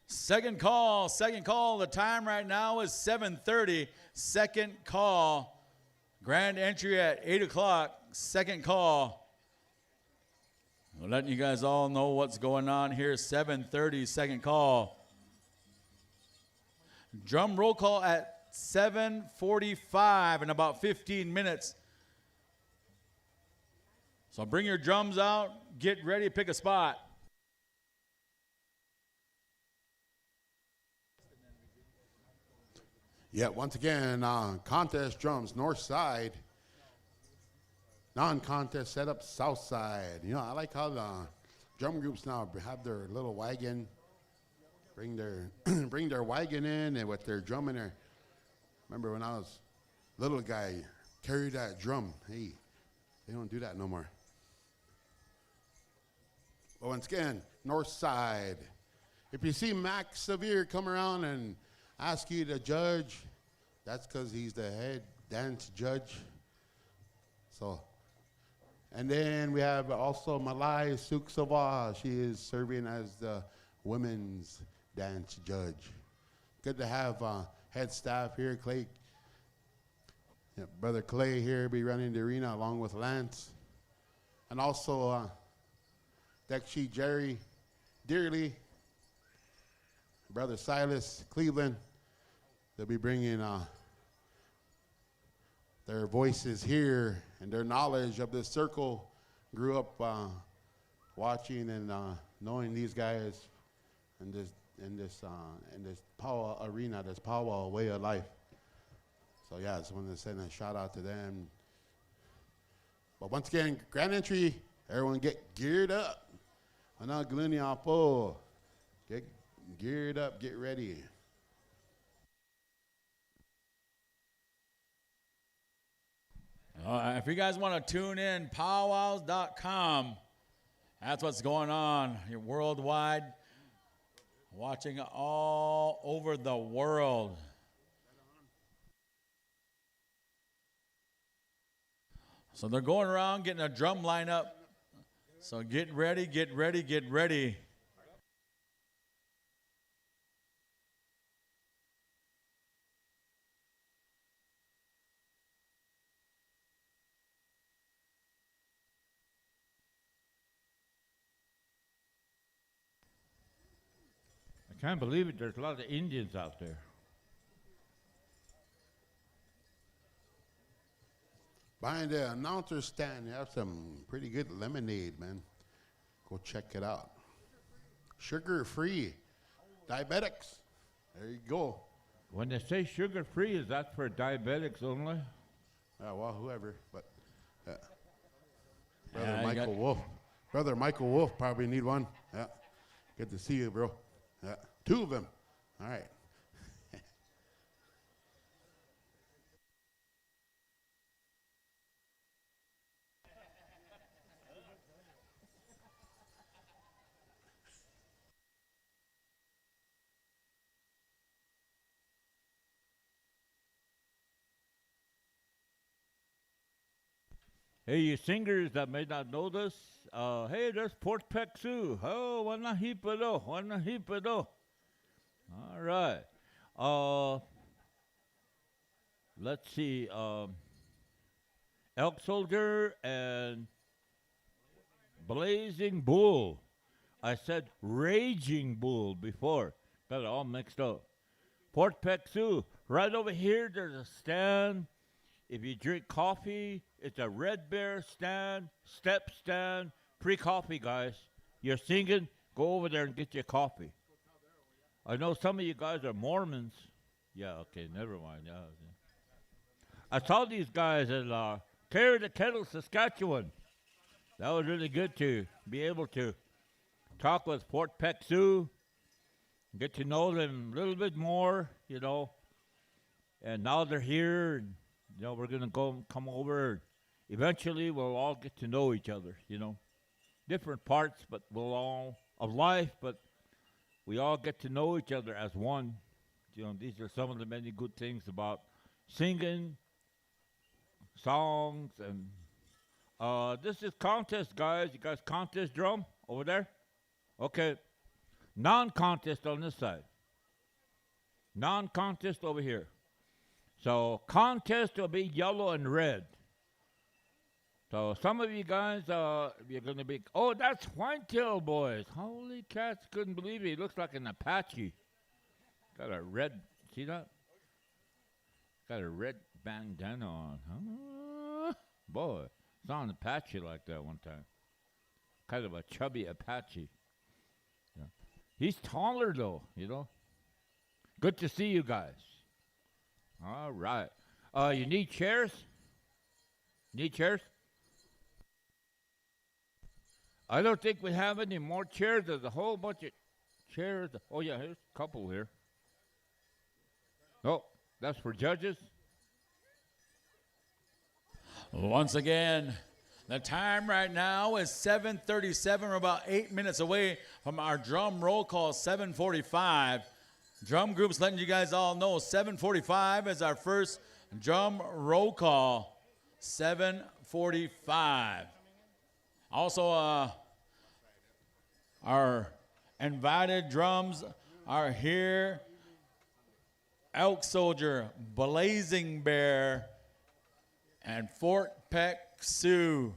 Second call. The time right now is 7:30. Second call. Grand entry at 8 o'clock. Second call. We're letting you guys all know what's going on here. 7:30, second call. Drum roll call at 7:45 in about 15 minutes. So bring your drums out, get ready, pick a spot. Yeah, once again, contest drums, north side. Non-contest setup, south side. You know, I like how the drum groups now have their little wagon. Bring their wagon in and with their drum in there. Remember when I was little guy, carry that drum. Hey, they don't do that no more. But once again, north side. If you see Max Sevier come around and ask you to judge, that's because he's the head dance judge. So, and then we have also Malai Suksava. She is serving as the women's dance judge. Good to have head staff here, Clay. Yeah, Brother Clay here be running the arena along with Lance. And also Dekshi Jerry Dearly, Brother Silas Cleveland, they'll be bringing their voices here and their knowledge of this circle. Grew up watching and knowing these guys in this powwow arena, this powwow way of life. So yeah, I just wanted to send a shout out to them. But once again, grand entry, everyone get geared up. Ana gluni apo. Get geared up, get ready. If you guys want to tune in, PowWows.com. That's what's going on. You're worldwide, watching all over the world. So they're going around getting a drum lineup. So get ready, get ready, get ready. I can't believe it. There's a lot of Indians out there. Behind the announcer stand, you have some pretty good lemonade, man. Go check it out. Sugar-free. Diabetics. There you go. When they say sugar-free, is that for diabetics only? Well, whoever, but Yeah, Brother Michael Wolf. Brother Michael Wolf probably need one. Yeah. Good to see you, bro. Yeah. 2 of them. All right. Hey, you singers that may not know this, hey, there's Port Peck Sioux. Oh, wanahipado, wanahipado. All right. Let's see. Elk Soldier and Blazing Bull. I said Raging Bull before. Got it all mixed up. Port Peck Sioux. Right over here, there's a stand. If you drink coffee, it's a Red Bear stand, step stand, free coffee, guys. You're singing, go over there and get your coffee. I know some of you guys are Mormons. Yeah, okay, never mind. Yeah. I saw these guys at Carry the Kettle, Saskatchewan. That was really good to be able to talk with Port Peck Sioux, get to know them a little bit more, you know. And now they're here, and you know, we're going to come over. Eventually, we'll all get to know each other, you know. Different parts, but we'll all, of life, but we all get to know each other as one. You know, these are some of the many good things about singing, songs, and this is contest, guys. You guys contest drum over there? Okay. Non-contest on this side. Non-contest over here. So contest will be yellow and red. So some of you guys, you're going to be, oh, that's Whitetail Boys. Holy cats, couldn't believe it. He looks like an Apache. Got a red, see that? Got a red bandana on. Boy, saw an Apache like that one time. Kind of a chubby Apache. Yeah. He's taller though, you know. Good to see you guys. All right. You need chairs? Need chairs? I don't think we have any more chairs. There's a whole bunch of chairs. Oh, yeah, here's a couple here. Oh, that's for judges? Once again, the time right now is 7:37. We're about 8 minutes away from our drum roll call, 7:45. Drum groups letting you guys all know 7:45 is our first drum roll call. 7:45. Also, our invited drums are here. Elk Soldier, Blazing Bear, and Fort Peck Sioux.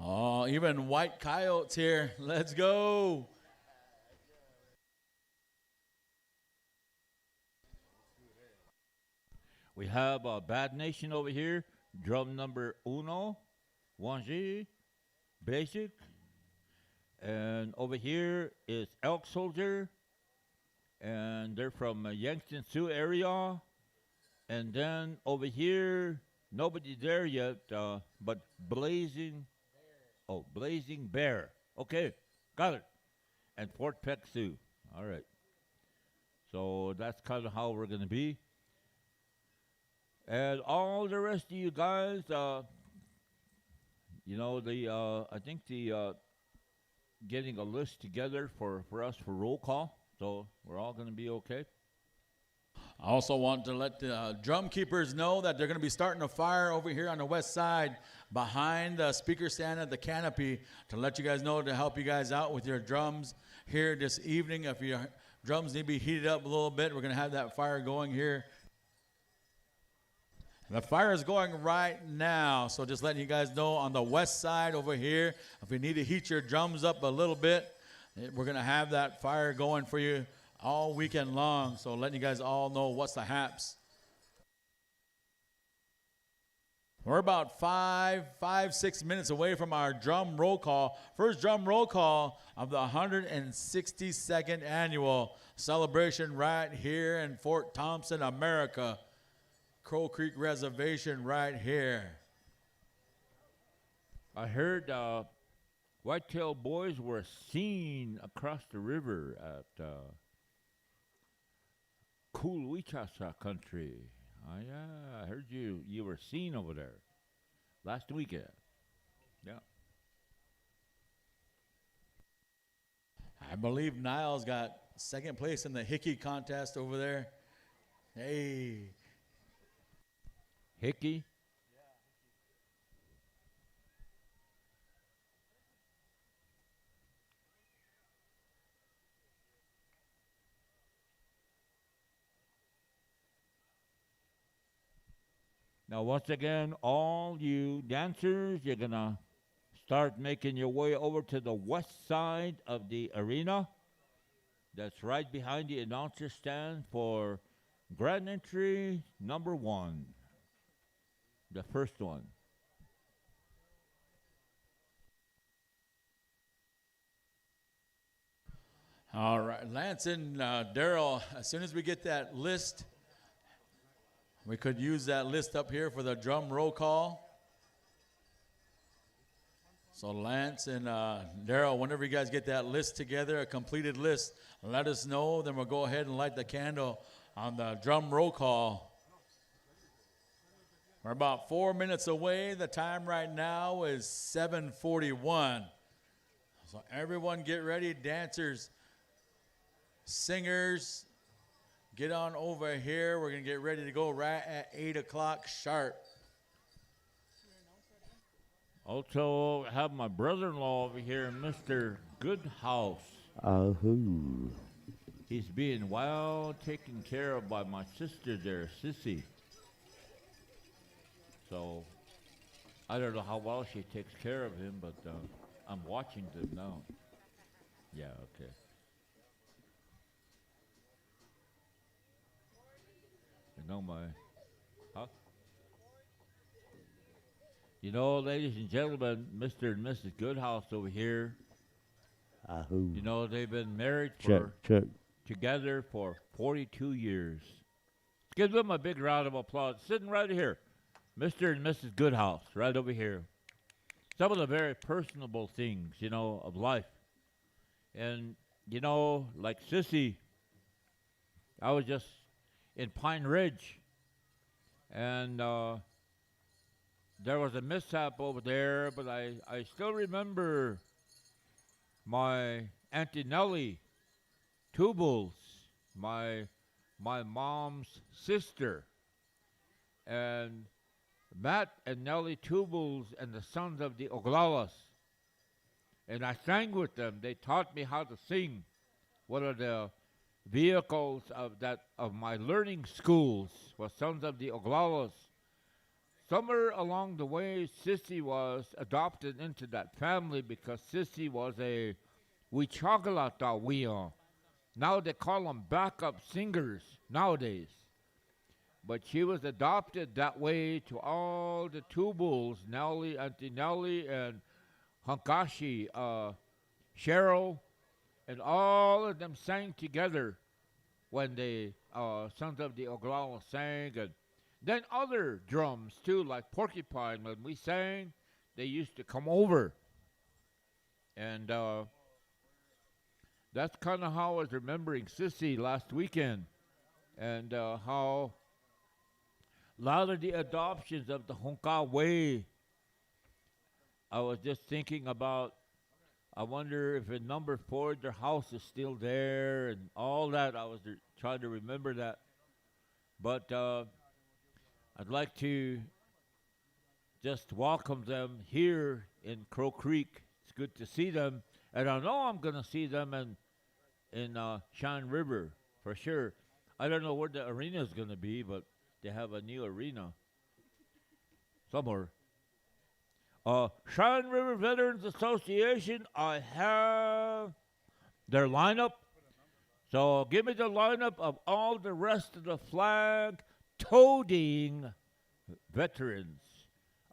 Oh, even white coyotes here. Let's go. We have Bad Nation over here, drum number uno, Wanji, basic. And over here is Elk Soldier, and they're from Yankton Sioux area. And then over here, nobody there yet, but Blazing Bear. Okay, got it. And Fort Peck Sioux. All right. So that's kind of how we're going to be. And all the rest of you guys, I think getting a list together for us for roll call. So we're all going to be okay. I also want to let the drum keepers know that they're going to be starting a fire over here on the west side behind the speaker stand at the canopy to let you guys know, to help you guys out with your drums here this evening. If your drums need to be heated up a little bit, we're going to have that fire going here. The fire is going right now, so just letting you guys know on the west side over here, if you need to heat your drums up a little bit, we're going to have that fire going for you all weekend long, so letting you guys all know what's the haps. We're about 6 minutes away from our drum roll call. First drum roll call of the 162nd annual celebration right here in Fort Thompson, America. Crow Creek Reservation right here. I heard whitetail boys were seen across the river at Cool-Wichasa country. Oh, yeah, I heard you were seen over there last weekend. Yeah. I believe Niles got second place in the Hickey contest over there. Hey. Hickey? Now, once again, all you dancers, you're going to start making your way over to the west side of the arena. That's right behind the announcer stand for grand entry number 1. The first one. All right, Lance and Daryl, as soon as we get that list, we could use that list up here for the drum roll call. So Lance and Daryl, whenever you guys get that list together, a completed list, let us know. Then we'll go ahead and light the candle on the drum roll call. We're about 4 minutes away. The time right now is 7:41. So everyone get ready, dancers, singers, get on over here. We're going to get ready to go right at 8 o'clock sharp. Also have my brother-in-law over here, Mr. Goodhouse. Ahoo. He's being well taken care of by my sister there, Sissy. So, I don't know how well she takes care of him, but I'm watching them now. Yeah, okay. You know You know, ladies and gentlemen, Mr. and Mrs. Goodhouse over here. Ahoo. You know, they've been married together for 42 years. Give them a big round of applause. Sitting right here. Mr. and Mrs. Goodhouse, right over here. Some of the very personable things, you know, of life. And, you know, like Sissy, I was just in Pine Ridge, and there was a mishap over there, but I still remember my Auntie Nellie Tubles, my mom's sister, and Matt and Nellie Tubles and the Sons of the Oglawas. And I sang with them. They taught me how to sing. One of the vehicles of my learning schools was Sons of the Oglawas. somewhere along the way, Sissy was adopted into that family because Sissy was a Wichagalata Wia. Now they call them backup singers nowadays. But she was adopted that way to all the two bulls, Nellie, Auntie Nellie, and Hunkashi, Cheryl, and all of them sang together when the Sons of the Oglala sang. And then other drums too, like Porcupine, when we sang, they used to come over. And that's kind of how I was remembering Sissy last weekend, and how a lot of the adoptions of the Honka way, I was just thinking about, I wonder if in number 4 their house is still there and all that. I was trying to remember that. But I'd like to just welcome them here in Crow Creek. It's good to see them. And I know I'm going to see them in Shine River for sure. I don't know where the arena is going to be, but they have a new arena somewhere. Shine River Veterans Association, I have their lineup. So give me the lineup of all the rest of the flag toting veterans,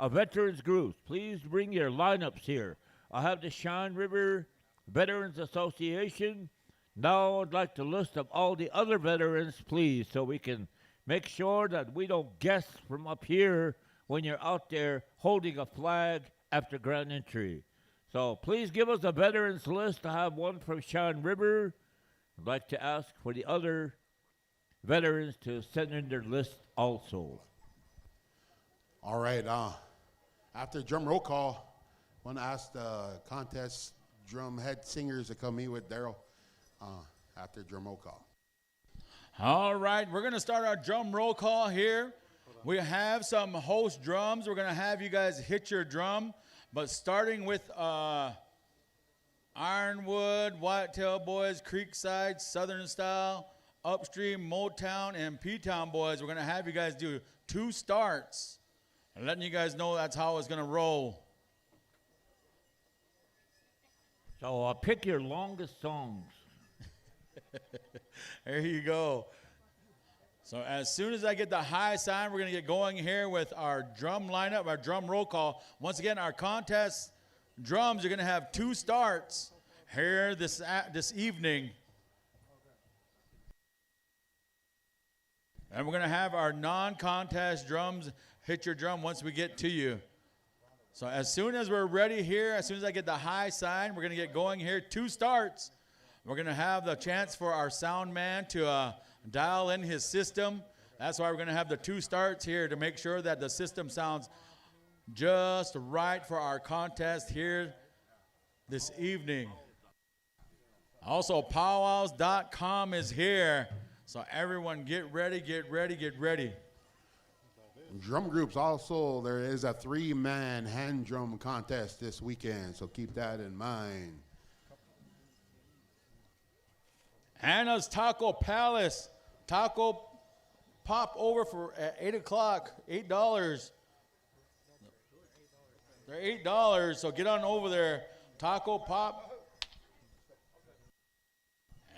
veterans groups. Please bring your lineups here. I have the Shine River Veterans Association. Now I'd like to list of all the other veterans, please, so we can make sure that we don't guess from up here when you're out there holding a flag after grand entry. So please give us a veterans list. I have one from Shine River. I'd like to ask for the other veterans to send in their list also. All right. After drum roll call, I want to ask the contest drum head singers to come meet with Daryl after drum roll call. All right, we're going to start our drum roll call here. We have some host drums. We're going to have you guys hit your drum, but starting with Ironwood, Whitetail Boys, Creekside, Southern Style, Upstream, Motown, and P-Town Boys, we're going to have you guys do 2 starts. And letting you guys know that's how it's going to roll. So pick your longest songs. There you go. So as soon as I get the high sign, we're going to get going here with our drum lineup, our drum roll call. Once again, our contest drums are going to have 2 starts here this evening. And we're going to have our non-contest drums hit your drum once we get to you. So as soon as we're ready here, as soon as I get the high sign, we're going to get going here. 2 starts. We're going to have the chance for our sound man to dial in his system. That's why we're going to have the 2 starts here to make sure that the system sounds just right for our contest here this evening. Also, PowWows.com is here. So everyone get ready, get ready, get ready. Drum groups also, there is a 3-man hand drum contest this weekend, so keep that in mind. Anna's Taco Palace. Taco pop over for at 8 o'clock, $8. They're $8, so get on over there. Taco pop.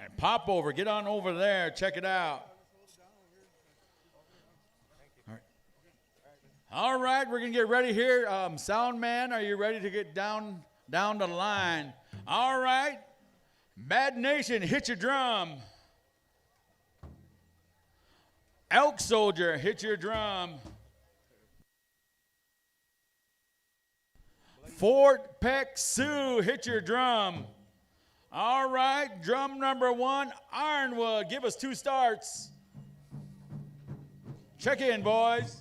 And pop over, get on over there, check it out. All right, we're going to get ready here. Sound man, are you ready to get down the line? All right. Bad Nation, hit your drum. Elk Soldier, hit your drum. Fort Peck Sioux, hit your drum. All right, drum number 1, Ironwood, give us 2 starts. Check in, boys.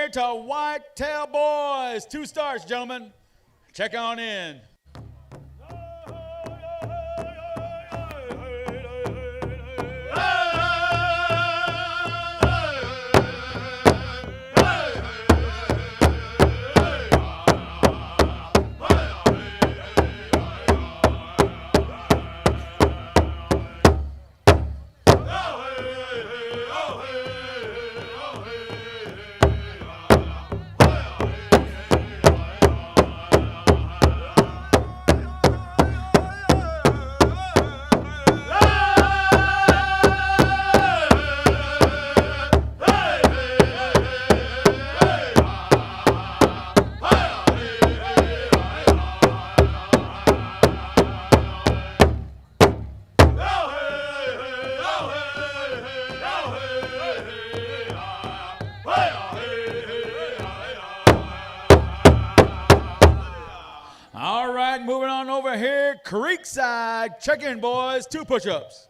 here to Whitetail Boys. 2 stars, gentlemen. Check on in. All right, moving on over here, Creekside. Check in, boys. 2 push-ups.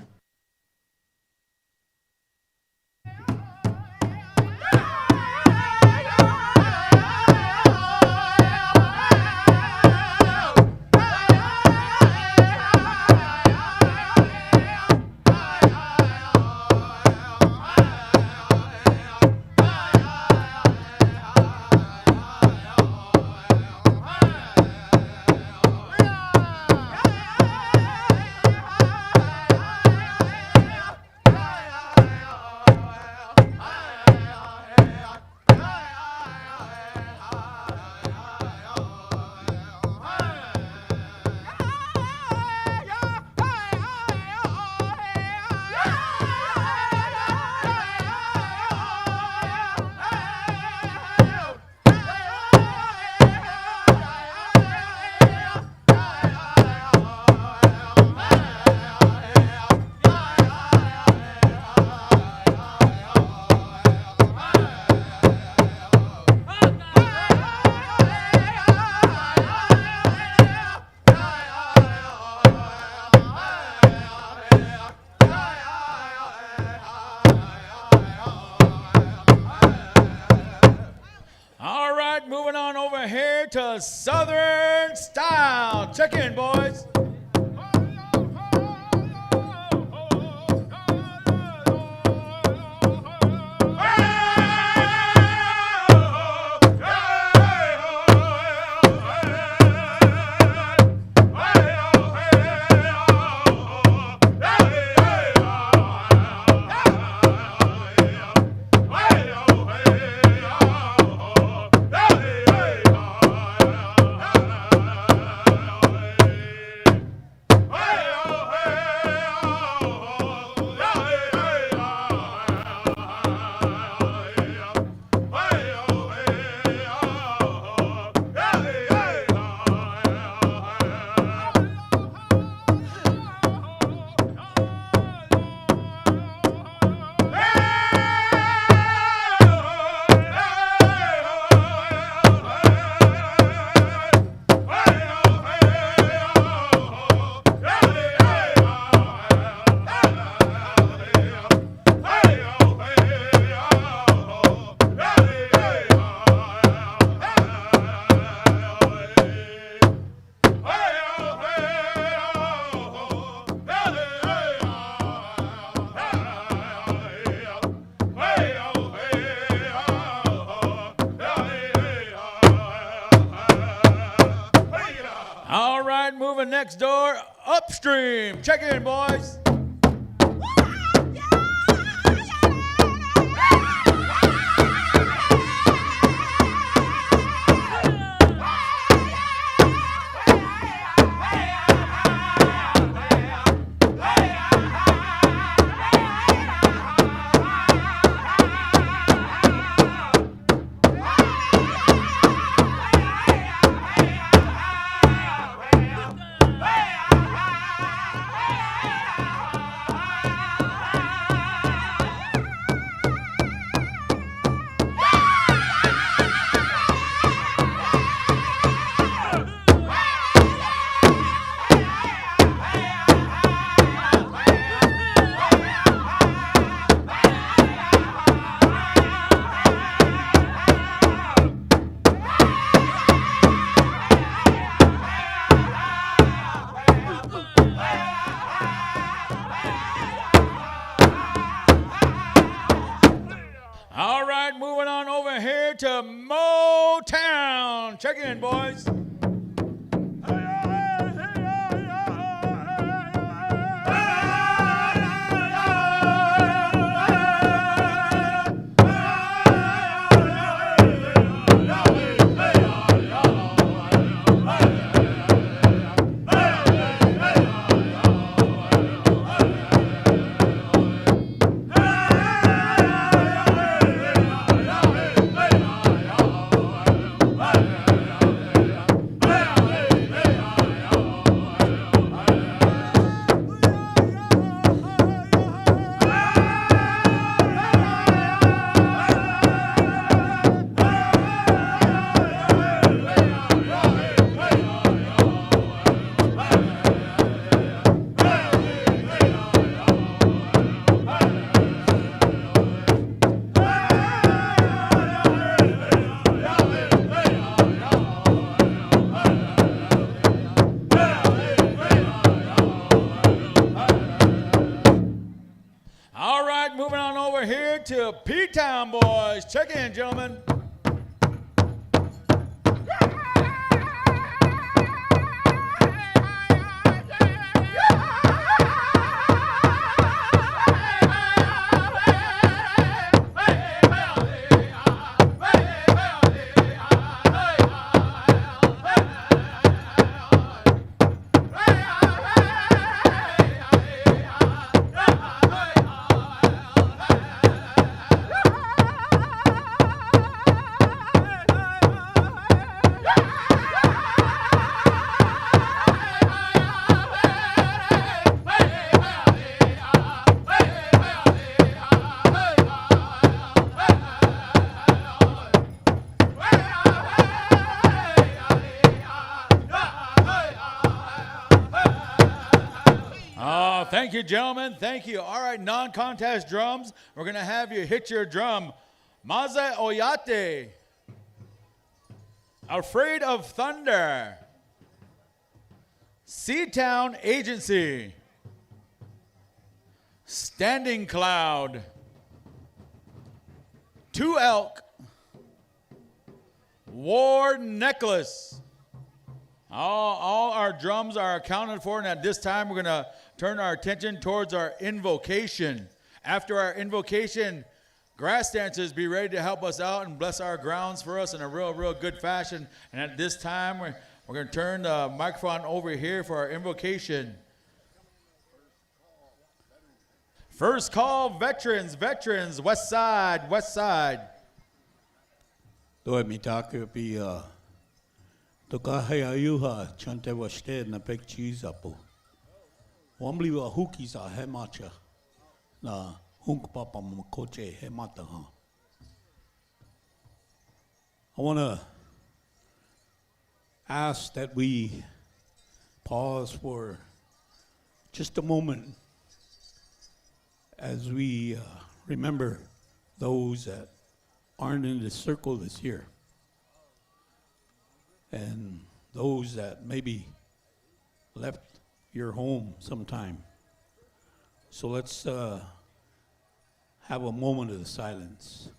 Moving on over here to Southern Style. Check in, boys. Moving next door, upstream. Check in, boys. Motown. Check in, boys. All right, moving on over here to P-Town boys. Check in, gentlemen. Thank you, gentlemen. Thank you. All right, non-contest drums. We're going to have you hit your drum. Maze Oyate. Afraid of Thunder. Seatown Agency. Standing Cloud. Two Elk. War Necklace. All our drums are accounted for, and at this time we're going to turn our attention towards our invocation. After our invocation, grass dancers be ready to help us out and bless our grounds for us in a real good fashion. And at this time, we're going to turn the microphone over here for our invocation. First call, veterans, west side. Doi mitake pi toka hea iuha chante washte na pek cheese apu. Wambli wa huki sa he macha na Hunkpapa makoche he mata ha. I want to ask that we pause for just a moment as we remember those that aren't in the circle this year and those that maybe left your home sometime. So let's have a moment of silence.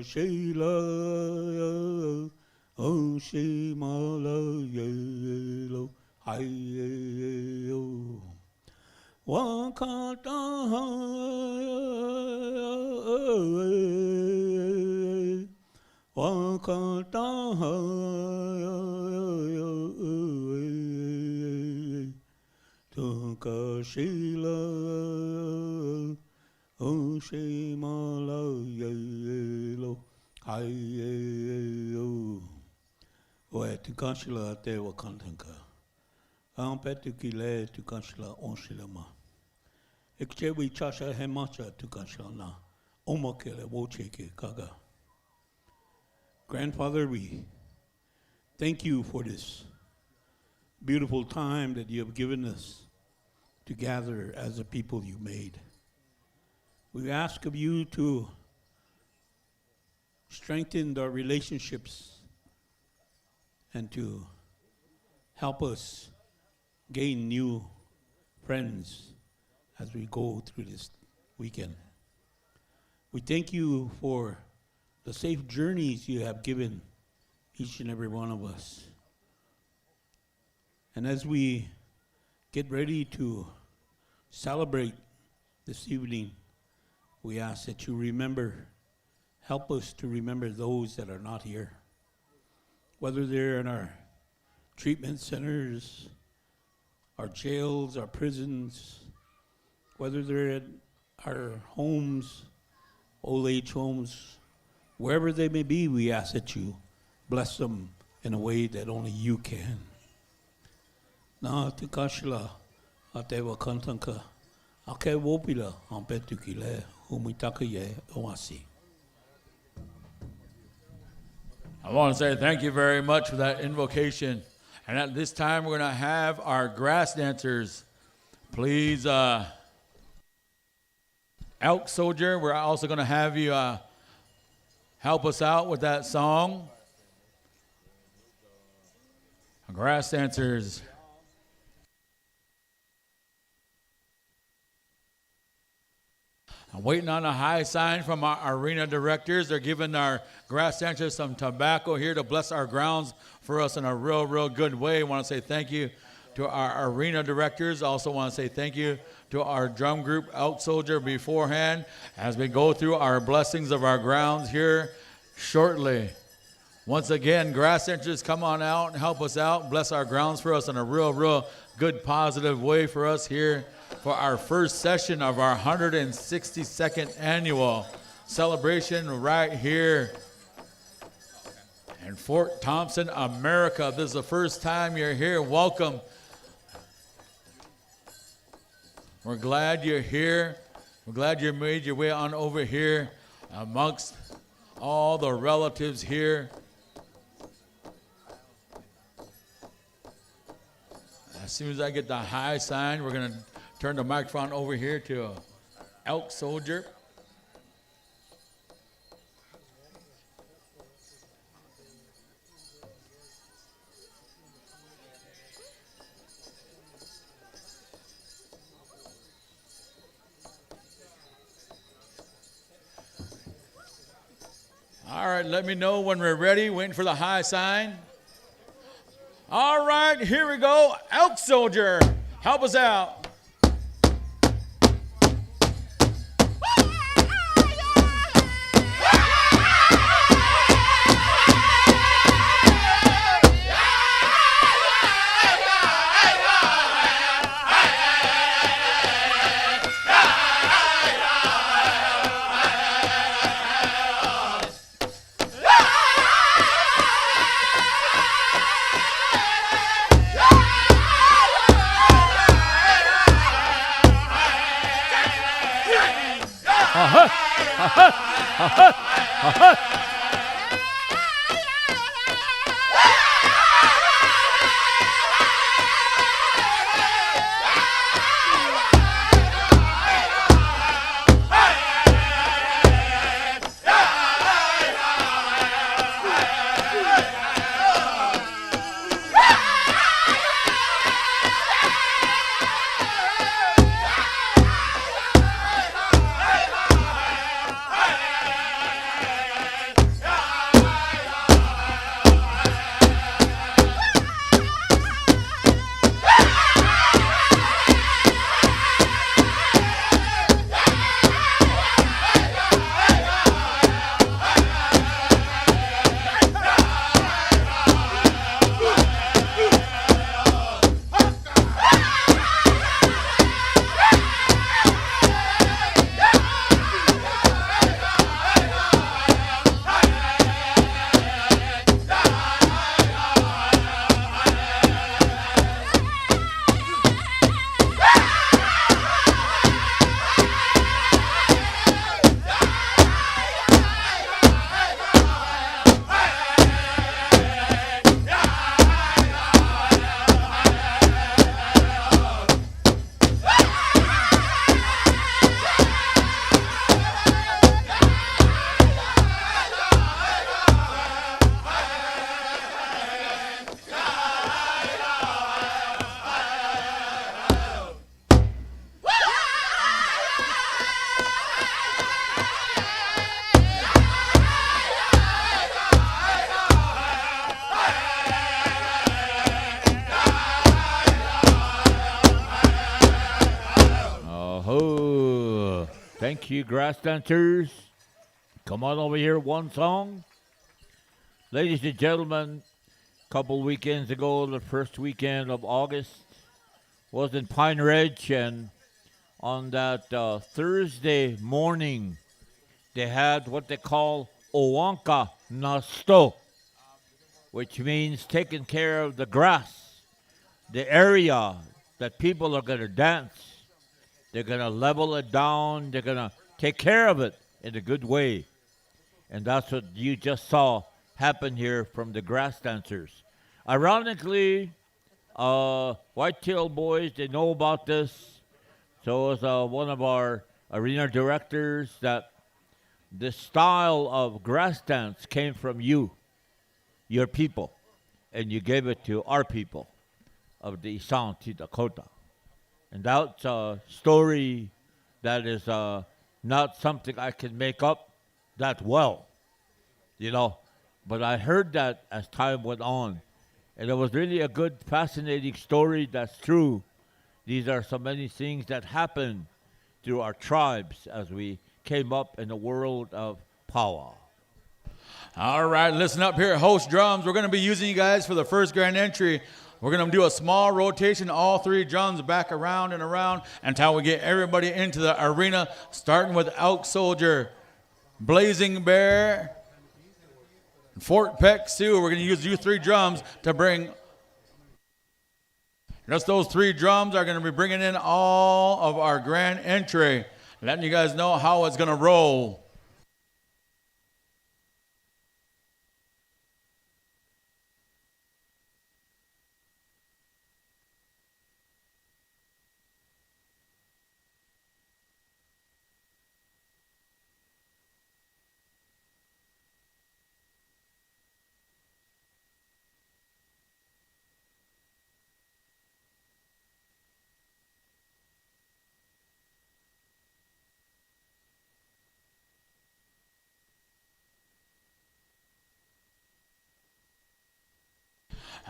Sheila, oh she mala yelo, ayo. Wakata, wakata, tunka Sheila. Oh, she mala yelo, ayo. Oe, tu kanshila te wa kantanka. Ampetu ki le tu kanshila onshilama. Ikchewi chasha hemacha tu kanshila na. Omakele wocheke kaga. Grandfather, we thank you for this beautiful time that you have given us to gather as a people you made. We ask of you to strengthen our relationships and to help us gain new friends as we go through this weekend. We thank you for the safe journeys you have given each and every one of us. And as we get ready to celebrate this evening, we ask that you help us to remember those that are not here, whether they're in our treatment centers, our jails, our prisons, whether they're at our homes, old age homes, wherever they may be, we ask that you bless them in a way that only you can. Na te kashila a te wakantanka, a ke wopila an petu ki le, humitaka ye oasi. I want to say thank you very much for that invocation. And at this time, we're going to have our grass dancers. Please, Elk Soldier, we're also going to have you help us out with that song. Grass dancers. I'm waiting on a high sign from our arena directors. They're giving our grass dancers some tobacco here to bless our grounds for us in a real good way. I want to say thank you to our arena directors. I also want to say thank you to our drum group, Elk Soldier, beforehand as we go through our blessings of our grounds here shortly. Once again, grass dancers, come on out and help us out. Bless our grounds for us in a real good, positive way for us here for our first session of our 162nd annual celebration right here in Fort Thompson, America. If this is the first time you're here, welcome. We're glad you're here. We're glad you made your way on over here amongst all the relatives here. As soon as I get the high sign, we're going to turn the microphone over here to Elk Soldier. All right, let me know when we're ready. Waiting for the high sign. All right, here we go. Elk Soldier, help us out. Thank you, grass dancers. Come on over here, one song. Ladies and gentlemen, a couple weekends ago, the first weekend of August, was in Pine Ridge, and on that Thursday morning, they had what they call Owanka Nasto, which means taking care of the grass, the area that people are going to dance. They're going to level it down. They're going to take care of it in a good way. And that's what you just saw happen here from the grass dancers. Ironically, Whitetail Boys, they know about this. So as one of our arena directors, that the style of grass dance came from you, your people, and you gave it to our people of the Isanti Dakota. And that's a story that is not something I can make up that well, you know. But I heard that as time went on. And it was really a good, fascinating story that's true. These are so many things that happened through our tribes as we came up in the world of powwow. All right, listen up here, host drums. We're going to be using you guys for the first grand entry. We're going to do a small rotation, all three drums back around and around until we get everybody into the arena, starting with Elk Soldier, Blazing Bear, Fort Peck Sioux. We're going to use you three drums to bring. Just those three drums are going to be bringing in all of our grand entry, letting you guys know how it's going to roll.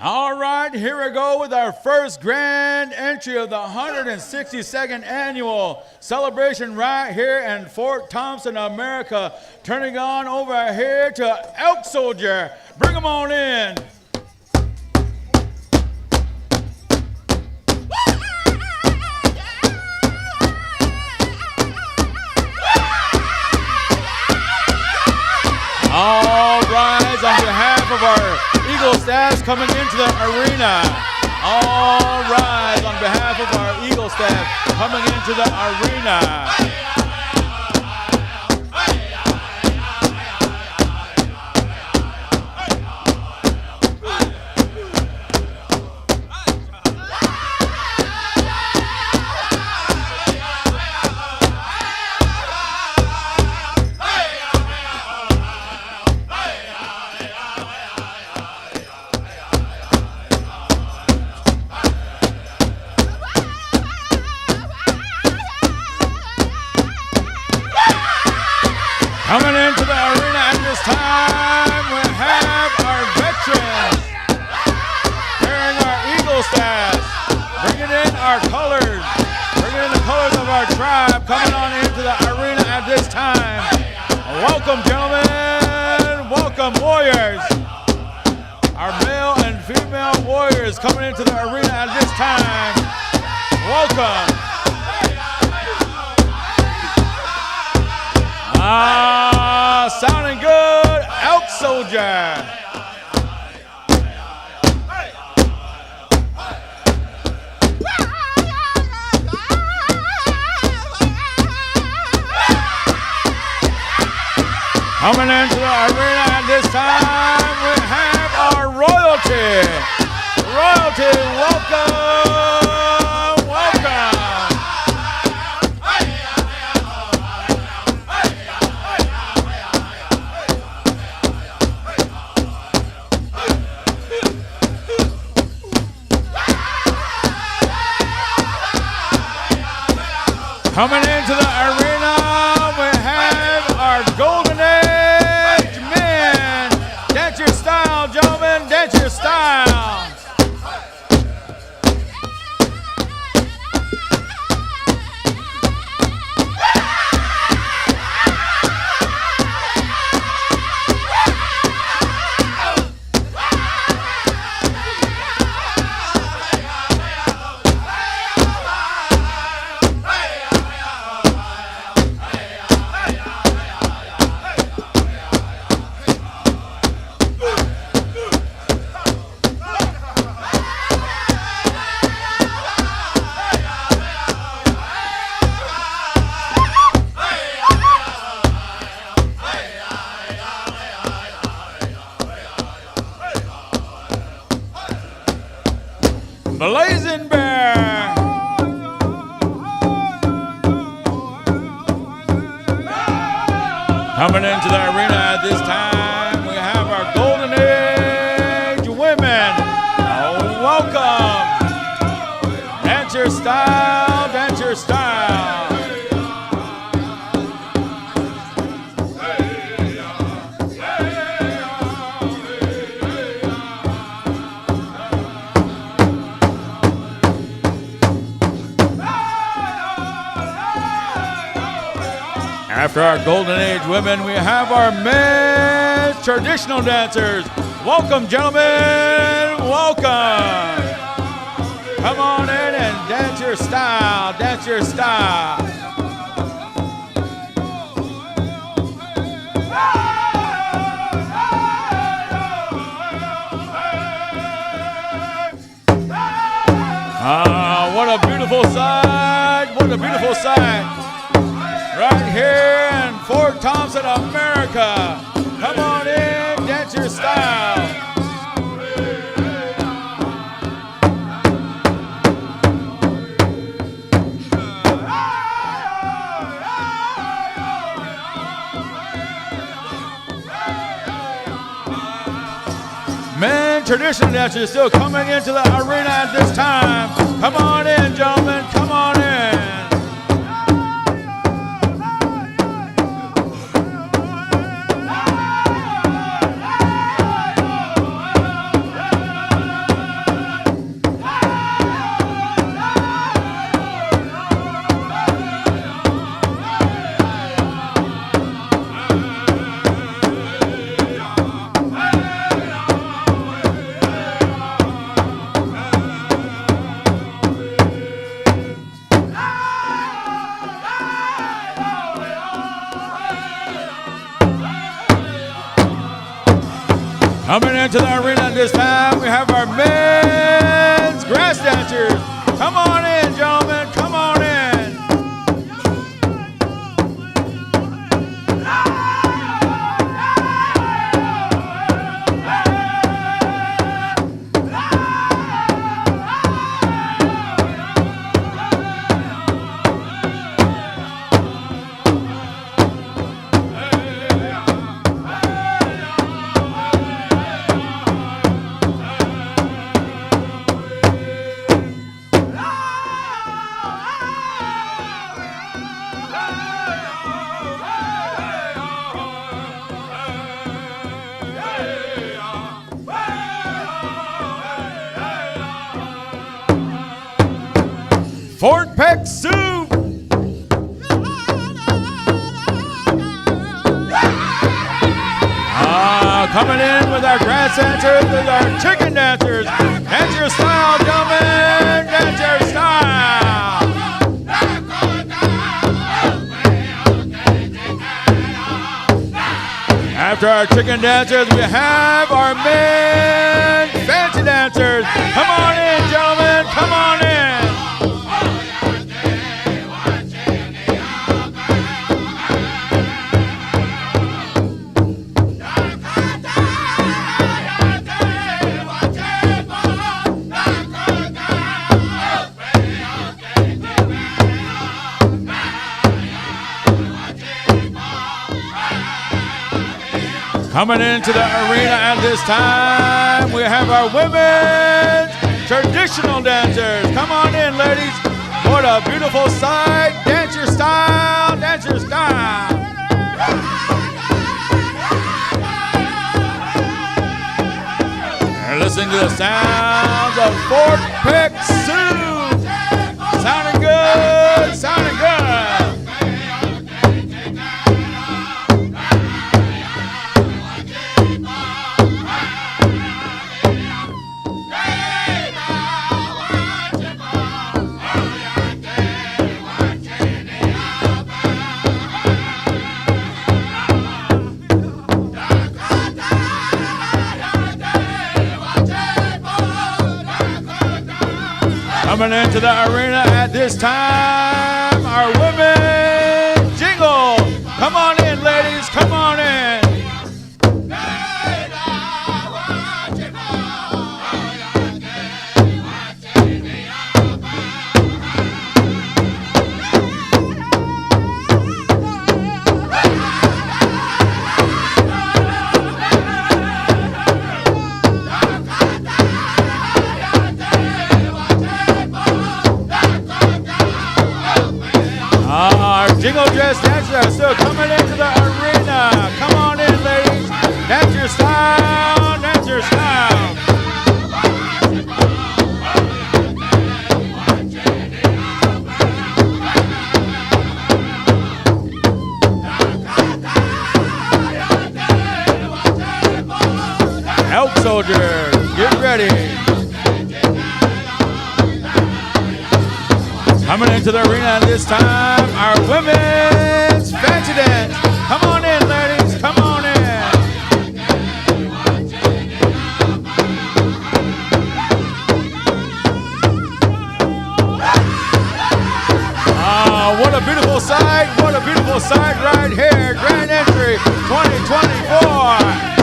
All right, here we go with our first grand entry of the 162nd annual celebration right here in Fort Thompson, America. Turning on over here to Elk Soldier. Bring them on in. All rise on behalf of our Eagle staffs coming into the arena. All rise on behalf of our Eagle staff coming into the arena. Coming into the arena at this time, we have our veterans wearing our Eagle staffs, bringing in our colors, bringing in the colors of our tribe, coming on into the arena at this time. Welcome, gentlemen. Welcome, warriors. Our male and female warriors coming into the arena at this time. Welcome. Sounding good, Elk Soldier. Coming into the arena at this time, we have our royalty. Royalty, welcome, welcome. Coming into the arena, we have our Golden Age men. Dance your style, gentlemen, dance your style. Coming into the arena at this time, we have our Golden Age women. Welcome. Dance your style, dance your style. After our Golden Age women, we have our men's traditional dancers. Welcome, gentlemen, welcome. Come on in and dance your style, dance your style. What a beautiful sight, what a beautiful sight. Right here in Fort Thompson, America. Come on in, dance your style. Men traditional dancers still coming into the arena at this time. Come on in, gentlemen, come on in. Coming into the arena this time, we have our men's grass dancers. Come on in, gentlemen, come on in. Fort Peck Sioux. Coming in with our grass dancers, with our chicken dancers. Dance your style, gentlemen, dance your style. After our chicken dancers, we have our men fancy dancers. Come on in, gentlemen, come on in. Coming into the arena at this time, we have our women's traditional dancers. Come on in, ladies. What a beautiful sight. Dance your style, dance your style. And listening to the sounds of Fort Peck Sioux. Sounding good, sounding good. Coming into the arena at this time, our women jingle. Come on in, ladies, come on in. Jingle dress dancers are still coming into the arena. Come on in, ladies. Dance your style, dance your style. Elk soldiers, get ready. Coming into the arena this time, our women's fancy dance. Come on in, ladies, come on in. What a beautiful sight right here. Grand entry 2024.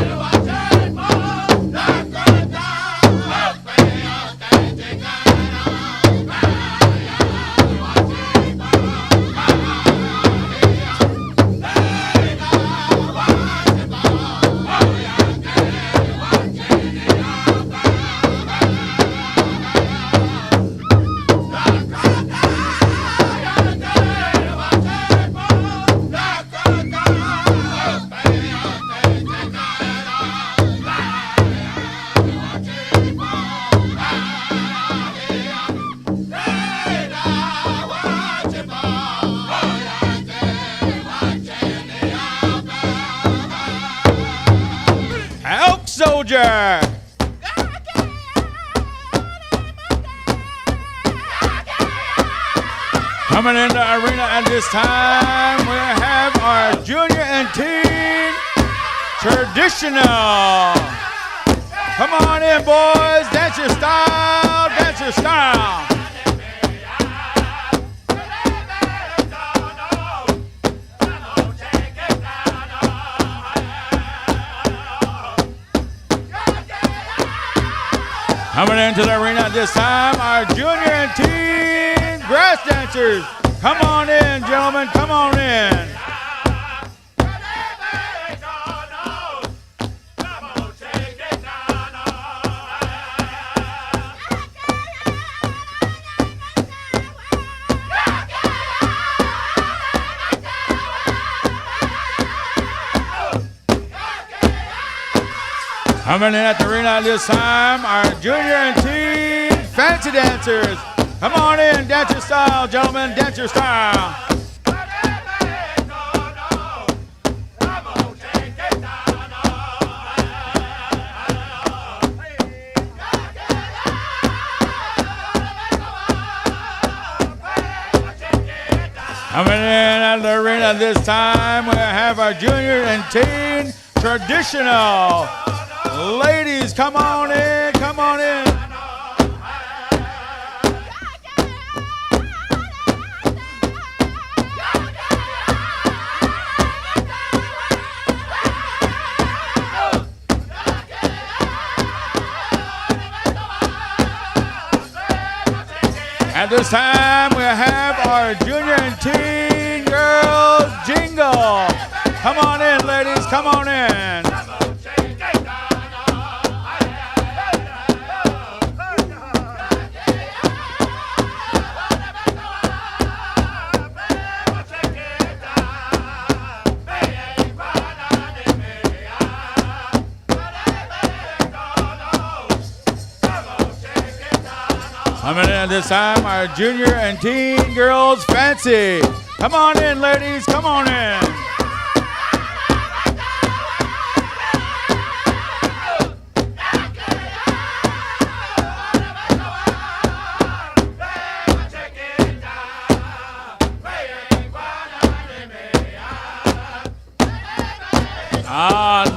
Soldier. Coming in the arena at this time, we have our junior and teen traditional. Come on in, boys. Dance your style, dance your style. Coming into the arena at this time, our junior and teen grass dancers. Come on in, gentlemen, come on in. Coming in at the arena this time, our junior and teen fancy dancers. Come on in, dance your style, gentlemen, dance your style. Coming in at the arena this time, we have our junior and teen traditional. Ladies, come on in, come on in. At this time, we have our junior and teen girls jingle. Come on in, ladies, come on in. Coming in at this time, our junior and teen girls fancy. Come on in, ladies, come on in.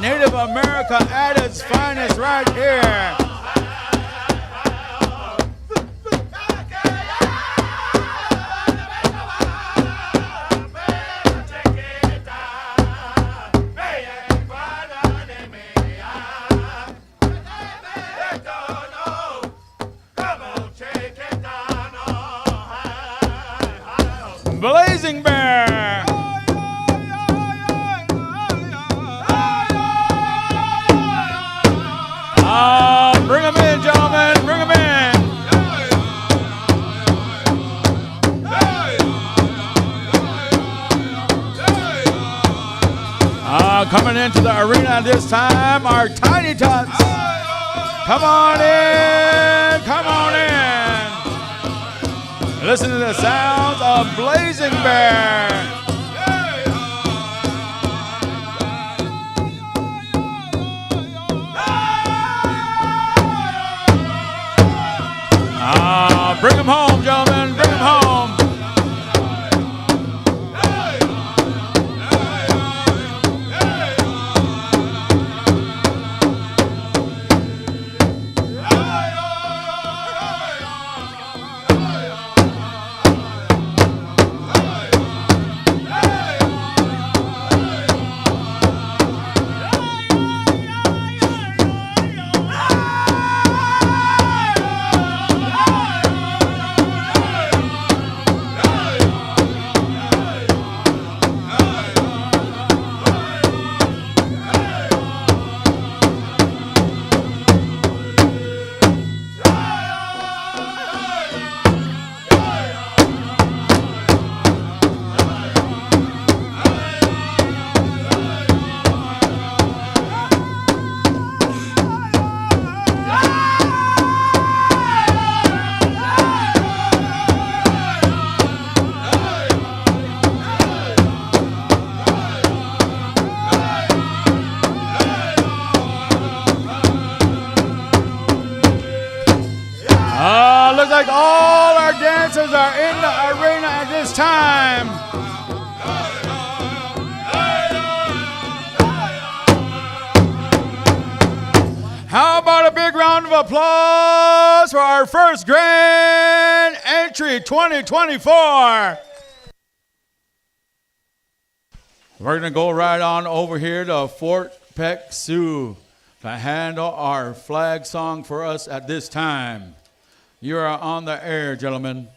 Native America at its finest right here. Blazing Bear. Bring them in, gentlemen. Bring them in. coming into the arena this time, our Tiny Tots. Come on in, come on in. Listen to the sounds of Blazing Bear. Bring them home, gentlemen, bring them home. Looks like all our dancers are in the arena at this time. How about a big round of applause for our first grand entry 2024? We're going to go right on over here to Fort Peck, Sioux to handle our flag song for us at this time. You are on the air, gentlemen.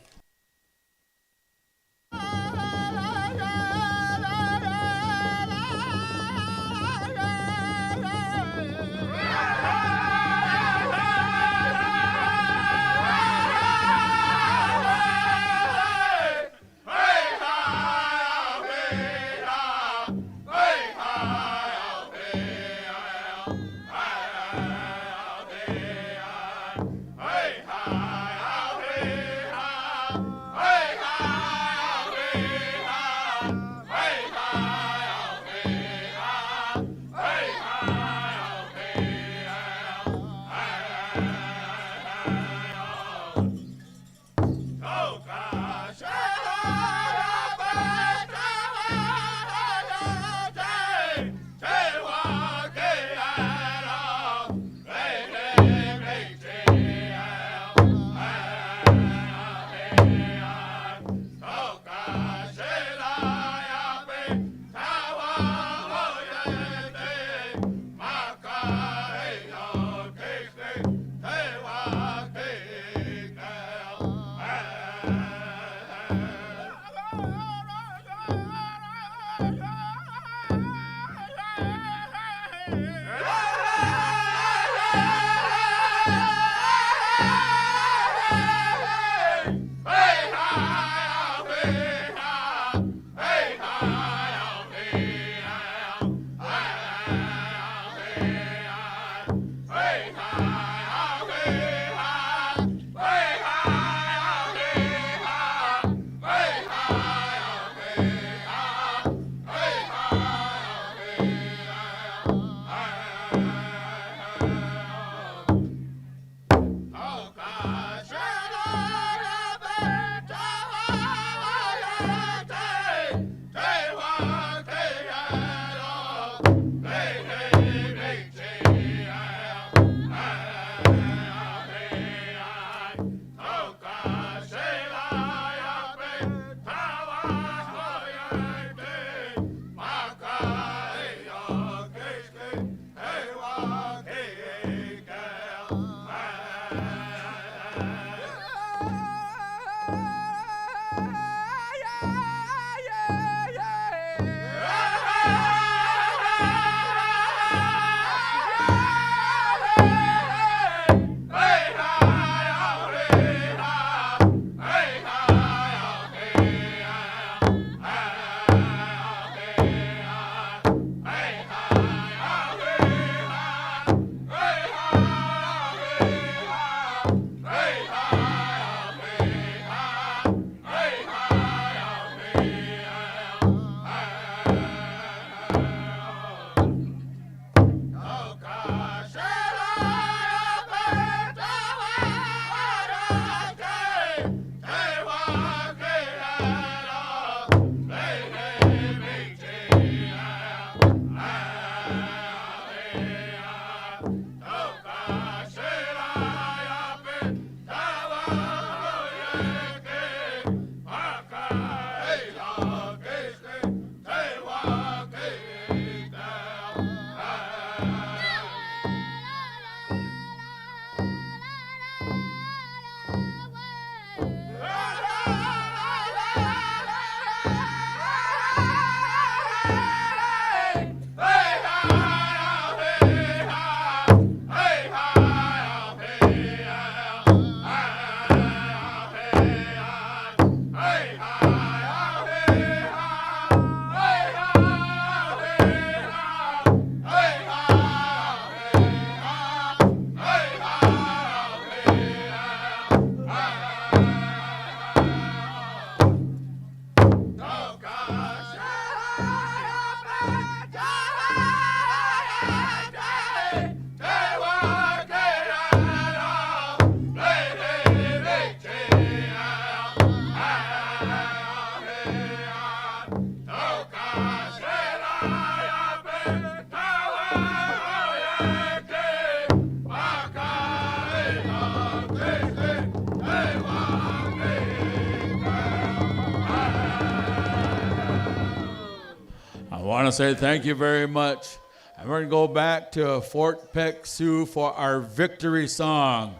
want to say thank you very much. And we're going to go back to Fort Peck, Sioux for our victory song.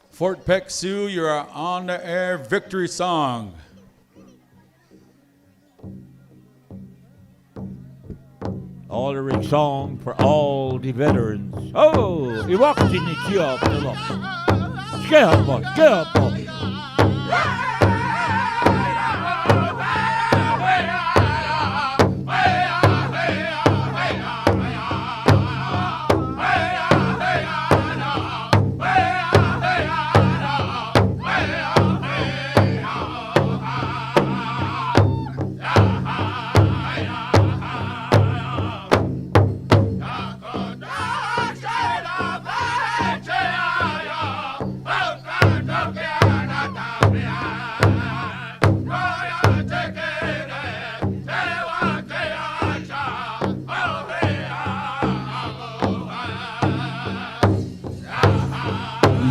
Fort Peck, Sioux, you're on the air victory song. Ordering song for all the veterans. Oh, iwakti ni kia pelo. Get up, boy.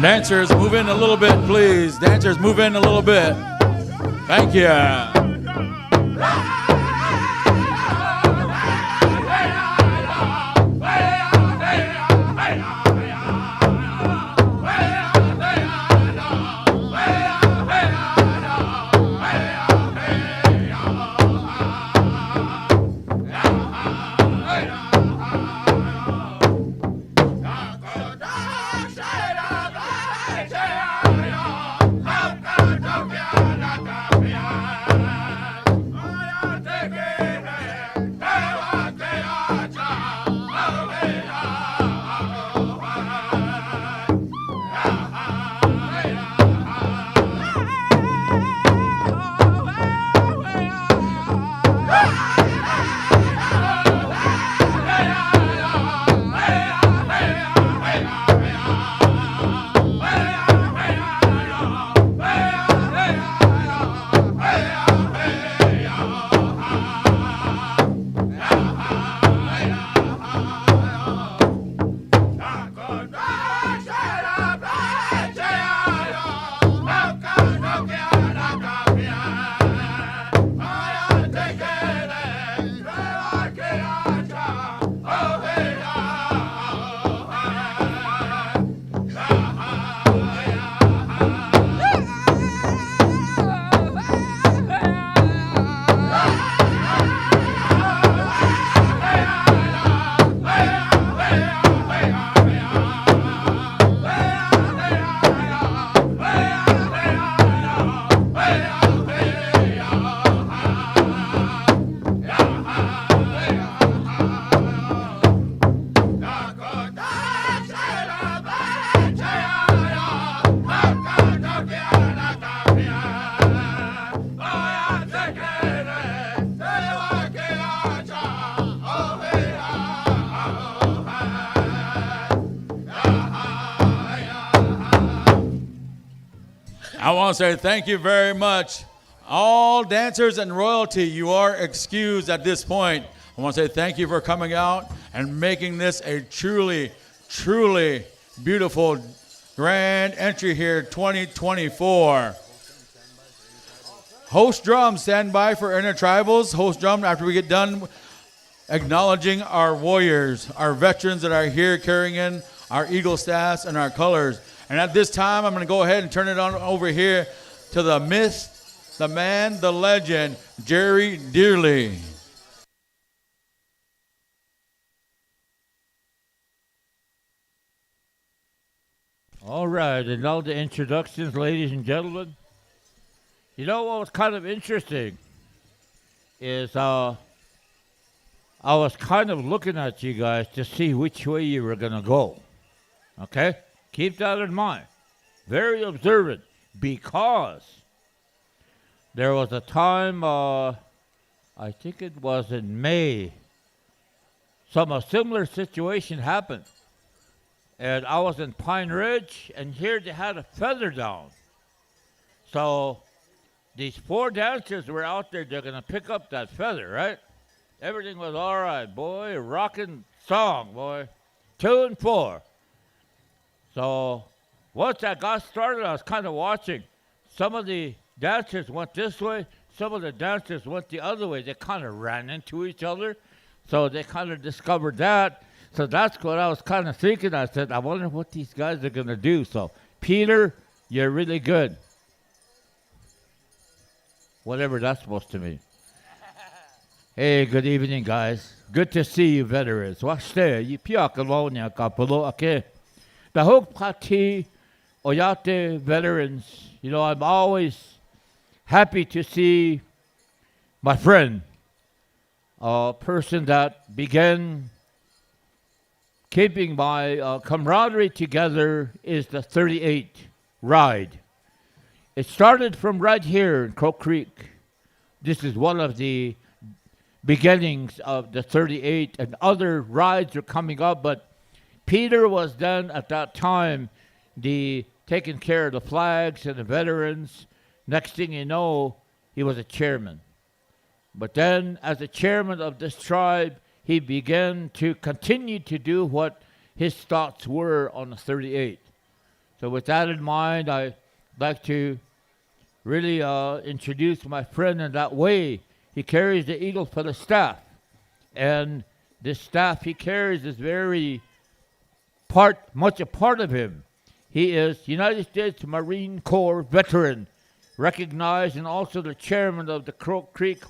Dancers, move in a little bit, please. Dancers, move in a little bit. Thank you. I want to say thank you very much. All dancers and royalty, you are excused at this point. I want to say thank you for coming out and making this a truly, truly beautiful grand entry here 2024. Host drum, stand by for intertribals. Host drum after we get done acknowledging our warriors, our veterans that are here carrying in our eagle staffs and our colors. And at this time, I'm going to go ahead and turn it on over here to the myth, the man, the legend, Jerry Dearly. All right, and now the introductions, ladies and gentlemen. You know what was kind of interesting is I was kind of looking at you guys to see which way you were going to go. Okay? Keep that in mind. Very observant, because there was a time, I think it was in May, a similar situation happened. And I was in Pine Ridge, and here they had a feather down. So these 4 dancers were out there, they're going to pick up that feather, right? Everything was all right, boy. Rocking song, boy. 2 and 4. So once that got started, I was kind of watching. Some of the dancers went this way. Some of the dancers went the other way. They kind of ran into each other. So they kind of discovered that. So that's what I was kind of thinking. I said, I wonder what these guys are going to do. So, Peter, you're really good. Whatever that's supposed to mean. Hey, good evening, guys. Good to see you, veterans. Washte, you piakalonia kapolo ake. The Hunkpati, Oyate veterans, you know, I'm always happy to see my friend, a person that began keeping my camaraderie together is the 38 ride. It started from right here in Crow Creek. This is one of the beginnings of the 38, and other rides are coming up, but Peter was then at that time taking care of the flags and the veterans. Next thing you know, he was a chairman. But then as a chairman of this tribe, he began to continue to do what his thoughts were on the 38. So with that in mind, I'd like to really introduce my friend in that way. He carries the Eagle Feather staff. And this staff he carries is very much a part of him. He is United States Marine Corps veteran, recognized and also the chairman of the Crow Creek